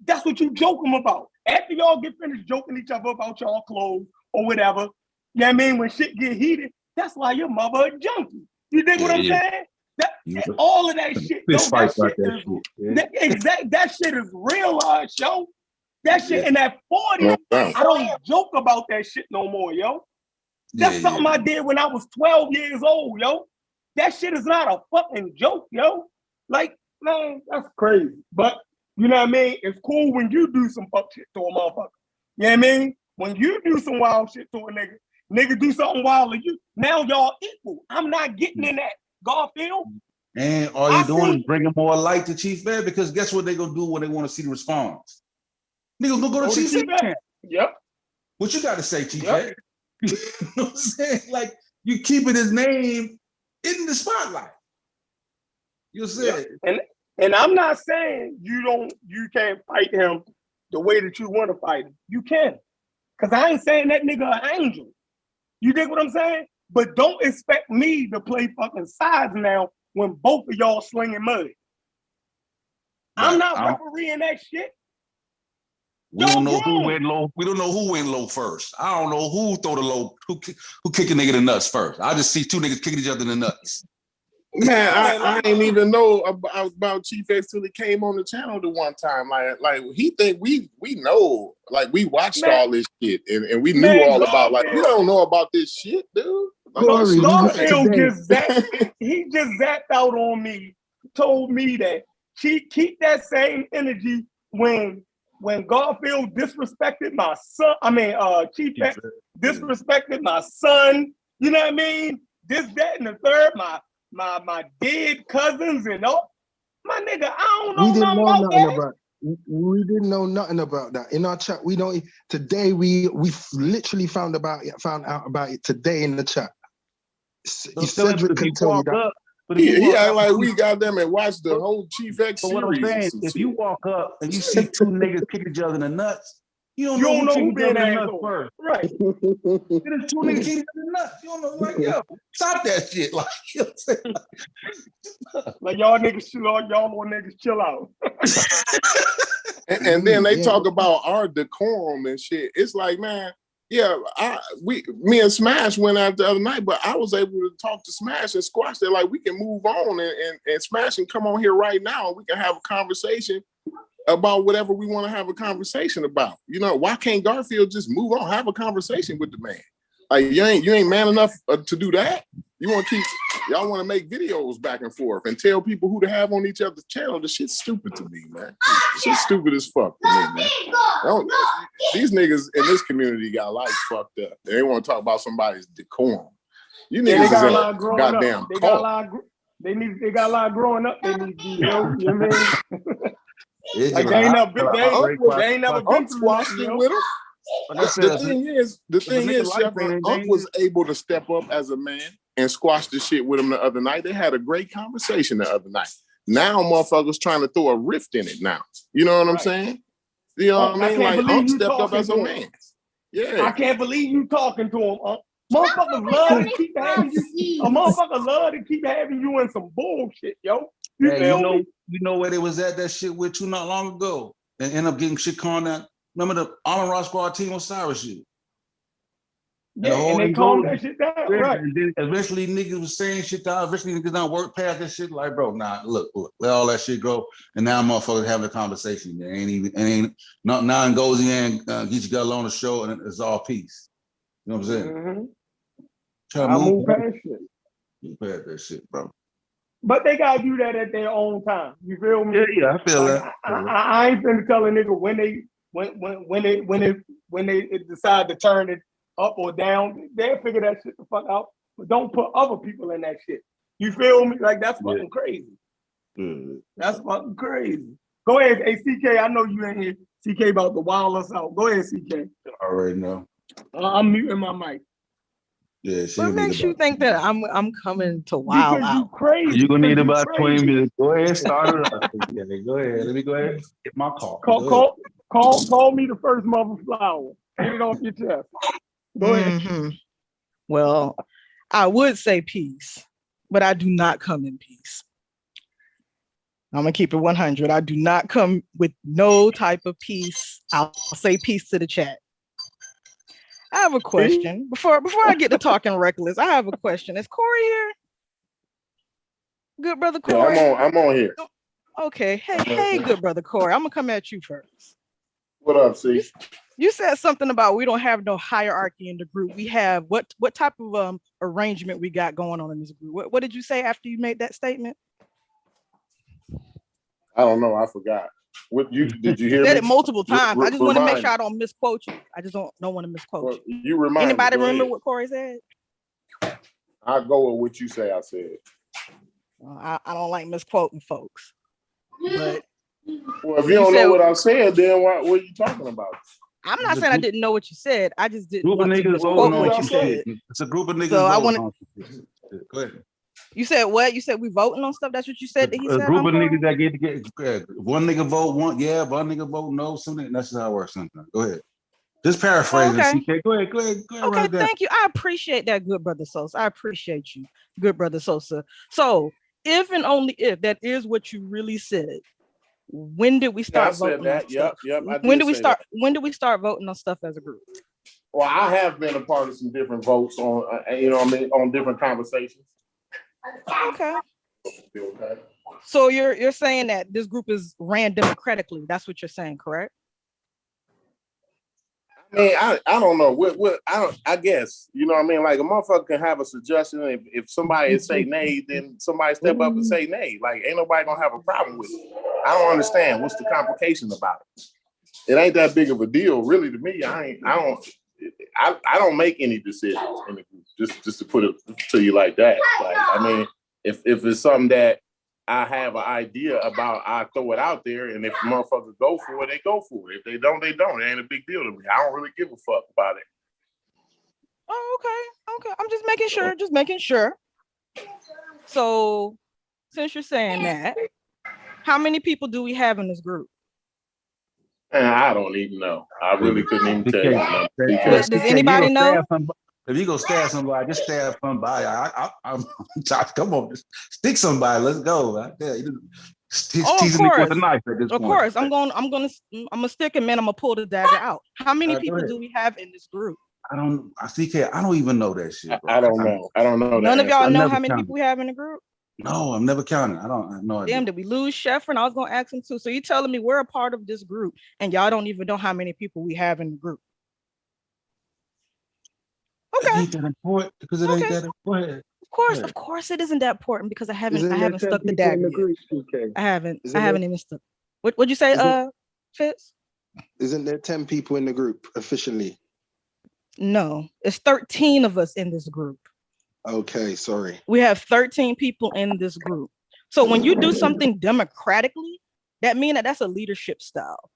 that's what you joke them about. After y'all get finished joking each other about y'all clothes or whatever, you know what I mean? When shit get heated, that's why your mother a junkie. You dig what I'm saying? All of that shit, yo, that shit is real, yo. That shit in that 40, I don't joke about that shit no more, yo. That's something I did when I was 12 years old, yo. That shit is not a fucking joke, yo. Like, man, that's crazy. But, you know what I mean? It's cool when you do some fuck shit to a motherfucker. You know what I mean? When you do some wild shit to a nigga do something wild to you, now y'all equal. I'm not getting in that, Garfield. And all you're doing is bringing more light to Chief Ed, because guess what they're going to do when they want to see the response? Niggas going to go to Chief Ed. Yep. What you got to say, Chief Ed? You know what I'm saying? Like, you keeping his name in the spotlight. You said, and I'm not saying you can't fight him the way that you want to fight him. You can, cause I ain't saying that nigga an angel. You dig what I'm saying? But don't expect me to play fucking sides now when both of y'all slinging mud. I'm not refereeing that shit. We don't know who went low. We don't know who went low first. I don't know who throw the low, who kick a nigga in the nuts first. I just see two niggas kicking each other in the nuts. Man, I ain't even know about Chief X till he came on the channel the one time. Like he think we know, like we watched all this shit and we knew all about. Like we don't know about this shit, dude. Like, Garfield he just zapped out on me, told me that keep that same energy when Garfield disrespected my son. I mean, Chief X disrespected my son. You know what I mean? This, that, and the third. My dead cousins and all. My nigga, I don't know nothing about that. We didn't know nothing about that. In our chat, we don't. Today, we literally found out about it today in the chat. Cedric can tell you that. He act like we got them and watched the whole Chief X series. What I'm saying, if you walk up and you see two niggas kick each other in the nuts, you don't know who being the nuts first. Right. There's two niggas kicking each other in the nuts. You don't know, like, yo, stop that shit. Like, you know what I'm saying? Like y'all niggas chill out. and then they talk about our decorum and shit. It's like, man, yeah, me and Smash went out the other night, but I was able to talk to Smash and squash that. Like, we can move on and Smash can come on here right now. We can have a conversation about whatever we want to have a conversation about. You know, why can't Garfield just move on, have a conversation with the man? Like, you ain't man enough to do that. You want to y'all want to make videos back and forth and tell people who to have on each other's channel. The shit's stupid to me, man. This shit's stupid as fuck to me, man. These niggas in this community got life fucked up. They want to talk about somebody's decorum. You niggas is in a goddamn cult. They got a lot of growing up. They need to be, you know what I mean? Like they ain't never been squashed it with him. The thing is, Chef, Unc was able to step up as a man and squash the shit with him the other night. They had a great conversation the other night. Now motherfuckers trying to throw a rift in it now. You know what I'm saying? You know what I mean? Like Unc stepped up as a man. Yeah. I can't believe you talking to him, Unc. Motherfuckers love to keep having you. A motherfucker love to keep having you in some bullshit, yo. You know where they was at that shit with you not long ago and end up getting shit calmed out. Remember the Armor Rock Squad team on Cyrus shit? Yeah, and they calmed that shit down, right? And then eventually niggas was saying shit down. Eventually niggas don't work past that shit. Like, bro, nah, look, let all that shit go. And now motherfuckers having a conversation. It ain't nothing goes in, get you got on the show, and it's all peace. You know what I'm saying? Mm-hmm. I move past shit. Move past that shit, bro. But they gotta do that at their own time. You feel me? Yeah, I feel that. I ain't finna tell a nigga when they decide to turn it up or down. They'll figure that shit the fuck out. But don't put other people in that shit. You feel me? Like that's fucking crazy. That's fucking crazy. Go ahead, hey CK. I know you ain't here. CK about to wild us out. Go ahead, CK. I already know. I'm muting my mic. Yeah, what makes you think that I'm coming to wild out? You crazy. You're gonna need about 20 minutes. Go ahead, start it up. Go ahead. Let me go ahead and get my call. Call me the first mother flower. Get it off your chest. Go ahead. Well, I would say peace, but I do not come in peace. I'm gonna keep it 100. I do not come with no type of peace. I'll say peace to the chat. I have a question. Before I get to talking reckless, I have a question. Is Corey here? Good brother Corey. Yeah, I'm on here. Okay. Hey, good brother Corey. I'm gonna come at you first. What up, C? You said something about we don't have no hierarchy in the group. We have what type of arrangement we got going on in this group? What did you say after you made that statement? I don't know. I forgot. What did you hear? Said me? it multiple times. I just want to make sure me. I don't misquote you. I just don't want to misquote you. You remind Anybody me. remember what Corey said? I'll go with what you say. I said. I don't like misquoting folks. But well, if you don't know what I said, then what are you talking about? I'm not saying I didn't know what you said. I just didn't want to misquote what you said. It's a group of niggas. So I want to go ahead. You said what? You said we voting on stuff? That's what you said that he said? A group of niggas that get one nigga vote one nigga vote no, something. That's how it works sometimes. Go ahead. Just paraphrasing. Okay. CK. Go ahead. Okay, thank you. I appreciate that, good brother Sosa. I appreciate you, good brother Sosa. So if and only if that is what you really said, when did we start voting on stuff? When did we start? When did we start voting on stuff as a group? Well, I have been a part of some different votes on, on different conversations. Okay. So you're saying that this group is ran democratically. That's what you're saying, correct? I mean, I don't know. I guess, you know what I mean? Like a motherfucker can have a suggestion. If somebody say nay, then somebody step up and say nay. Like ain't nobody gonna have a problem with it. I don't understand what's the complication about it. It ain't that big of a deal, really, to me. I don't make any decisions in the group. Just to put it to you like that. Like I mean, if it's something that I have an idea about, I throw it out there, and if motherfuckers go for it, they go for it. If they don't, they don't. It ain't a big deal to me. I don't really give a fuck about it. Oh, okay. I'm just making sure. So, since you're saying that, how many people do we have in this group? And I don't even know. I really couldn't even tell you. Does anybody know? If you go stab somebody, just stab somebody. I'm come on, just stick somebody. Let's go. He's teasing me with a knife at this point. Of course, I'm gonna stick him, man. I'm gonna pull the dagger out. How many people do we have in this group? I don't even know that shit. Bro. I don't know. None of y'all know how many people we have in the group? No, I'm never counting. I have no idea. Damn, did we lose Sheffrin? I was gonna ask him too. So you telling me we're a part of this group and y'all don't even know how many people we have in the group? Okay. It ain't that important because it ain't that important. Of course it isn't that important because I haven't stuck the dagger yet. I haven't even stuck. What'd you say, Fitz? Isn't there 10 people in the group officially? No, it's 13 of us in this group. Okay, sorry. We have 13 people in this group. So when you do something democratically, that means that's a leadership style.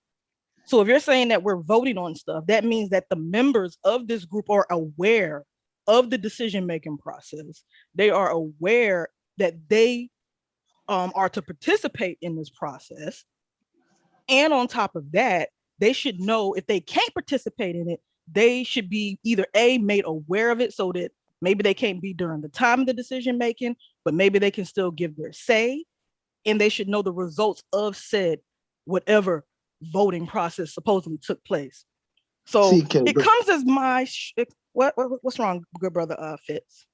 So if you're saying that we're voting on stuff, that means that the members of this group are aware of the decision-making process. They are aware that they are to participate in this process. And on top of that, they should know if they can't participate in it, they should be either A, made aware of it so that maybe they can't be during the time of the decision-making, but maybe they can still give their say, and they should know the results of said whatever voting process supposedly took place. So it comes as my what's wrong, good brother Fitz?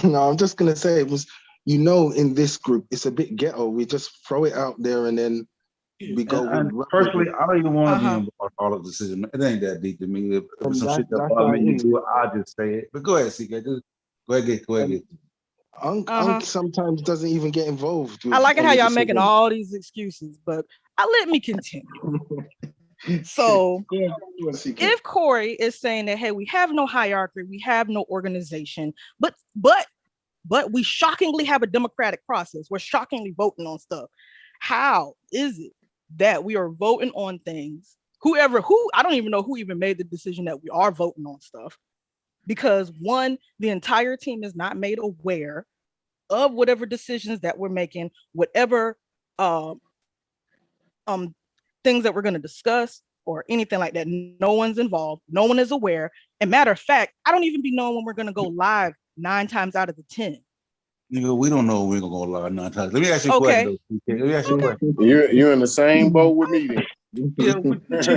No, I'm just gonna say it was, in this group it's a bit ghetto. We just throw it out there and then we go. Personally, I don't even want to be involved all of the decision. It ain't that deep to me. If there's some shit that bothers me to it, I'll just say it. But go ahead, CK. Just go ahead. Unc sometimes doesn't even get involved. I like it how y'all making all these excuses, but let me continue. So if Corey is saying that, hey, we have no hierarchy, we have no organization, but we shockingly have a democratic process. We're shockingly voting on stuff. How is it that we are voting on things? I don't even know who even made the decision that we are voting on stuff. Because one, the entire team is not made aware of whatever decisions that we're making, whatever things that we're going to discuss or anything like that. No one's involved. No one is aware. And matter of fact, I don't even be knowing when we're going to go live 9 times out of the 10. Nigga, we don't know when we're going to go live 9 times. Let me ask you a question. Let me ask you a question. You're in the same boat with me then. Yeah, let me ask you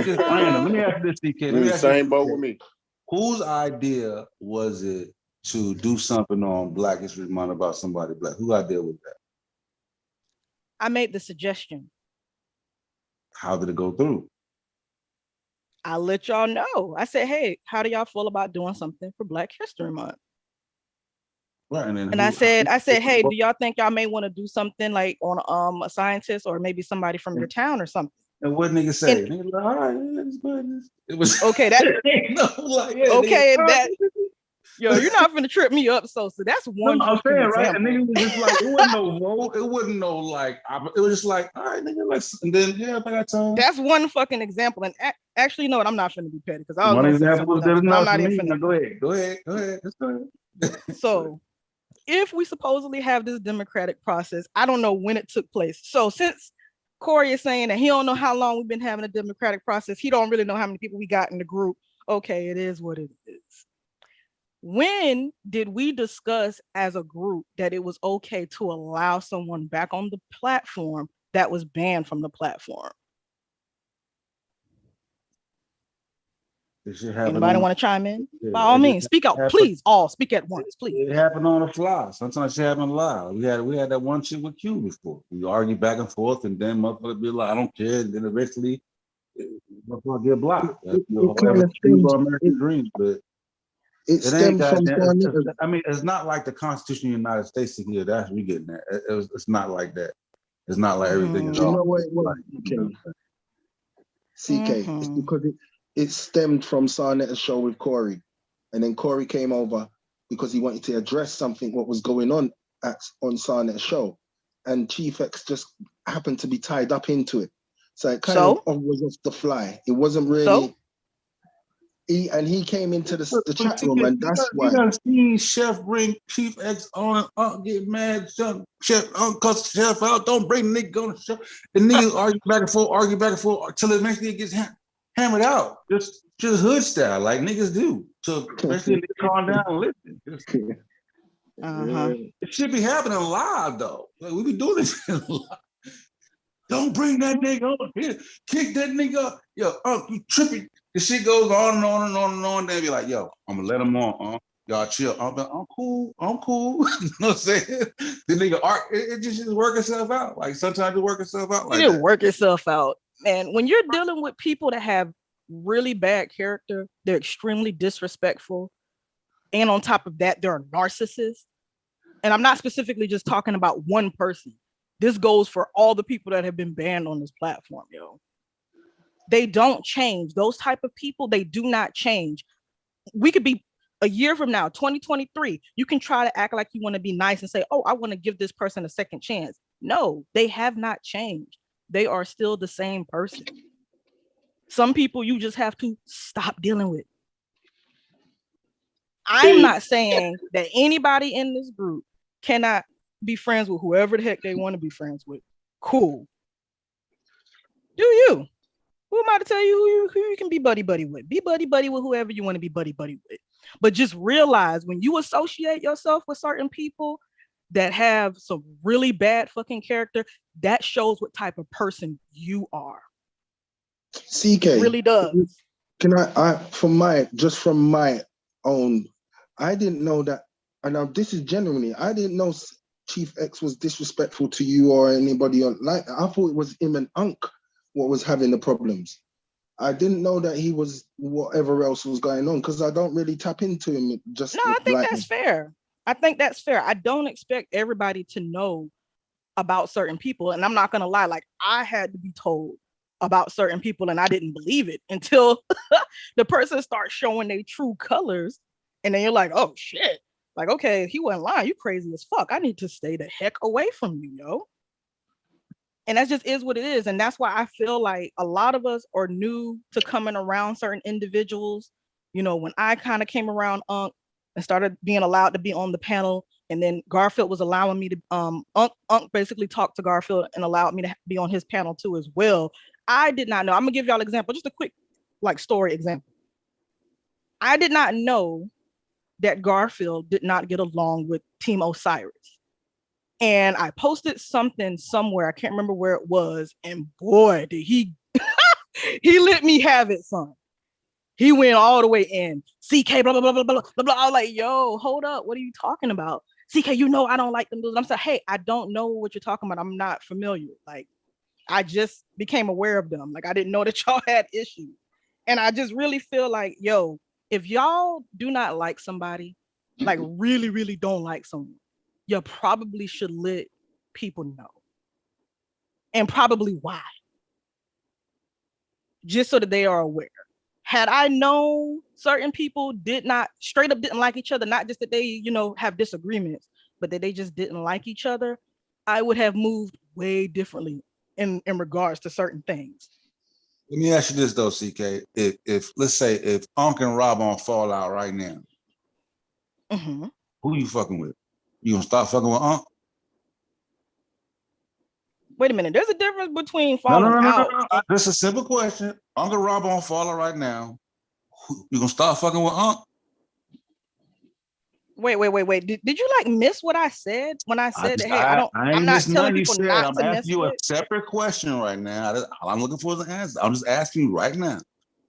this, CK. You're in the same boat with me. Whose idea was it to do something on Black History Month about somebody black? Whose idea was that? I made the suggestion. How did it go through? I'll let y'all know. I said, hey, how do y'all feel about doing something for Black History Month? Right, and I said, hey, do y'all think y'all may want to do something like on a scientist or maybe somebody from your town or something? And what nigga say? Nigga like, all right, it's good. It was okay. That no, like, yeah, okay. Nigga, that yo, you're not gonna trip me up, so that's one. No, I'm saying right, and nigga was just like, it wasn't no vote, it wasn't no like, it was just like, all right, nigga, like, and then yeah, I got time. That's one fucking example, and actually, you know what? I'm not finna be petty because I was one gonna example was good enough for me. Finna... Go ahead. Let's go ahead. So, if we supposedly have this democratic process, I don't know when it took place. So since Corey is saying that he don't know how long we've been having a democratic process, he don't really know how many people we got in the group. Okay, it is what it is. When did we discuss as a group that it was okay to allow someone back on the platform that was banned from the platform? Anybody want to chime in? Yeah, by all means, speak out, please. All speak at once, please. It happened on the fly. Sometimes it happened live. We had that one shit with Q before. We argued back and forth, and then motherfucker be like, I don't care. And then eventually, motherfucker get blocked. That's American dreams, but it stems from. I mean, it's not like the Constitution of the United States here. That's we getting that. It's not like that. It's not like everything is all. You know what it was? CK. It's because it stemmed from Sarnetta's show with Corey, and then Corey came over because he wanted to address something what was going on on Sarnetta's show, and Chief X just happened to be tied up into it, so it kind of was off the fly. It wasn't really. He came into the chat room, and that's why. You done seen Chef bring Chief X on and get mad, Chef cuss Chef out, don't bring nigga on the show. The niggas argue back and forth till eventually it gets hammered out. Just hood style, like niggas do. So eventually they calm down and listen. It should be happening live though. Like, we be doing this live. Don't bring that nigga on here. Kick that nigga. Yo, you tripping. The shit goes on and on and on and on. They be like, yo, I'm gonna let him on. Y'all chill. I'm cool. You know what I'm saying? The nigga it just work itself out. Like sometimes it work itself out. Like it work itself out. Man, when you're dealing with people that have really bad character, they're extremely disrespectful. And on top of that, they're a narcissist. And I'm not specifically just talking about one person. This goes for all the people that have been banned on this platform, yo. They don't change. Those type of people, they do not change. We could be a year from now, 2023. You can try to act like you want to be nice and say, oh, I want to give this person a second chance. No, they have not changed. They are still the same person. Some people you just have to stop dealing with. I'm not saying that anybody in this group cannot be friends with whoever the heck they want to be friends with. Cool. Do you? Who am I to tell you who you can be buddy with? Be buddy with whoever you want to be buddy with. But just realize when you associate yourself with certain people that have some really bad fucking character, that shows what type of person you are. CK, it really does. Can I from my own, I didn't know that, and now this is genuinely, I didn't know Chief X was disrespectful to you or anybody on. Like, I thought it was him and Unc what was having the problems. I didn't know that he was whatever else was going on, because I don't really tap into him. Just no, I think that's fair. I think that's fair. I don't expect everybody to know about certain people, and I'm not gonna lie. Like, I had to be told about certain people, and I didn't believe it until the person starts showing their true colors, and then you're like, oh shit. Like, okay, he wasn't lying. You crazy as fuck. I need to stay the heck away from you, yo. And that just is what it is. And that's why I feel like a lot of us are new to coming around certain individuals. You know, when I kind of came around Unc and started being allowed to be on the panel, and then Garfield was allowing me to, Unc basically talked to Garfield and allowed me to be on his panel too as well. I did not know. I'm gonna give y'all an example, just a quick like story example. I did not know that Garfield did not get along with Team Osiris. And I posted something somewhere, I can't remember where it was, and boy, did he he let me have it, son. He went all the way in. CK, blah, blah, blah, blah, blah, blah, blah. I was like, yo, hold up, what are you talking about? CK, you know I don't like them dudes. I'm saying, hey, I don't know what you're talking about. I'm not familiar. Like, I just became aware of them. Like, I didn't know that y'all had issues. And I just really feel like, yo, if y'all do not like somebody, like really, really don't like someone, you probably should let people know. And probably why. Just so that they are aware. Had I known certain people straight up didn't like each other, not just that they, you know, have disagreements, but that they just didn't like each other, I would have moved way differently in regards to certain things. Let me ask you this though, CK. If let's say if Unc and Rob on fall out right now, who you fucking with? You gonna stop fucking with Unc? Wait a minute. There's a difference between falling out. No. This is a simple question. Unc and Rob on fall out right now. You gonna stop fucking with Unc? Wait. Did you like miss what I said when I said that? Hey, I'm not telling people not to mess with. I'm asking you a separate question right now. All I'm looking for is an answer. I'm just asking you right now.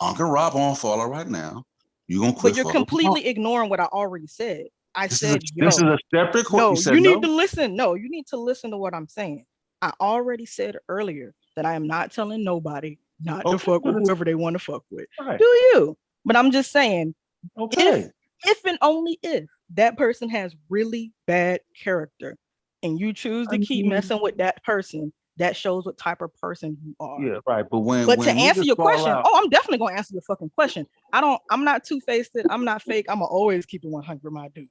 Unc and Rob on fall out right now. You gonna quit? But you're completely ignoring what I already said. This is a separate question. No, you need to listen. No, you need to listen to what I'm saying. I already said earlier that I am not telling nobody not to fuck with whoever they want to fuck with. Right. Do you? But I'm just saying, if and only if that person has really bad character and you choose to keep messing with that person, that shows what type of person you are. Yeah, right. But to answer your question, I'm definitely gonna answer your fucking question. I'm not two-faced. I'm not fake. I'm gonna always keep it 100, my dude.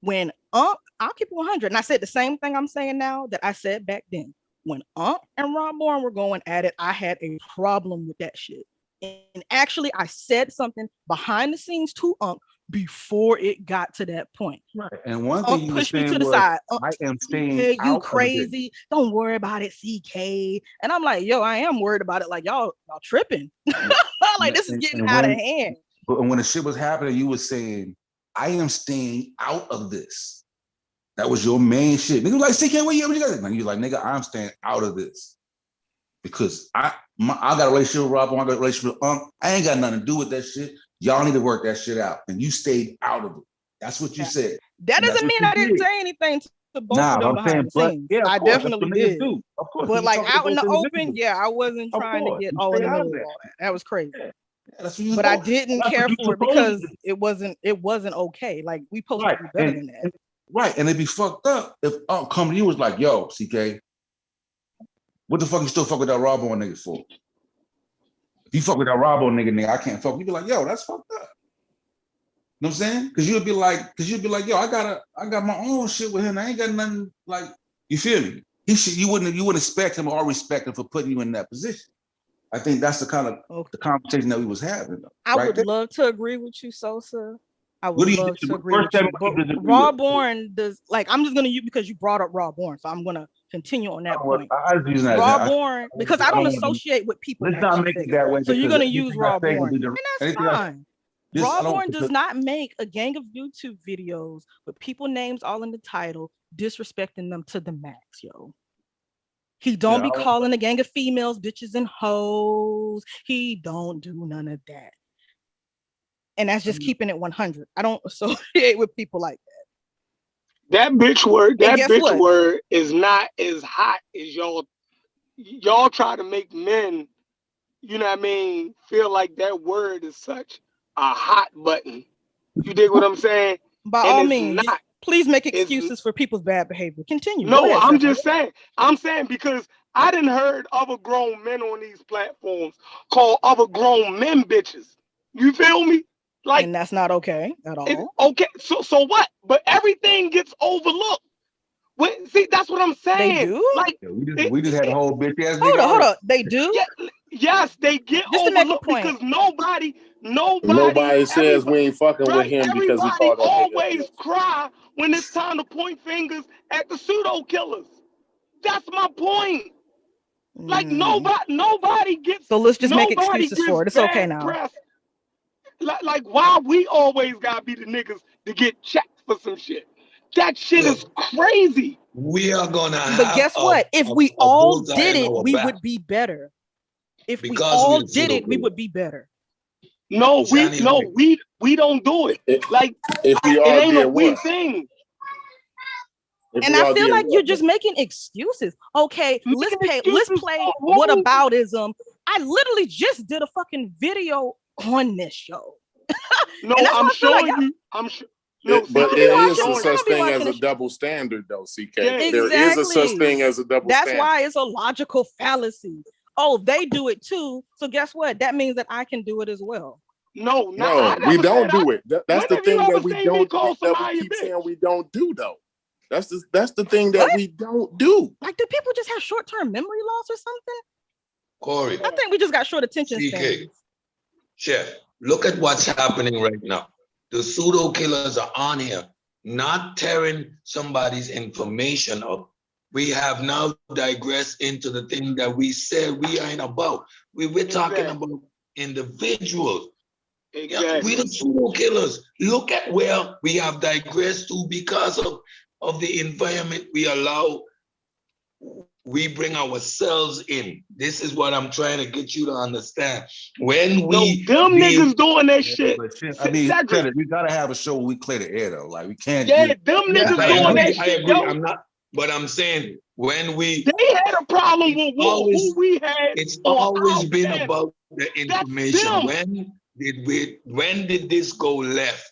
When I'll keep it 100. And I said the same thing I'm saying now that I said back then. When and Rob Bourne were going at it, I had a problem with that shit. And actually, I said something behind the scenes to before it got to that point. Right. And one thing you pushed me to the side. I am staying you crazy. Don't worry about it, CK. And I'm like, yo, I am worried about it. Like, y'all tripping. Like, this is getting out of hand. But when the shit was happening, you were saying, I am staying out of this. That was your main shit. Nigga was like, CK, what you got? And you like, nigga, I'm staying out of this. Because I got a relationship with Rob, I got a relationship with I ain't got nothing to do with that shit. Y'all need to work that shit out. And you stayed out of it. That's what you said. That doesn't mean I didn't say anything to both of them behind the scenes. Yeah, I definitely did. Of course. But like out in the open, I wasn't trying to get all in the middle of all that. That was crazy. Yeah, but I didn't care for it because it wasn't okay. Like, we supposed to be better than that. Right. And it'd be fucked up if come to you was like, yo, CK, what the fuck you still fuck with that Rob Bourne nigga for? If you fuck with that Rob Bourne nigga, I can't fuck. You'd be like, yo, that's fucked up. You know what I'm saying? Because you'd be like, yo, I got my own shit with him. I ain't got nothing, like, you feel me? You wouldn't expect him or respect him for putting you in that position. I think that's the kind of the conversation that we was having. I would love to agree with you, Sosa. I would love to agree with you. But Rob Bourne does, like, I'm just gonna use because you brought up Rob Bourne, so I'm gonna continue on that point. Rob Bourne, because I don't associate with people. Let's not make it that way. So you're gonna use Rob Bourne, and that's fine. Rob Bourne does not make a gang of YouTube videos with people names all in the title, disrespecting them to the max, yo. He don't be calling a gang of females bitches and hoes. He don't do none of that. And that's just keeping it 100. I don't associate with people like that. That bitch word is not as hot as y'all try to make men, you know what I mean, feel like that word is such a hot button. You dig what I'm saying? By all means, please make excuses for people's bad behavior. Continue. No, I'm just saying. I'm saying because I done heard other grown men on these platforms call other grown men bitches. You feel me? Like, and that's not okay at all. Okay, so what? But everything gets overlooked. See, that's what I'm saying. They do? Like, we just had a whole bitch ass. Hold up. They do? Yeah, yes, they get just overlooked because nobody says we ain't fucking with him because he called us. Always cry when it's time to point fingers at the pseudo killers. That's my point. Like, nobody gets. So let's just make excuses for it. It's okay now. Press. Like, why we always gotta be the niggas to get checked for some shit? That shit is crazy. We are gonna have. But guess what? If we all did it, we would be better. If we all did it, we would be better. No, we don't do it. Like, if we all it ain't did a we thing. And I feel like you're just making excuses. Okay, let's play whataboutism. I literally just did a fucking video on this show. No, I'm showing you. I'm sure. No, but there is a such thing as a double standard, though, CK. Yeah, there is a such thing as a double standard. That's why it's a logical fallacy. Oh, they do it too. So guess what? That means that I can do it as well. No, we don't do it. That's the thing that we don't do, that we keep saying we don't do, though. That's the thing that we don't do. Like, do people just have short-term memory loss or something? Corey, I think we just got short attention spans. Chef, look at what's happening right now. The pseudo killers are on here, not tearing somebody's information up. We have now digressed into the thing that we said we ain't about. We're talking about individuals. Exactly. We the pseudo killers. Look at where we have digressed to because of the environment we allow. We bring ourselves in. This is what I'm trying to get you to understand. When we niggas doing that shit. I mean, we gotta have a show where we clear the air though. Like we can't. Yeah, them niggas doing that shit. I agree. I'm not. But I'm saying they had a problem with who we had. It's always been about the information. When did this go left?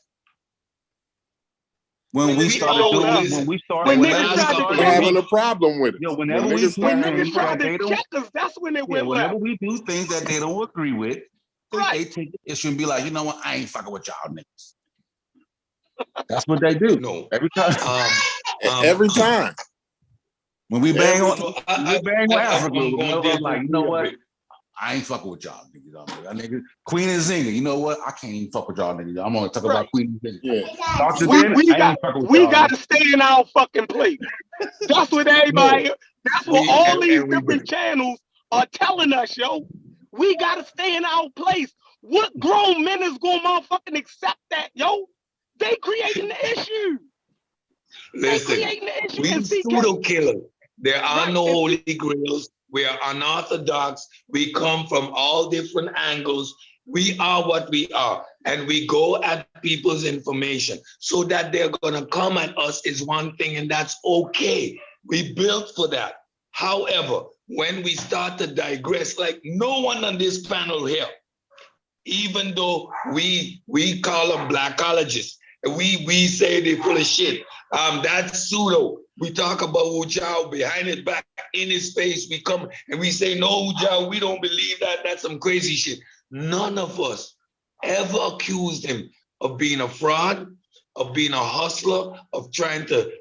When we started having a problem with it. Yo, when niggas tried to check us, that's when it went left. Whenever we do things that they don't agree with, they take the issue and be like, you know what, I ain't fucking with y'all niggas. That's what they do. No, every time. Every time. When we bang on Africa, like, you know what? I ain't fucking with y'all niggas. Queen and Zinga, you know what? I can't even fuck with y'all niggas. I'm gonna talk about Queen and Zinga. Yeah. We gotta stay in our fucking place. That's what everybody. That's what all these different channels are telling us, yo. We gotta stay in our place. What grown men is gonna motherfucking accept that, yo? They creating the issue. Listen, we pseudo killers. There are no holy grails. We are unorthodox. We come from all different angles. We are what we are. And we go at people's information. So that they're going to come at us is one thing, and that's okay. We built for that. However, when we start to digress, like no one on this panel here, even though we call them blackologists, we say they're full of shit. That's pseudo. We talk about Ujao behind his back, in his face. We come and we say, no, Ujao, we don't believe that. That's some crazy shit. None of us ever accused him of being a fraud, of being a hustler, of trying to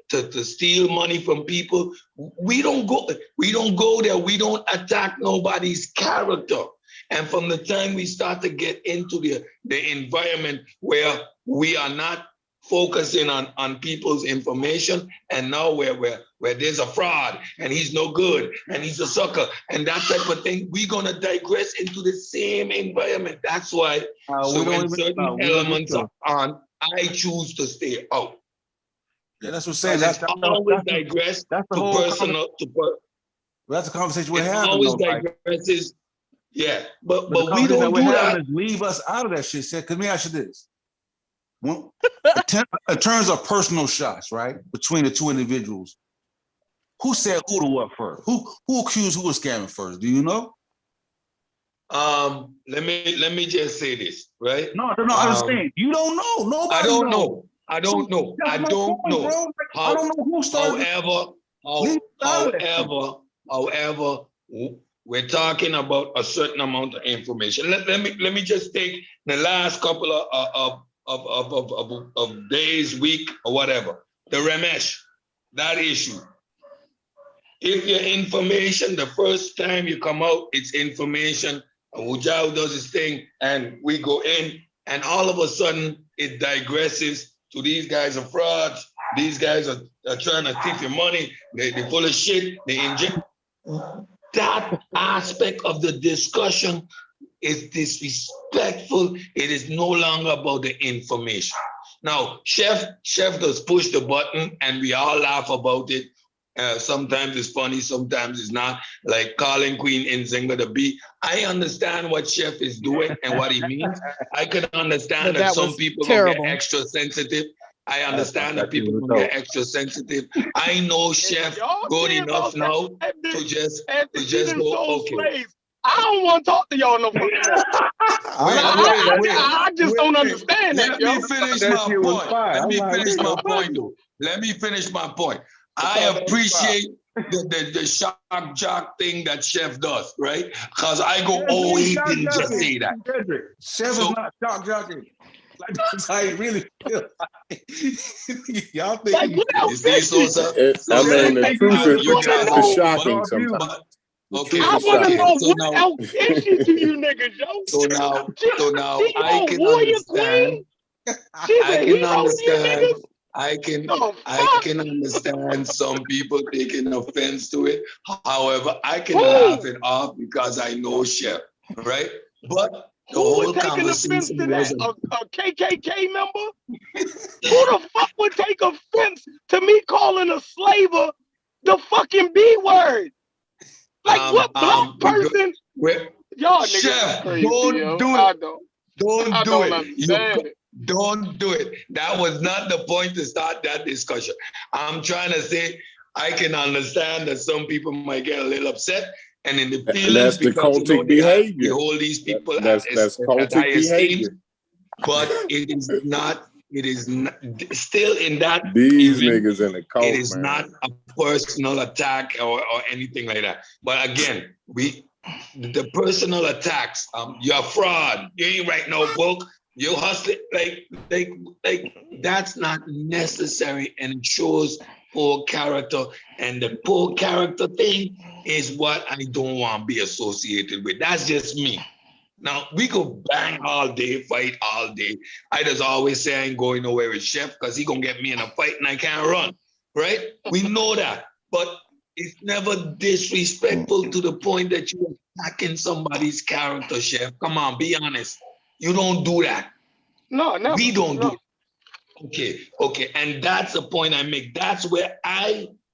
steal money from people. We don't go there. We don't attack nobody's character. And from the time we start to get into the environment where we are not focusing on people's information, and now where there's a fraud and he's no good and he's a sucker and that type of thing, we're gonna digress into the same environment. That's why when certain elements are on, I choose to stay out. Yeah, that's what I'm saying. That's always digress to personal to personal. That's a conversation we're having. Always digresses. Yeah, but we don't do that. Leave us out of that shit. Because let me ask you this. In terms of personal shots, right, between the two individuals, who said who to what first? Who accused who of scamming first? Do you know? Let me just say this, right? No, I understand. You don't know. Nobody. I don't know. I don't know. I don't know who started. However, we're talking about a certain amount of information. Let me just take the last couple of days, week, or whatever. The Ramesh, that issue. If your information, the first time you come out, it's information, Ujao does his thing, and we go in, and all of a sudden, it digresses to these guys are frauds, these guys are trying to thief your money, they're full of shit, they inject. That aspect of the discussion is disrespectful. It is no longer about the information. Now, Chef does push the button and we all laugh about it. Sometimes it's funny, sometimes it's not. Like calling Queen Nzinga the B. I understand what Chef is doing and what he means. I can understand that some people will get extra sensitive. I understand that people will get extra sensitive. I know Chef good enough now to just go, okay. Slaves. I don't want to talk to y'all no fucking more. I just don't understand that. Let me finish my point. Let me finish my point, though. Let me finish my point. I appreciate the shock jock thing that Chef does, right? Because I go, oh, he didn't just say that. Chef is not shock jocking. Like, that's how he really feel. Y'all think like, what else? The truth is shocking sometimes. Okay, I want to know what else is she to you niggas, yo. So now I can understand. I can understand some people taking offense to it. However, I can laugh it off because I know Chef, right? But the whole conversation was a KKK member. Who the fuck would take offense to me calling a slaver the fucking B word? Like what black person? Y'all niggas crazy, don't do it. That was not the point to start that discussion. I'm trying to say I can understand that some people might get a little upset and in the feelings that's the cultic behavior. We hold these people that's cultic behavior. But it is not still in that these niggas in the cult. It is not a personal attack or anything like that. But again, the personal attacks, you're a fraud, you ain't write no book, you hustling, like that's not necessary, and it shows poor character. And the poor character thing is what I don't want to be associated with. That's just me. Now, we go bang all day, fight all day. I just always say I ain't going nowhere with Chef because he gonna get me in a fight and I can't run, right? We know that, but it's never disrespectful to the point that you're attacking somebody's character, Chef. Come on, be honest. You don't do that. No, never. We don't do it. Okay. And that's the point I make. That's where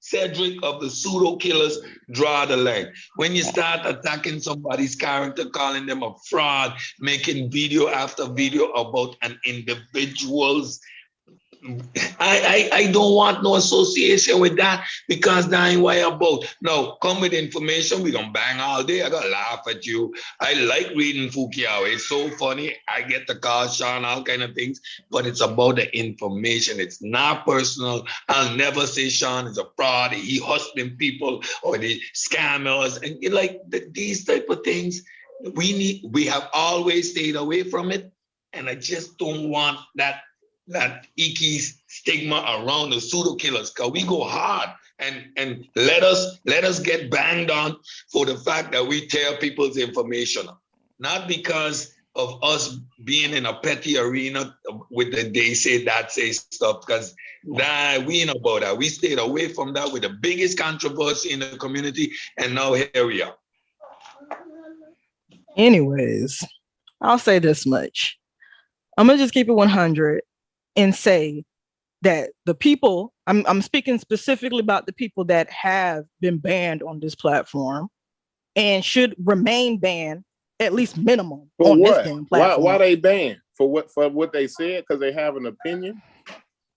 Cedric of the Pseudo Killas, draw the line. When you start attacking somebody's character, calling them a fraud, making video after video about an individual's, I don't want no association with that because that ain't why I'm about. No, come with information, we gonna bang all day. I gotta laugh at you. I like reading Fukuyama. It's so funny. I get the call, Sean, all kind of things, but it's about the information. It's not personal. I'll never say Sean is a fraud. He hustling people or the scammers and these type of things. We have always stayed away from it, and I just don't want that icky stigma around the pseudo killers, because we go hard and let us get banged on for the fact that we tear people's information up. Not because of us being in a petty arena with the they say that say stuff, because we ain't about that. We stayed away from that with the biggest controversy in the community, and now here we are. Anyways, I'll say this much. I'm gonna just keep it 100 and say that the people, I'm speaking specifically about the people that have been banned on this platform and should remain banned, at least minimum, for on what? This damn platform. Why they banned? For what they said? Because they have an opinion?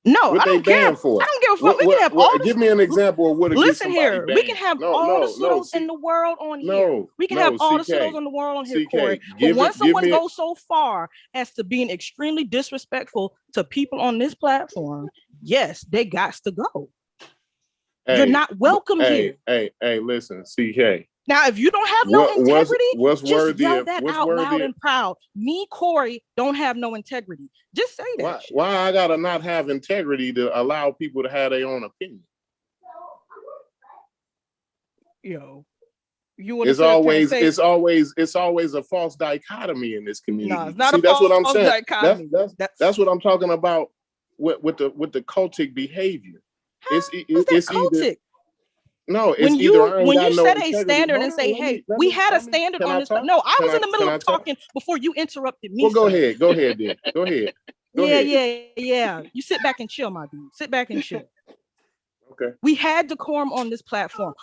No, what I don't care. For? I don't give a fuck. We can have all give me an example of what. Listen here, we can have all the pseudos in the world on here. We can have all the pseudos in the world on here, Corey. But once someone goes so far as to being extremely disrespectful to people on this platform, yes, they got to go. You're not welcome here. Hey, listen, CK. Now, if you don't have no integrity, just yell that out loud and proud. Me, Corey, don't have no integrity. Just say that. Why I gotta not have integrity to allow people to have their own opinion? Yo, it's always a false dichotomy in this community. No, it's not that's what I'm saying. That's what I'm talking about with the cultic behavior. It's either. No, it's when you set a standard and say, "Hey, we had a standard on this." No, I was in the middle of talking before you interrupted me. Well, go ahead, then. Go ahead. Yeah. You sit back and chill, my dude. Sit back and chill. Okay. We had decorum on this platform.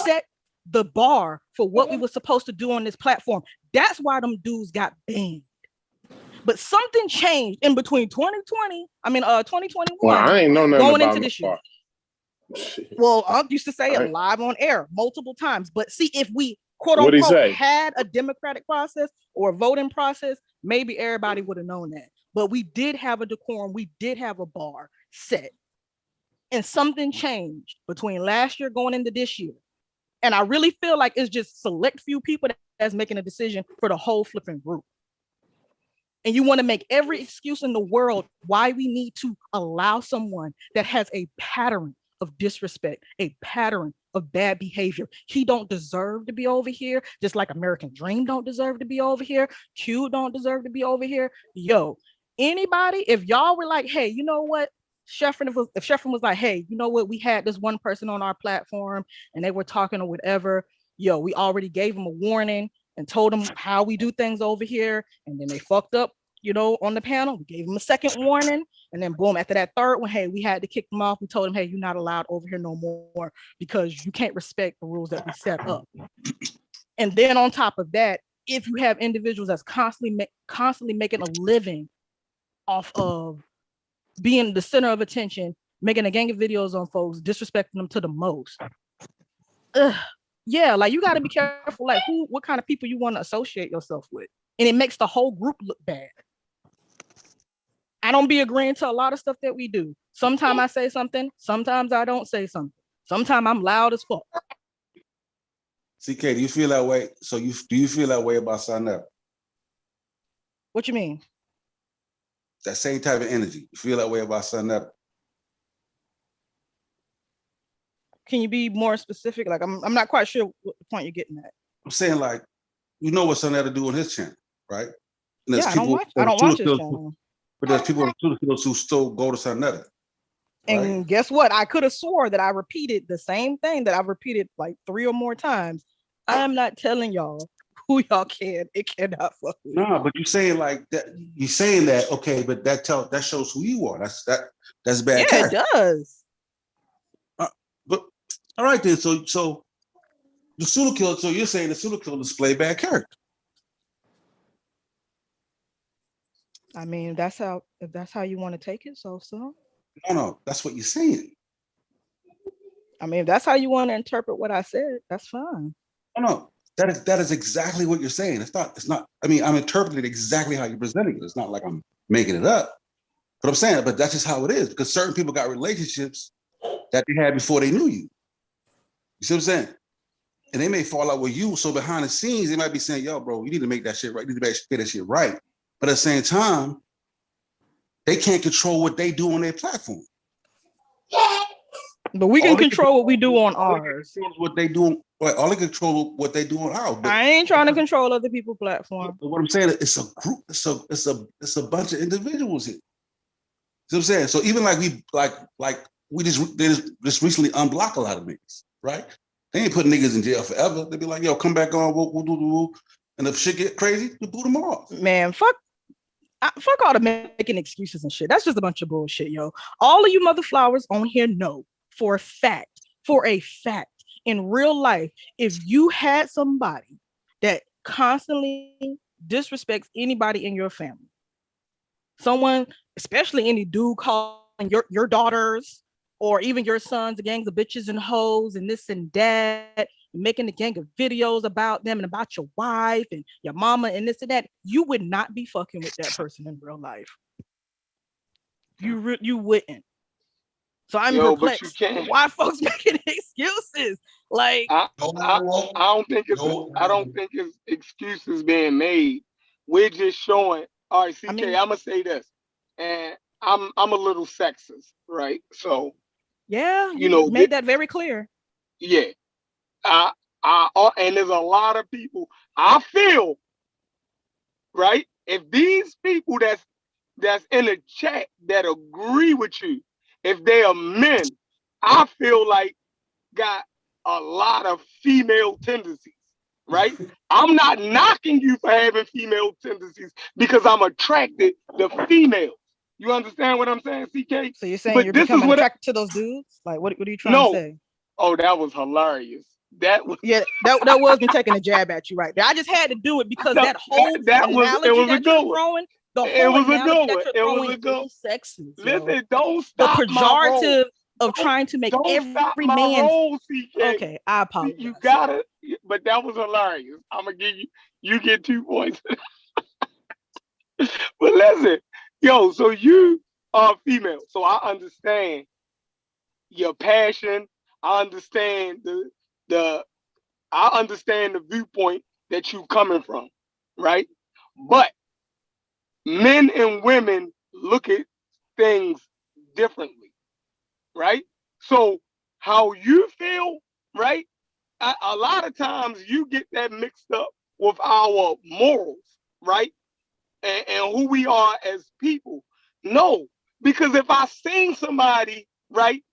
Set the bar for what we were supposed to do on this platform. That's why them dudes got banned. But something changed in between 2021. Well, I ain't know nothing going about into this year. Well, I used to say it live on air multiple times. But see, if we quote unquote had a democratic process or a voting process, maybe everybody would have known that. But we did have a decorum. We did have a bar set. And something changed between last year going into this year. And I really feel like it's just select few people that's making a decision for the whole flipping group. And you want to make every excuse in the world why we need to allow someone that has a pattern of disrespect, a pattern of bad behavior. He don't deserve to be over here, just like American Dream don't deserve to be over here. Q don't deserve to be over here. Yo, anybody, if y'all were like, hey, you know what? If Sheffrin was like, hey, you know what? We had this one person on our platform and they were talking or whatever. Yo, we already gave them a warning and told them how we do things over here. And then they fucked up, on the panel. We gave them a second warning. And then boom, after that third one, hey, we had to kick them off. We told them, hey, you're not allowed over here no more because you can't respect the rules that we set up. And then on top of that, if you have individuals that's constantly making a living off of being the center of attention, making a gang of videos on folks, disrespecting them to the most. Yeah, like you got to be careful, like what kind of people you want to associate yourself with. And it makes the whole group look bad. I don't be agreeing to a lot of stuff that we do. Sometimes I say something, sometimes I don't say something. Sometimes I'm loud as fuck. CK, do you feel that way? So do you feel that way about Sanep? What you mean? That same type of energy. You feel that way about Sanep? Can you be more specific? Like I'm not quite sure what the point you're getting at. I'm saying like, you know what Sanep to do on his channel, right? And yeah, I don't watch his channel. But there's people on Pseudo Killas who still go to Sanep. Right? And guess what? I could have swore that I repeated the same thing that I've repeated like 3 or more times. I am not telling y'all who y'all can. It cannot fuck with. No, but you're saying like that. You're saying that, okay, but that shows who you are. That's bad. Yeah, character. It does. But all right then. So the Pseudo Killas. So you're saying the Pseudo Killas display bad character. I mean, if that's how you want to take it, so. No, that's what you're saying. I mean, if that's how you want to interpret what I said, that's fine. No, that is exactly what you're saying. It's not. I mean, I'm interpreting it exactly how you're presenting it. It's not like I'm making it up. But I'm saying, but that's just how it is because certain people got relationships that they had before they knew you. You see what I'm saying? And they may fall out with you. So behind the scenes, they might be saying, yo, bro, you need to make that shit right. You need to get that shit right. But at the same time, they can't control what they do on their platform. But we can control what we do on ours. What they do, all they control what they do on ours. I ain't trying to control other people's platform. But what I'm saying, it's a group. It's a bunch of individuals here. See what I'm saying? So even like we just recently unblock a lot of niggas, right? They ain't putting niggas in jail forever. They be like, yo, come back on, we'll do. And if shit get crazy, we boot them off. Man, fuck all the making excuses and shit. That's just a bunch of bullshit, yo. All of you mother flowers on here know for a fact, in real life, if you had somebody that constantly disrespects anybody in your family, someone, especially any dude calling your daughters or even your sons gangs of bitches and hoes and this and that, making a gang of videos about them and about your wife and your mama and this and that, you would not be fucking with that person in real life. You wouldn't. So I'm perplexed. Why folks making excuses? Like I don't think it's excuses being made. We're just showing. All right, CK, I'm gonna say this, and I'm a little sexist, right? So yeah, you made that very clear. Yeah. And there's a lot of people, I feel, right? If these people that's in the chat that agree with you, if they are men, I feel like got a lot of female tendencies, right? I'm not knocking you for having female tendencies because I'm attracted to females. You understand what I'm saying, CK? So you're saying you're becoming attracted to those dudes? Like, what are you trying to say? Oh, that was hilarious. That was that was me taking a jab at you right there. I just had to do it because that whole analogy that you're throwing, The whole analogy that you're throwing is sexist. Listen, don't stop the pejorative of trying to make every man. Okay, I apologize. You got it, but that was hilarious. I'm gonna give you get 2 points. But listen, yo, so you are female, so I understand your passion. I understand I understand the viewpoint that you coming from, right? But men and women look at things differently, right? So how you feel, right? A lot of times you get that mixed up with our morals, right? And who we are as people. No, because if I seen somebody, right,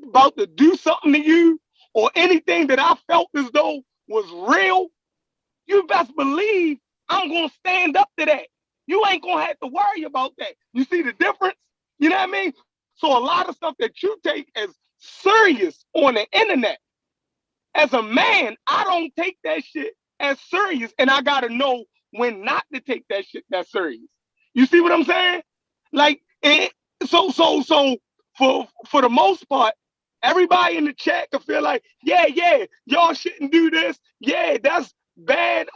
about to do something to you or anything that I felt as though was real, you best believe I'm going to stand up to that. You ain't going to have to worry about that. You see the difference? You know what I mean? So a lot of stuff that you take as serious on the internet, as a man, I don't take that shit as serious, and I got to know when not to take that shit that serious. You see what I'm saying? Like, so for the most part, everybody in the chat can feel like, yeah, y'all shouldn't do this. Yeah, that's bad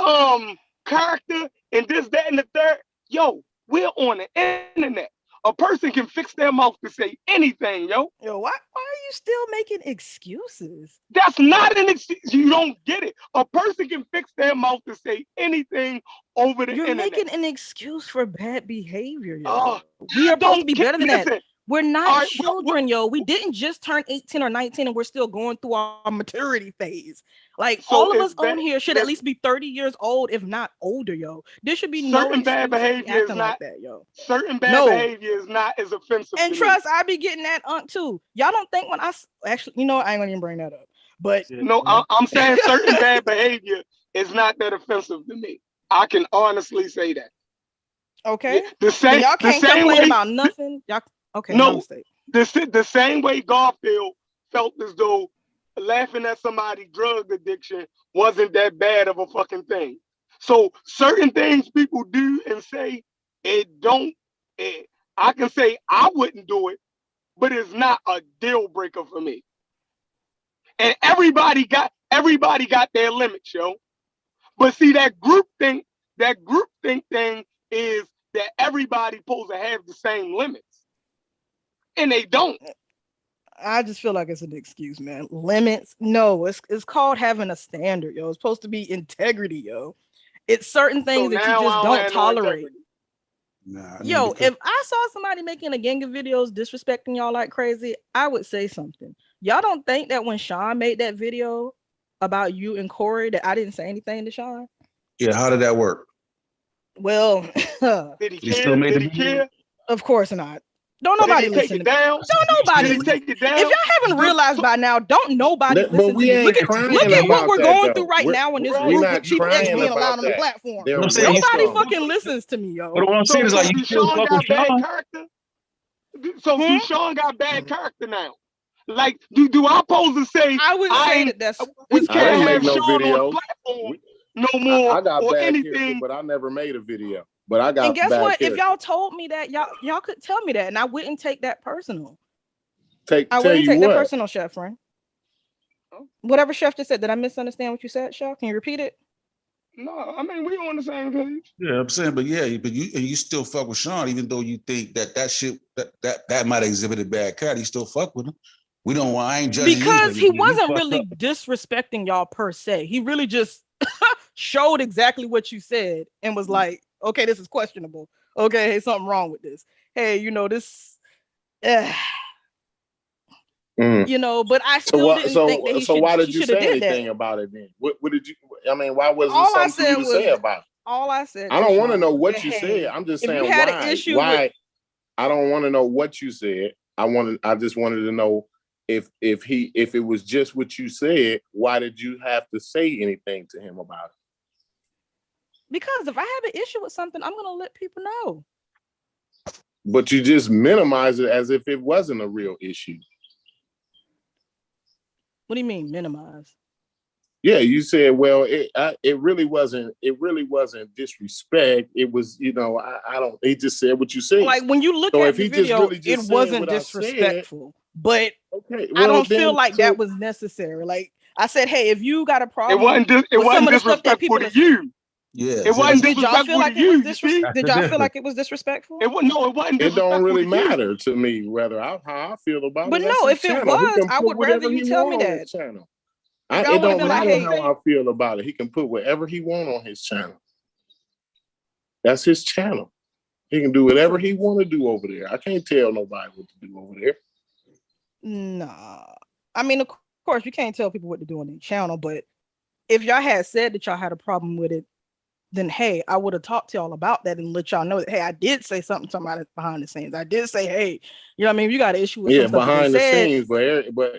character and this, that, and the third. Yo, we're on the internet. A person can fix their mouth to say anything, yo. Yo, why are you still making excuses? That's not an excuse. You don't get it. A person can fix their mouth to say anything over the internet. You're making an excuse for bad behavior, yo. We are supposed to be better than that. We're not children, yo. We didn't just turn 18 or 19 and we're still going through our maturity phase. Like, so all of us on here should at least be 30 years old, if not older, yo. There should be no bad behavior is not like that, yo. Certain bad behavior is not as offensive. And trust, I be getting that too. Y'all don't think when I actually, you know, I ain't gonna even bring that up. But no, I'm saying certain bad behavior is not that offensive to me. I can honestly say that. Okay. Yeah, the same. Y'all can't complain about nothing. Y'all. Okay, no, the same way Garfield felt as though laughing at somebody's drug addiction wasn't that bad of a fucking thing. So certain things people do and say, I can say I wouldn't do it, but it's not a deal breaker for me. And everybody got their limits, yo. But see, that group think thing is that everybody supposed to have the same limits. And they don't. I just feel like it's an excuse, man. Limits? No, it's called having a standard, yo. It's supposed to be integrity, yo. It's certain things that you just don't tolerate. Yo, if I saw somebody making a gang of videos disrespecting y'all like crazy, I would say something. Y'all don't think that when Sean made that video about you and Corey that I didn't say anything to Sean? Yeah, how did that work? Well, did he care? Did he care? Of course not. Don't nobody listen to me. Don't nobody take it down. If y'all haven't realized by now, don't nobody listen to me. Look at what we're going through right now in this group with Chief X being allowed on the platform. Nobody fucking listens to me, yo. But what I'm saying is like you still fucking Sean. So Sean got bad character now. Like, do I supposed to say I wouldn't say that we can't have Sean on the platform no more? I got or bad anything, character, but I never made a video. But I got. And guess what? Character. If y'all told me that, y'all could tell me that, and I wouldn't take that personal. I wouldn't take that personal, Chef friend. Whatever Chef just said, did I misunderstand what you said, Chef? Can you repeat it? No, I mean we on the same page. Yeah, I'm saying, but you still fuck with Sean, even though you think that shit that might have exhibited bad character. You still fuck with him. We don't. I ain't judging because he wasn't really disrespecting y'all per se. He really just showed exactly what you said and was like, okay, this is questionable. Okay, hey, something wrong with this. Hey, you know, this, you know, but I still didn't think that he should. So why did you say anything that. about it then? What did you? I mean, why wasn't something for you to say about it? All I said. I don't want to know what you said. I'm just saying why. I don't want to know what you said. I just wanted to know if it was just what you said. Why did you have to say anything to him about it? Because if I have an issue with something, I'm gonna let people know. But you just minimize it as if it wasn't a real issue. What do you mean minimize? Yeah, you said, well, it really wasn't disrespect. It was, I don't. He just said what you said. Like when you look at the video, it wasn't disrespectful, but okay, I don't feel like that was necessary. Like I said, hey, if you got a problem, it wasn't disrespectful to you. Yeah, it wasn't disrespectful to you. Did y'all feel like it was disrespectful? It wasn't disrespectful. It don't really matter to me whether how I feel about but it. But no, if it was, I would rather you tell me that. It don't matter how I feel about it. He can put whatever he want on his channel. That's his channel. He can do whatever he want to do over there. I can't tell nobody what to do over there. Nah. I mean, of course, you can't tell people what to do on their channel, but if y'all had said that y'all had a problem with it, then hey, I would have talked to y'all about that and let y'all know that, hey, I did say something to somebody behind the scenes. I did say, hey, you know what I mean? You got an issue with some stuff behind the said. scenes, but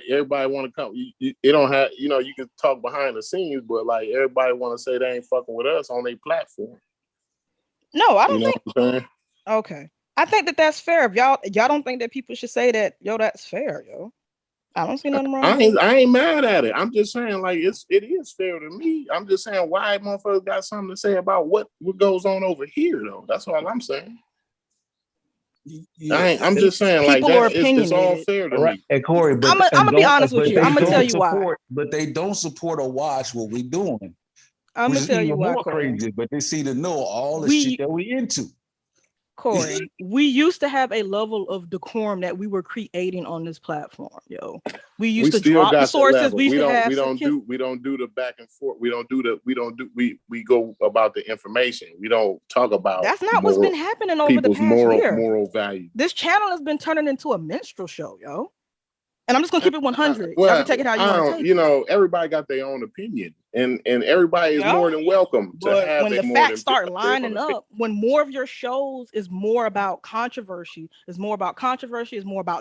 everybody want to come. You don't have, you can talk behind the scenes, but like everybody want to say they ain't fucking with us on their platform. No, I don't think. What I'm saying? Okay, I think that's fair. If y'all don't think that people should say that, yo, that's fair, yo. I don't see nothing wrong. I ain't mad at it. I'm just saying, like, it is fair to me. I'm just saying, why motherfuckers got something to say about what goes on over here, though. That's all I'm saying. Yeah, I'm just saying, like, it's all fair to me. And Corey, but I'm gonna be honest with you. I'm gonna tell you why. But they don't support or watch what we doing. I'm gonna tell you why, Corey. Crazy, but they seem to know all the shit that we into. Corey, we used to have a level of decorum that we were creating on this platform, yo. We used to drop the sources. We don't do the back and forth. We go about the information. We don't talk about. That's not what's been happening over the past year. Moral value. This channel has been turning into a minstrel show, yo. And I'm just gonna keep it 100. Y'all can take it how you want to take it. Everybody got their own opinion, and everybody is more than welcome to have. When the facts start lining up, when more of your shows is more about controversy, is more about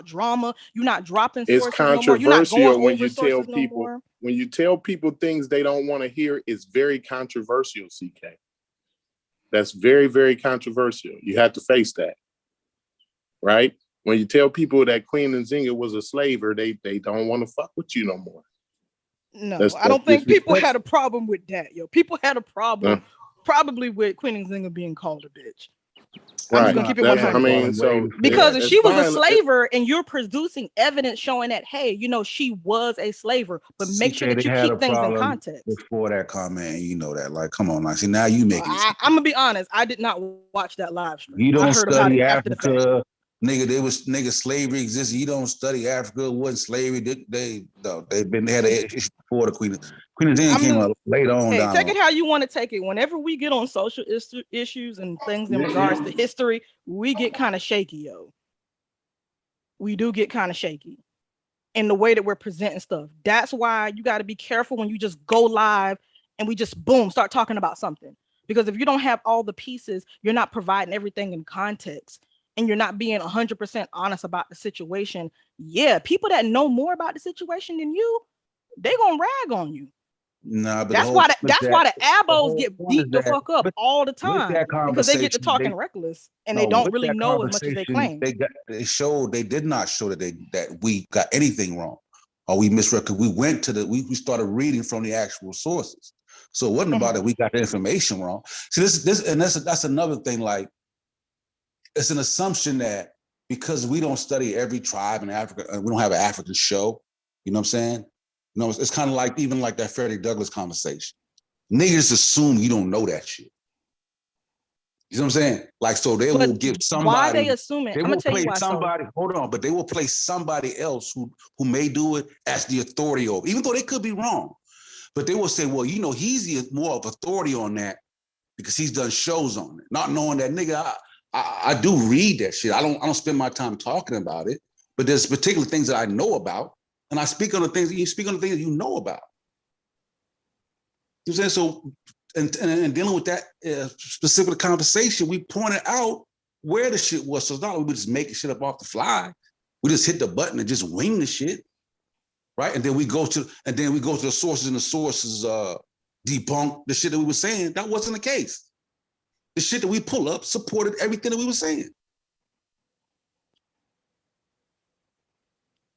drama. You're not dropping sources controversial no more. You're not going when over you tell sources people no more. When you tell people things they don't want to hear. It's very controversial, CK. That's very, very controversial. You have to face that, right? When you tell people that Queen Nzinga was a slaver, they don't want to fuck with you no more. No, I don't think people had a problem with that, yo. People had a problem probably with Queen Nzinga being called a bitch. I'm just gonna keep it 100. Because if she was a slaver and you're producing evidence showing that, hey, she was a slaver, but make sure that you keep things in context. Before that comment, you know that, like, come on, now. See, now you making it. I'm gonna be honest. I did not watch that live stream. You don't study Africa. Nigga, slavery exists. You don't study Africa. It wasn't slavery. They had an issue before the Queen. Queen Nzinga came up later on. Hey, take it how you want to take it. Whenever we get on social issues and things in regards to history, we get kind of shaky, yo. We do get kind of shaky in the way that we're presenting stuff. That's why you got to be careful when you just go live and we just boom start talking about something. Because if you don't have all the pieces, you're not providing everything in context. And you're not being 100% honest about the situation. Yeah, people that know more about the situation than you, they gonna rag on you. Nah, but that's why the abos get beat the fuck up all the time because they get to talking reckless and they don't really know as much as they claim. They did not show that we got anything wrong or we misread. We went to we started reading from the actual sources, so it wasn't about that we got the information wrong. See, that's another thing. Like, it's an assumption that because we don't study every tribe in Africa, we don't have an African show. You know what I'm saying? It's kind of like even like that Freddie Douglass conversation. Niggas assume you don't know that shit. You know what I'm saying? Like, so they will give somebody. Why they assume it? They will play somebody. Hold on, but they will play somebody else who may do it as the authority over, even though they could be wrong. But they will say, well, he's more of authority on that because he's done shows on it, not knowing that nigga. I do read that shit. I don't spend my time talking about it, but there's particular things that I know about, and I speak on the things you speak on the things that you know about. You know what I'm saying? So, and dealing with that specific conversation, we pointed out where the shit was. So it's not like we just making shit up off the fly. We just hit the button and just wing the shit, right? And then we go to the sources, and the sources debunk the shit that we were saying. That wasn't the case. The shit that we pull up supported everything that we were saying.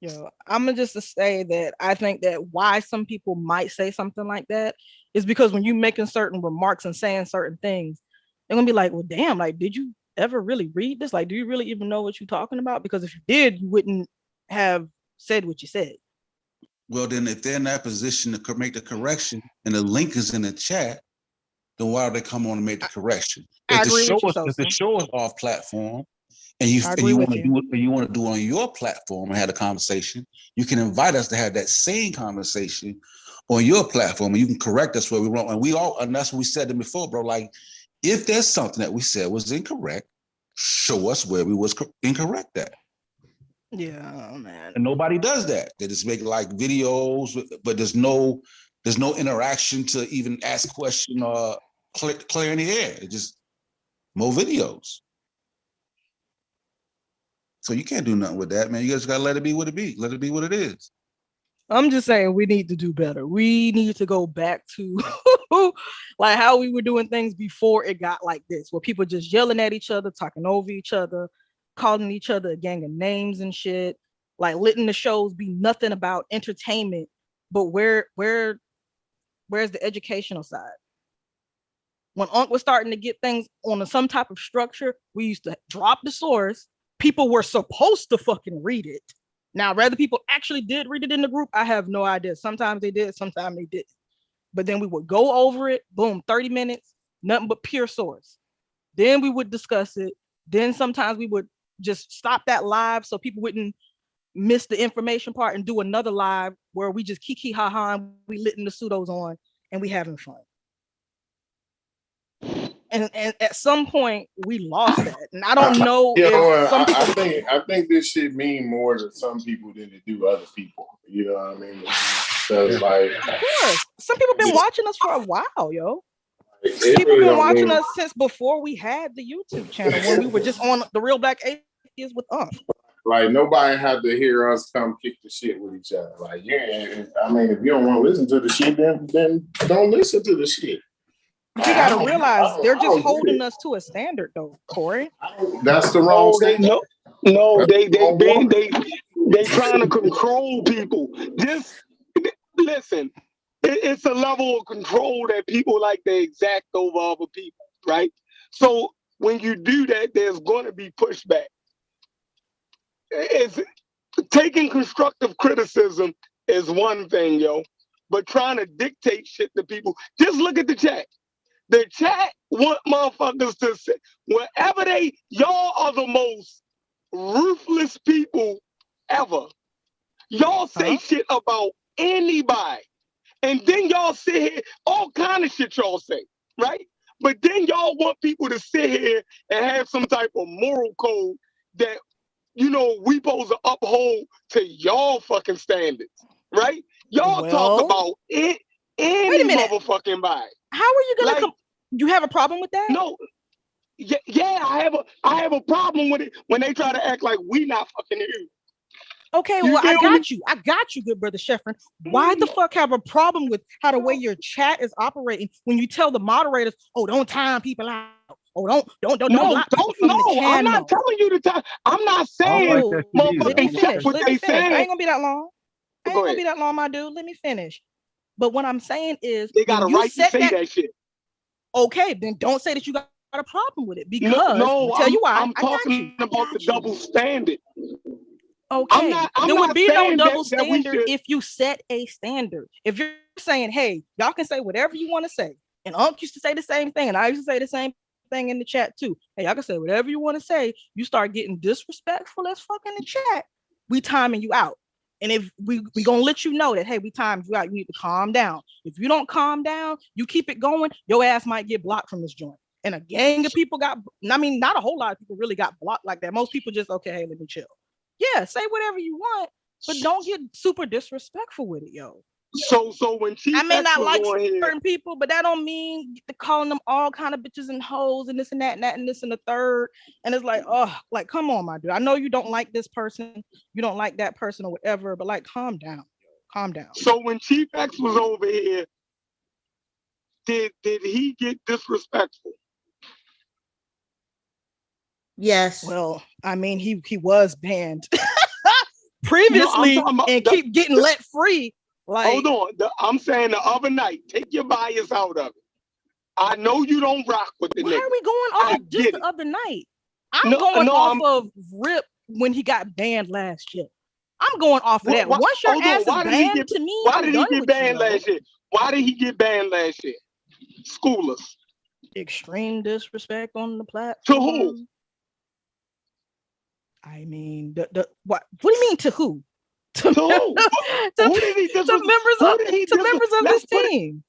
I'm gonna just to say that I think that why some people might say something like that is because when you making certain remarks and saying certain things, they're gonna be like, well, damn, like, did you ever really read this? Like, do you really even know what you're talking about? Because if you did, you wouldn't have said what you said. Well, then if they're in that position to make the correction and the link is in the chat, then why do they come on and make the correction? I agree with you, if the show is off platform and you want to do it on your platform and have a conversation, you can invite us to have that same conversation on your platform, and you can correct us where we wrong. And that's what we said before, bro. Like, if there's something that we said was incorrect, show us where we was incorrect at. Yeah, man. And nobody does that. They just make like videos, but there's no interaction to even ask question or clear in the air. It's just more videos. So you can't do nothing with that, man. You just gotta let it be what it be. Let it be what it is. I'm just saying we need to do better. We need to go back to like how we were doing things before it got like this, where people just yelling at each other, talking over each other, calling each other a gang of names and shit. Like letting the shows be nothing about entertainment, but where's the educational side? When Unc was starting to get things on some type of structure, we used to drop the source. People were supposed to fucking read it. Now, whether people actually did read it in the group, I have no idea. Sometimes they did, sometimes they didn't. But then we would go over it, boom, 30 minutes, nothing but pure source. Then we would discuss it. Then sometimes we would just stop that live so people wouldn't miss the information part and do another live where we just kiki ha ha and we letting the pseudos on and we having fun. And at some point we lost that, and I don't know. I think this shit mean more to some people than it do other people. You know what I mean? So it's like, of course, some people been watching us for a while, yo. People been watching us since before we had the YouTube channel, when we were just on The Real Black Atheist with us. Like, nobody had to hear us come kick the shit with each other. Like, yeah, I mean, if you don't want to listen to the shit, then don't listen to the shit. You gotta realize they're just holding us to a standard, though, Corey. That's the wrong standard. They trying to control people. Listen, it's a level of control that people like to exact over other people, right? So when you do that, there's going to be pushback. It's taking constructive criticism is one thing, yo, but trying to dictate shit to people. Just look at the chat. The chat want motherfuckers to say, wherever y'all are the most ruthless people ever. Y'all say shit about anybody. And then y'all sit here, all kind of shit y'all say, right? But then y'all want people to sit here and have some type of moral code that, we supposed to uphold to y'all fucking standards, right? Y'all talk about any motherfucking body. How are you gonna come? You have a problem with that? No. Yeah, I have a problem with it when they try to act like we not fucking here. Okay, well, I got you, good brother Sheffrin. Why the fuck have a problem with how the way your chat is operating when you tell the moderators, oh, don't time people out. Oh, don't block people from the channel. I'm not telling you to time. I'm not saying motherfucking check what they saying. I ain't gonna be that long. My dude. Let me finish. But what I'm saying is, they got a right to say that shit. Okay, then don't say that you got a problem with it, because I'll tell you why. I'm talking about the double standard. Okay, there would be no double standard if you set a standard. If you're saying, hey, y'all can say whatever you want to say, and Unc used to say the same thing, and I used to say the same thing in the chat too. Hey, y'all can say whatever you want to say. You start getting disrespectful as fuck in the chat, we timing you out. And if we gonna let you know that, hey, we timed you out, you need to calm down. If you don't calm down, you keep it going, your ass might get blocked from this joint. And a gang of people not a whole lot of people really got blocked like that. Most people just, okay, hey, let me chill. Yeah, say whatever you want, but don't get super disrespectful with it, yo. So when I may not like certain people, but that don't mean calling them all kind of bitches and hoes and this and that and that and this and the third. And it's like, oh, like, come on, my dude. I know you don't like this person, you don't like that person or whatever, but like, calm down. Calm down. So when Chief X was over here, did he get disrespectful? Yes. Well, I mean, he was banned. previously and keep getting let free. Like, hold on. I'm saying the other night, take your bias out of it. I know you don't rock with the nigga. Why are we going off of just the other night? I'm going off of Rip when he got banned last year. I'm going off of that. Once your ass is banned, to me, why did he get banned last year? Why did he get banned last year? School us. Extreme disrespect on the platform. To who? I mean, what do you mean to who? To who? Who did he to members of this team.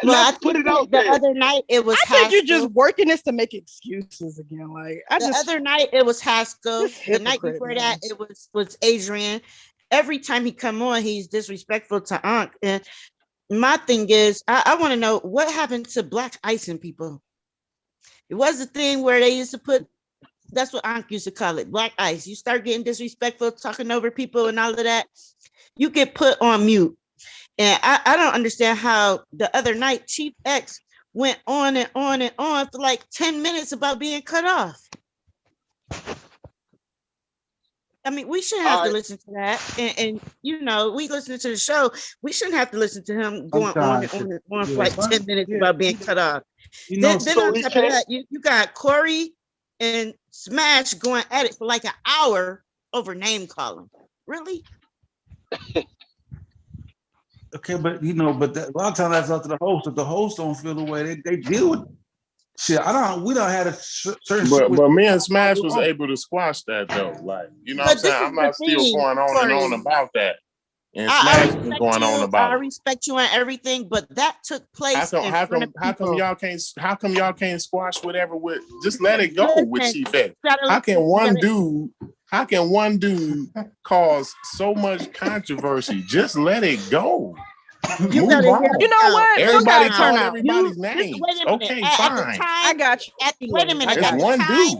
Let's put it out there. The other night it was. I think you're just working this to make excuses again. Like other night it was Haskell. The night before that it was Adrian. Every time he come on, he's disrespectful to Ankh. And my thing is, I want to know what happened to black icing people. It was a thing where they used to put. That's what Ankh used to call it, black ice. You start getting disrespectful, talking over people and all of that, you get put on mute. And I don't understand how the other night Chief X went on and on and on for like 10 minutes about being cut off. I mean, we shouldn't have to listen to that. And you know, we listen to the show. We shouldn't have to listen to him going on and on and on for like 10 minutes about being cut off. Then on top of that, you got Corey and Smash going at it for like an hour over name calling. Really? Okay, but a lot of times that's up to the host. If the host don't feel the way they deal with shit, we don't have a certain. But me and Smash was able to squash that though. Like, you know what I'm saying? I'm not still going on and on about that. And Smash is going on about it. I respect you and everything, but that took place. How come y'all can't squash whatever with just let it go with Chief X? How can one dude cause so much controversy? Just let it go. You know what? Everybody call everybody's names. Okay, fine. I got you. Wait a minute. It's one dude.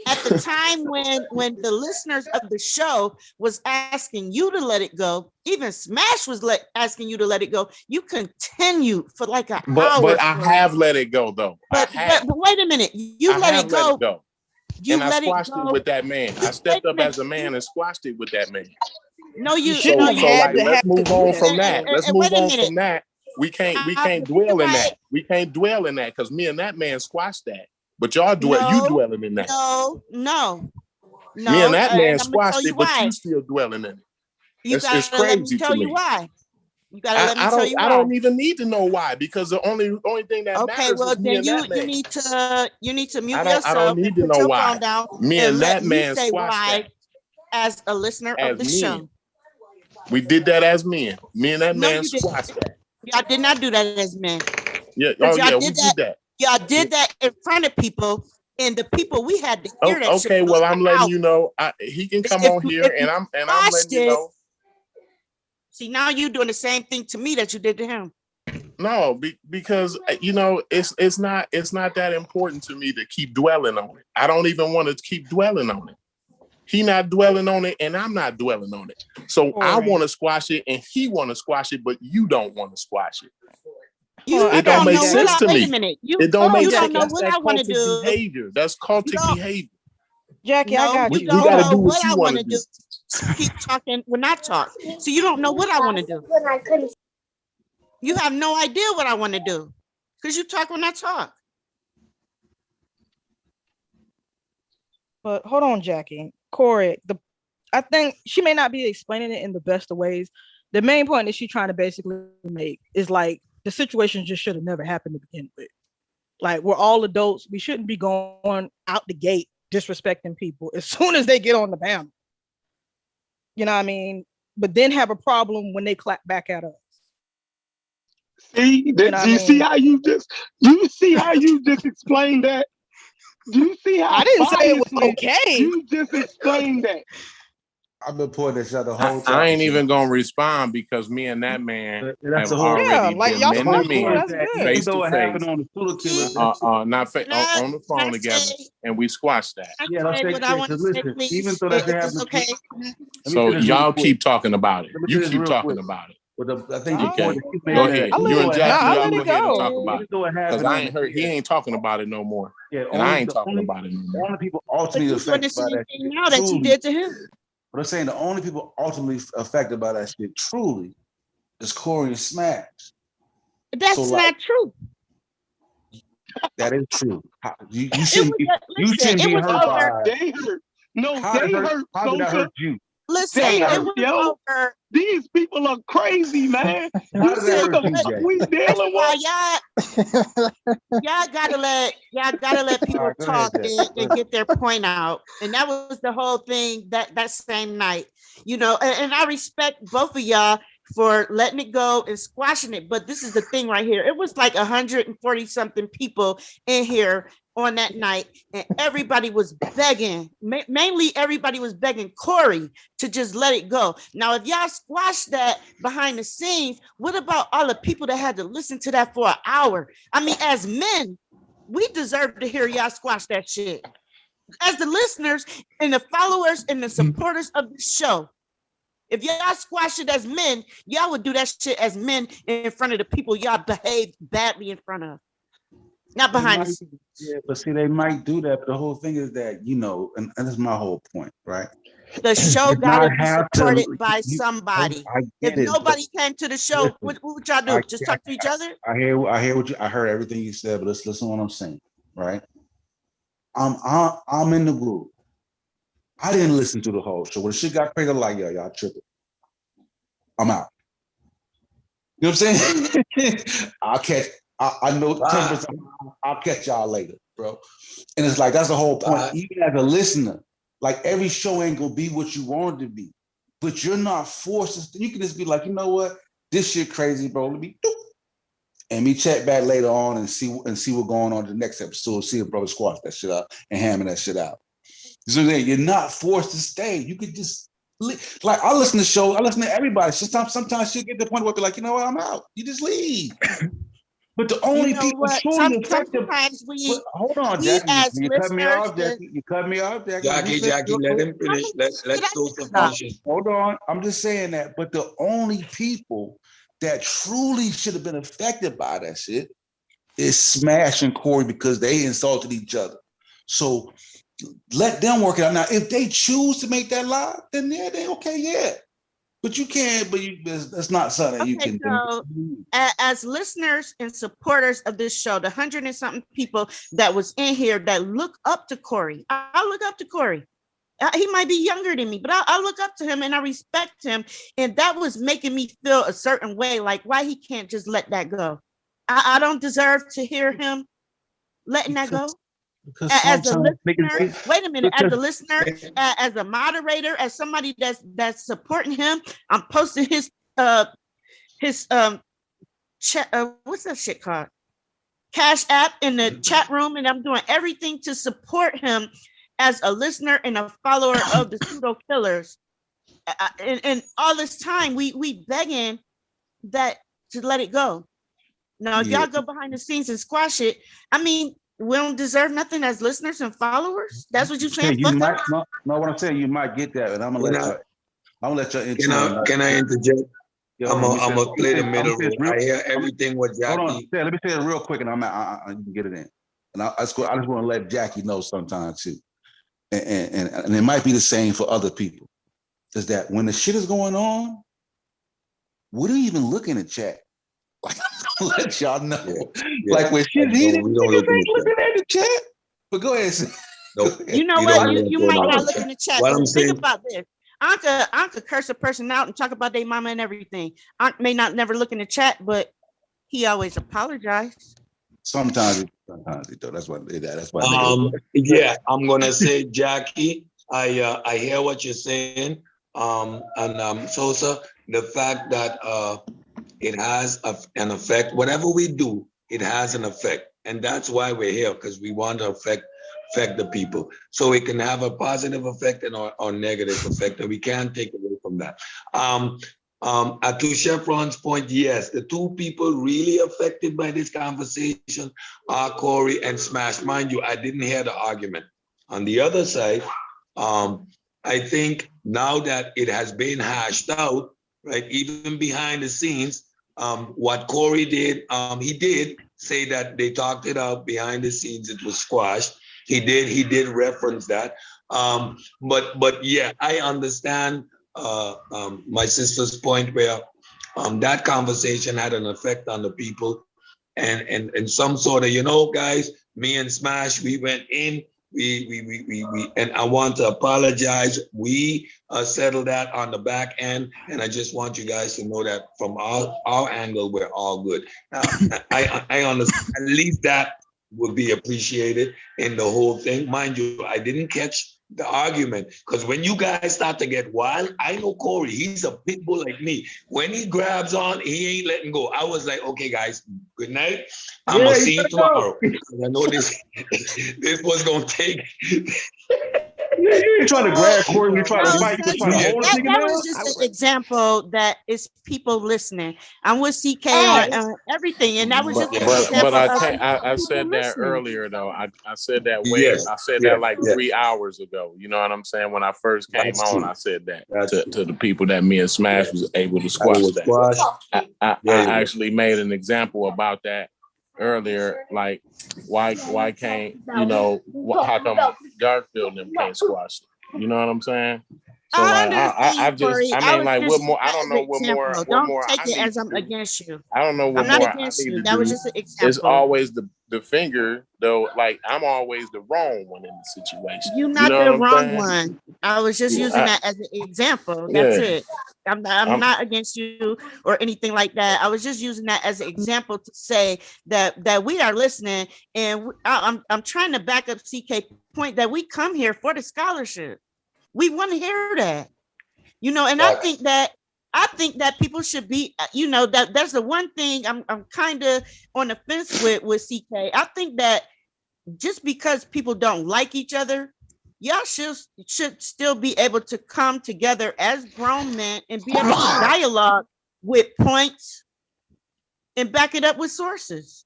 At the time when the listeners of the show was asking you to let it go, even Smash was asking you to let it go. You continued for like an hour. But I have let it go though. But wait a minute. You let it go. And I squashed it with that man. I stepped up as a man and squashed it with that man. No, you shouldn't. Let's move on from that. Let's move on from that. We can't dwell in that. We can't dwell in that because me and that man squashed that. But y'all dwelling in that. No. Me and that man squashed it, but you still dwelling in it. It's crazy to me. Why. You gotta let me tell you why. I don't even need to know why because the only thing that matters is me and that man. You need to mute yourself. I don't need to know why. Me and that man squashed that. As a listener of the show. We did that as men. Me and that man squashed that. Y'all did not do that as men. Yeah, we did that. Y'all did that in front of people, and the people we had to hear that. Okay, well, I'm letting you know. He can come on here, and I'm letting you know. See, now you're doing the same thing to me that you did to him. No, because it's not that important to me to keep dwelling on it. I don't even want to keep dwelling on it. He not dwelling on it, and I'm not dwelling on it. So I want to squash it, and he want to squash it, but you don't want to squash it. It don't make sense to me. It don't make sense. That's cultic behavior. That's cultic behavior. Jackie, I got you. We got to do what you want to do. Keep talking when I talk. So you don't know what I want to do. You have no idea what I want to do because you talk when I talk. But hold on, Jackie. Corey, I think she may not be explaining it in the best of ways. The main point that she's trying to basically make is like the situation just should have never happened to begin with. Like, we're all adults. We shouldn't be going out the gate disrespecting people as soon as they get on the panel. You know what I mean? But then have a problem when they clap back at us. See, do you see how you just explained that? Do you see how I didn't say it was okay? You just explained that. I've been pointing this out the whole time. I ain't even gonna respond because me and that man that's have already like y'all been me face to face. Happened on the Pseudo Killas. On the phone together, and we squashed that. Yeah, let's listen. Even though that happened, okay. So y'all keep talking about it. You keep talking about it. But I think go ahead. You and Jackie, y'all go ahead and talk about it. Because I ain't heard. He ain't talking about it no more. Yeah, and I ain't talking about it no more. All the people ultimately affected by that. Now that you did to him. But I'm saying the only people ultimately affected by that shit truly is Corey and Smash. That's so, not true. That is true. You shouldn't be. You shouldn't be hurt by. They hurt. No, they hurt. How did that hurt you? Listen, it was over. These people are crazy, man. What the fuck we dealing with? Y'all gotta let people talk and get their point out. And that was the whole thing that same night. You know, and I respect both of y'all for letting it go and squashing it. But this is the thing right here. It was like 140 something people in here on that night, and everybody was begging, mainly everybody was begging Corey to just let it go. Now, if y'all squash that behind the scenes, what about all the people that had to listen to that for an hour? I mean, as men, we deserve to hear y'all squash that shit. As the listeners and the followers and the supporters of the show, if y'all squash it as men, y'all would do that shit as men in front of the people y'all behaved badly in front of. Not behind the scenes. Yeah, but see, they might do that. But the whole thing is that, you know, and that's my whole point, right? The show gotta be supported by somebody. If nobody came to the show, what would y'all do? Just talk to each other? I heard everything you said, but let's listen to what I'm saying, right? I'm in the group. I didn't listen to the whole show. When the shit got crazy, I'm like, y'all tripping. I'm out. You know what I'm saying? I know 10%. I'll catch y'all later, bro. And it's like, that's the whole point. Even as a listener, like every show ain't gonna be what you want it to be, but you're not forced. You can just be like, you know what? This shit crazy, bro. Let me do. And me check back later on and see what's going on in the next episode. See if brother squash that shit out and hammer that shit out. So you're not forced to stay. You could just like I listen to shows. I listen to everybody. Sometimes shit get to the point where they're like, you know what? I'm out. You just leave. But the only people truly effective. Hold on, Jackie. You cut me off, Jackie. You cut me off, Jackie. Jackie, let him finish. Let's do some finish. Hold on. I'm just saying that. But the only people that truly should have been affected by that shit is Smash and Corey because they insulted each other. So let them work it out. Now, if they choose to make that live, then yeah, they okay, yeah. But you can't, that's not something you can do. As listeners and supporters of this show, the 100 and something people that was in here that look up to Corey, I look up to Corey. He might be younger than me, but I look up to him and I respect him. And that was making me feel a certain way, like why he can't just let that go. I don't deserve to hear him letting that go. As a listener, wait a minute, as a listener, as a moderator, as somebody that's supporting him, I'm posting his chat, what's that shit called? Cash App in the chat room, and I'm doing everything to support him as a listener and a follower of the Pseudo Killas. And all this time, we begging that to let it go. Now, if y'all go behind the scenes and squash it, I mean, we don't deserve nothing as listeners and followers. That's what you're saying. You might, no, what I'm saying, you might get that, and I'm gonna let you. Can I interject? I'm gonna play the middle. I hear everything what Jackie. Hold on, let me say it real quick, and I can get it in. And I just want to let Jackie know sometimes too, and it might be the same for other people. Is that when the shit is going on, we don't even look in the chat. Like, I'm gonna let y'all know. Yeah. Like when shit heated, niggas ain't looking at the chat. But go ahead. Nope. You know what? You might not look in the chat. But think about this. Unc could curse a person out and talk about their mama and everything. Unc may not never look in the chat, but he always apologized. Sometimes he does. That's why. Yeah, I'm gonna say, Jackie, I hear what you're saying. And Sosa, the fact that it has an effect. Whatever we do, it has an effect. And that's why we're here, because we want to affect the people. So it can have a positive effect and or negative effect, and we can't take away from that. To Chevron's point, yes, the two people really affected by this conversation are Corey and Smash. Mind you, I didn't hear the argument. On the other side, I think now that it has been hashed out, right, even behind the scenes, what Corey did, he did say that they talked it out behind the scenes, it was squashed. He did reference that. But yeah, I understand my sister's point where that conversation had an effect on the people, and some sort of, guys, me and Smash, we went in, we and I want to apologize. We settled that on the back end, and I just want you guys to know that from our angle, we're all good. Now, I understand. At least that would be appreciated in the whole thing. Mind you, I didn't catch the argument, because when you guys start to get wild, I know Corey, he's a pit bull like me. When he grabs on, he ain't letting go. I was like, okay, guys, good night. I'm gonna see you tomorrow. I know this was gonna take. You ain't trying to grab Corey. We trying to fight. You trying to hold us. That was just an example that is people listening. I'm with CK on everything, and that was just. But I said that earlier though. I said that I said that like 3 hours ago. You know what I'm saying? When I first came on, I said that to the people that me and Smash was able to squash that. I actually made an example about that earlier, like why can't how come Garfield them can't squash it? You know what I'm saying? So I mean like what more? I don't know what more. What more? Take it as I'm against you. I don't know what more. I'm more not against I need you. to That do. was just an example. It's always the finger though. Like I'm always the wrong one in the situation. You're not the wrong one. I was just using that as an example. That's it. I'm not against you or anything like that. I was just using that as an example to say that we are listening, and I'm trying to back up CK point that we come here for the scholarship. We want to hear that, and I think that people should be, that there's the one thing I'm kind of on the fence with CK. I think that just because people don't like each other, y'all should still be able to come together as grown men and be able to dialogue with points and back it up with sources.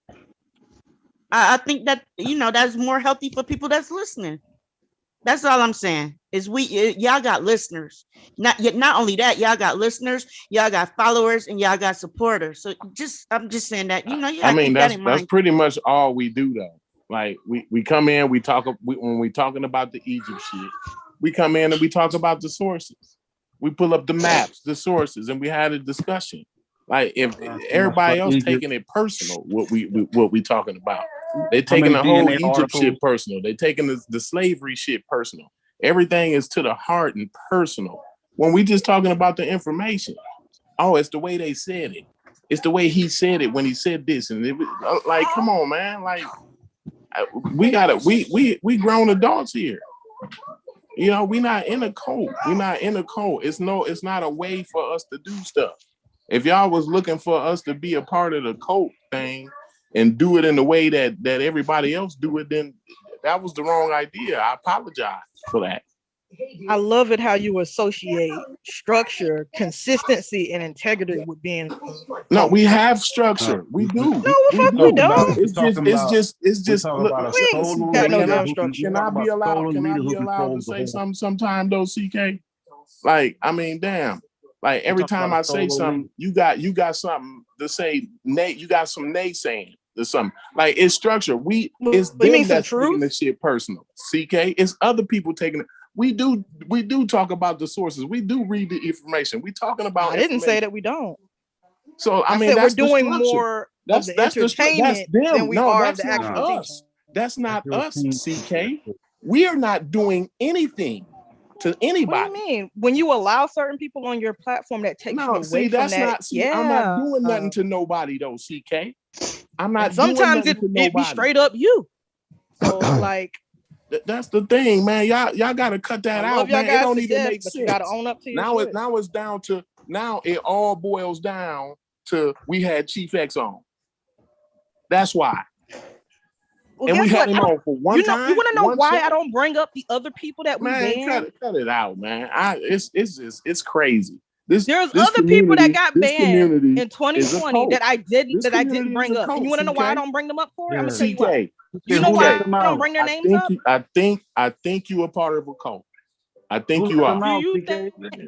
I think that, that's more healthy for people that's listening. That's all I'm saying is y'all got listeners. Not only that, y'all got listeners, y'all got followers, and y'all got supporters. So I'm just saying that, I mean, that's pretty much all we do though. Like we come in, we talk when we talking about the Egypt shit, we come in and we talk about the sources. We pull up the maps, the sources, and we had a discussion. Like if everybody else taking it personal, what we talking about. They taking the whole Egypt shit personal. They taking the slavery shit personal. Everything is to the heart and personal. When we just talking about the information, it's the way they said it. It's the way he said it when he said this, and it was like, come on, man, like. We grown adults here. We're not in a cult. We're not in a cult. It's not a way for us to do stuff. If y'all was looking for us to be a part of the cult thing and do it in the way that everybody else do it, then that was the wrong idea. I apologize for that. I love it how you associate structure, consistency, and integrity with being. No, we have structure. We do. No, fuck, we don't. It's just. Look, structure. Can I be allowed to say something sometime though, CK? Like, I mean, damn. Like every time I say something, you got something to say. You got some naysaying or something. Like it's structure. It's them that's taking the shit personal. CK, it's other people taking it. We do talk about the sources. We do read the information. We talking about. I didn't say that we don't. So I mean, that's we're doing more of the entertainment than we are the actual us. That's not us, CK. We are not doing anything to anybody. What do you mean? When you allow certain people on your platform that take you away from that, I'm not doing nothing to nobody though, CK. I'm not. Sometimes it be straight up you. So like. That's the thing, man. Y'all gotta cut that out, man. It don't even make sense. You gotta own up to your now it's down to it all boils down to we had Chief X on. That's why. Well, and we had him on for one time. You want to know why I don't bring up the other people that we banned? Cut it out, man. It's crazy. There's other people that got banned in 2020 that I didn't bring up. And you want to know why I don't bring them up for? I'm gonna tell you why. You know why I don't bring their names up? I think you are part of a cult. I think you are. Do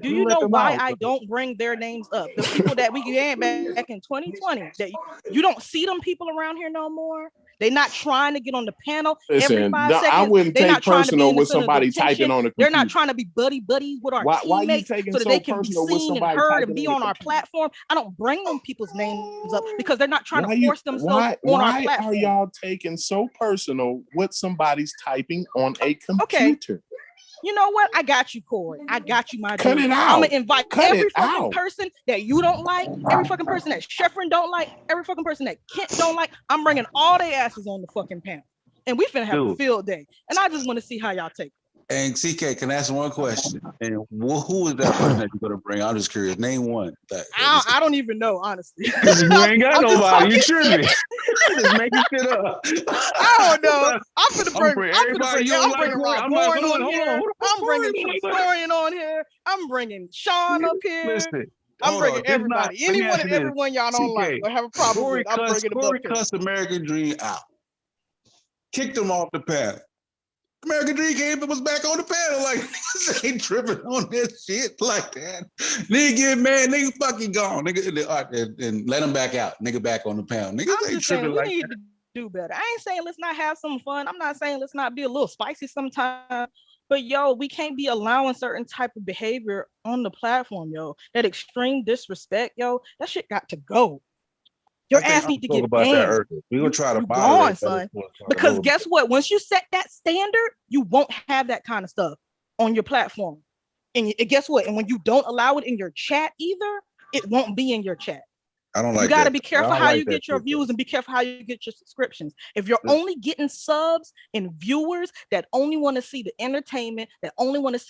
you know why I don't bring their names up? The people that we had back in 2020, that you don't see them people around here no more. They're not trying to get on the panel Listen, every 5 seconds. I wouldn't take personal with somebody typing on the computer. They're not trying to be buddies with our teammates so that they can be seen and heard and be on our platform. I don't bring them people's names up because they're not trying to force themselves on our platform. Why are y'all taking so personal what somebody's typing on a computer? Okay. You know what? I got you, Corey. I got you, my dude. Cut it out. I'm gonna invite every fucking person that you don't like, every fucking person that Sheffrin don't like, every fucking person that Kent don't like. I'm bringing all their asses on the fucking panel, and we finna have a field day. And I just want to see how y'all take it. And CK, can I ask one question? And who is that person that you're gonna bring? I'm just curious. Name one. I don't even know, honestly. You ain't got nobody. You tripping? Just making shit up. I don't know. I'm gonna bring Rob Bourne on here. I'm bringing the historian on here. I'm bringing Sean up here. Listen, I'm bringing everybody. Anyone and everyone y'all don't like or have a problem with, I'm bringing them up here. Corey cussed American Dream out. Kicked him off the panel. American Dream came and was back on the panel like niggas ain't tripping on this shit like that. Nigga get mad, nigga fucking gone. Nigga and let him back out. Nigga back on the panel. Niggas ain't tripping like that. We need to do better. I ain't saying let's not have some fun. I'm not saying let's not be a little spicy sometimes. But yo, we can't be allowing certain type of behavior on the platform, yo. That extreme disrespect, yo, that shit got to go. Your ass need to get banned. We're gonna try to go on, son. Because guess what? Once you set that standard, you won't have that kind of stuff on your platform. And guess what? And when you don't allow it in your chat either, it won't be in your chat. I don't like. You got to be careful how you get your views and be careful how you get your subscriptions. If you're only getting subs and viewers that only want to see the entertainment, that only want to see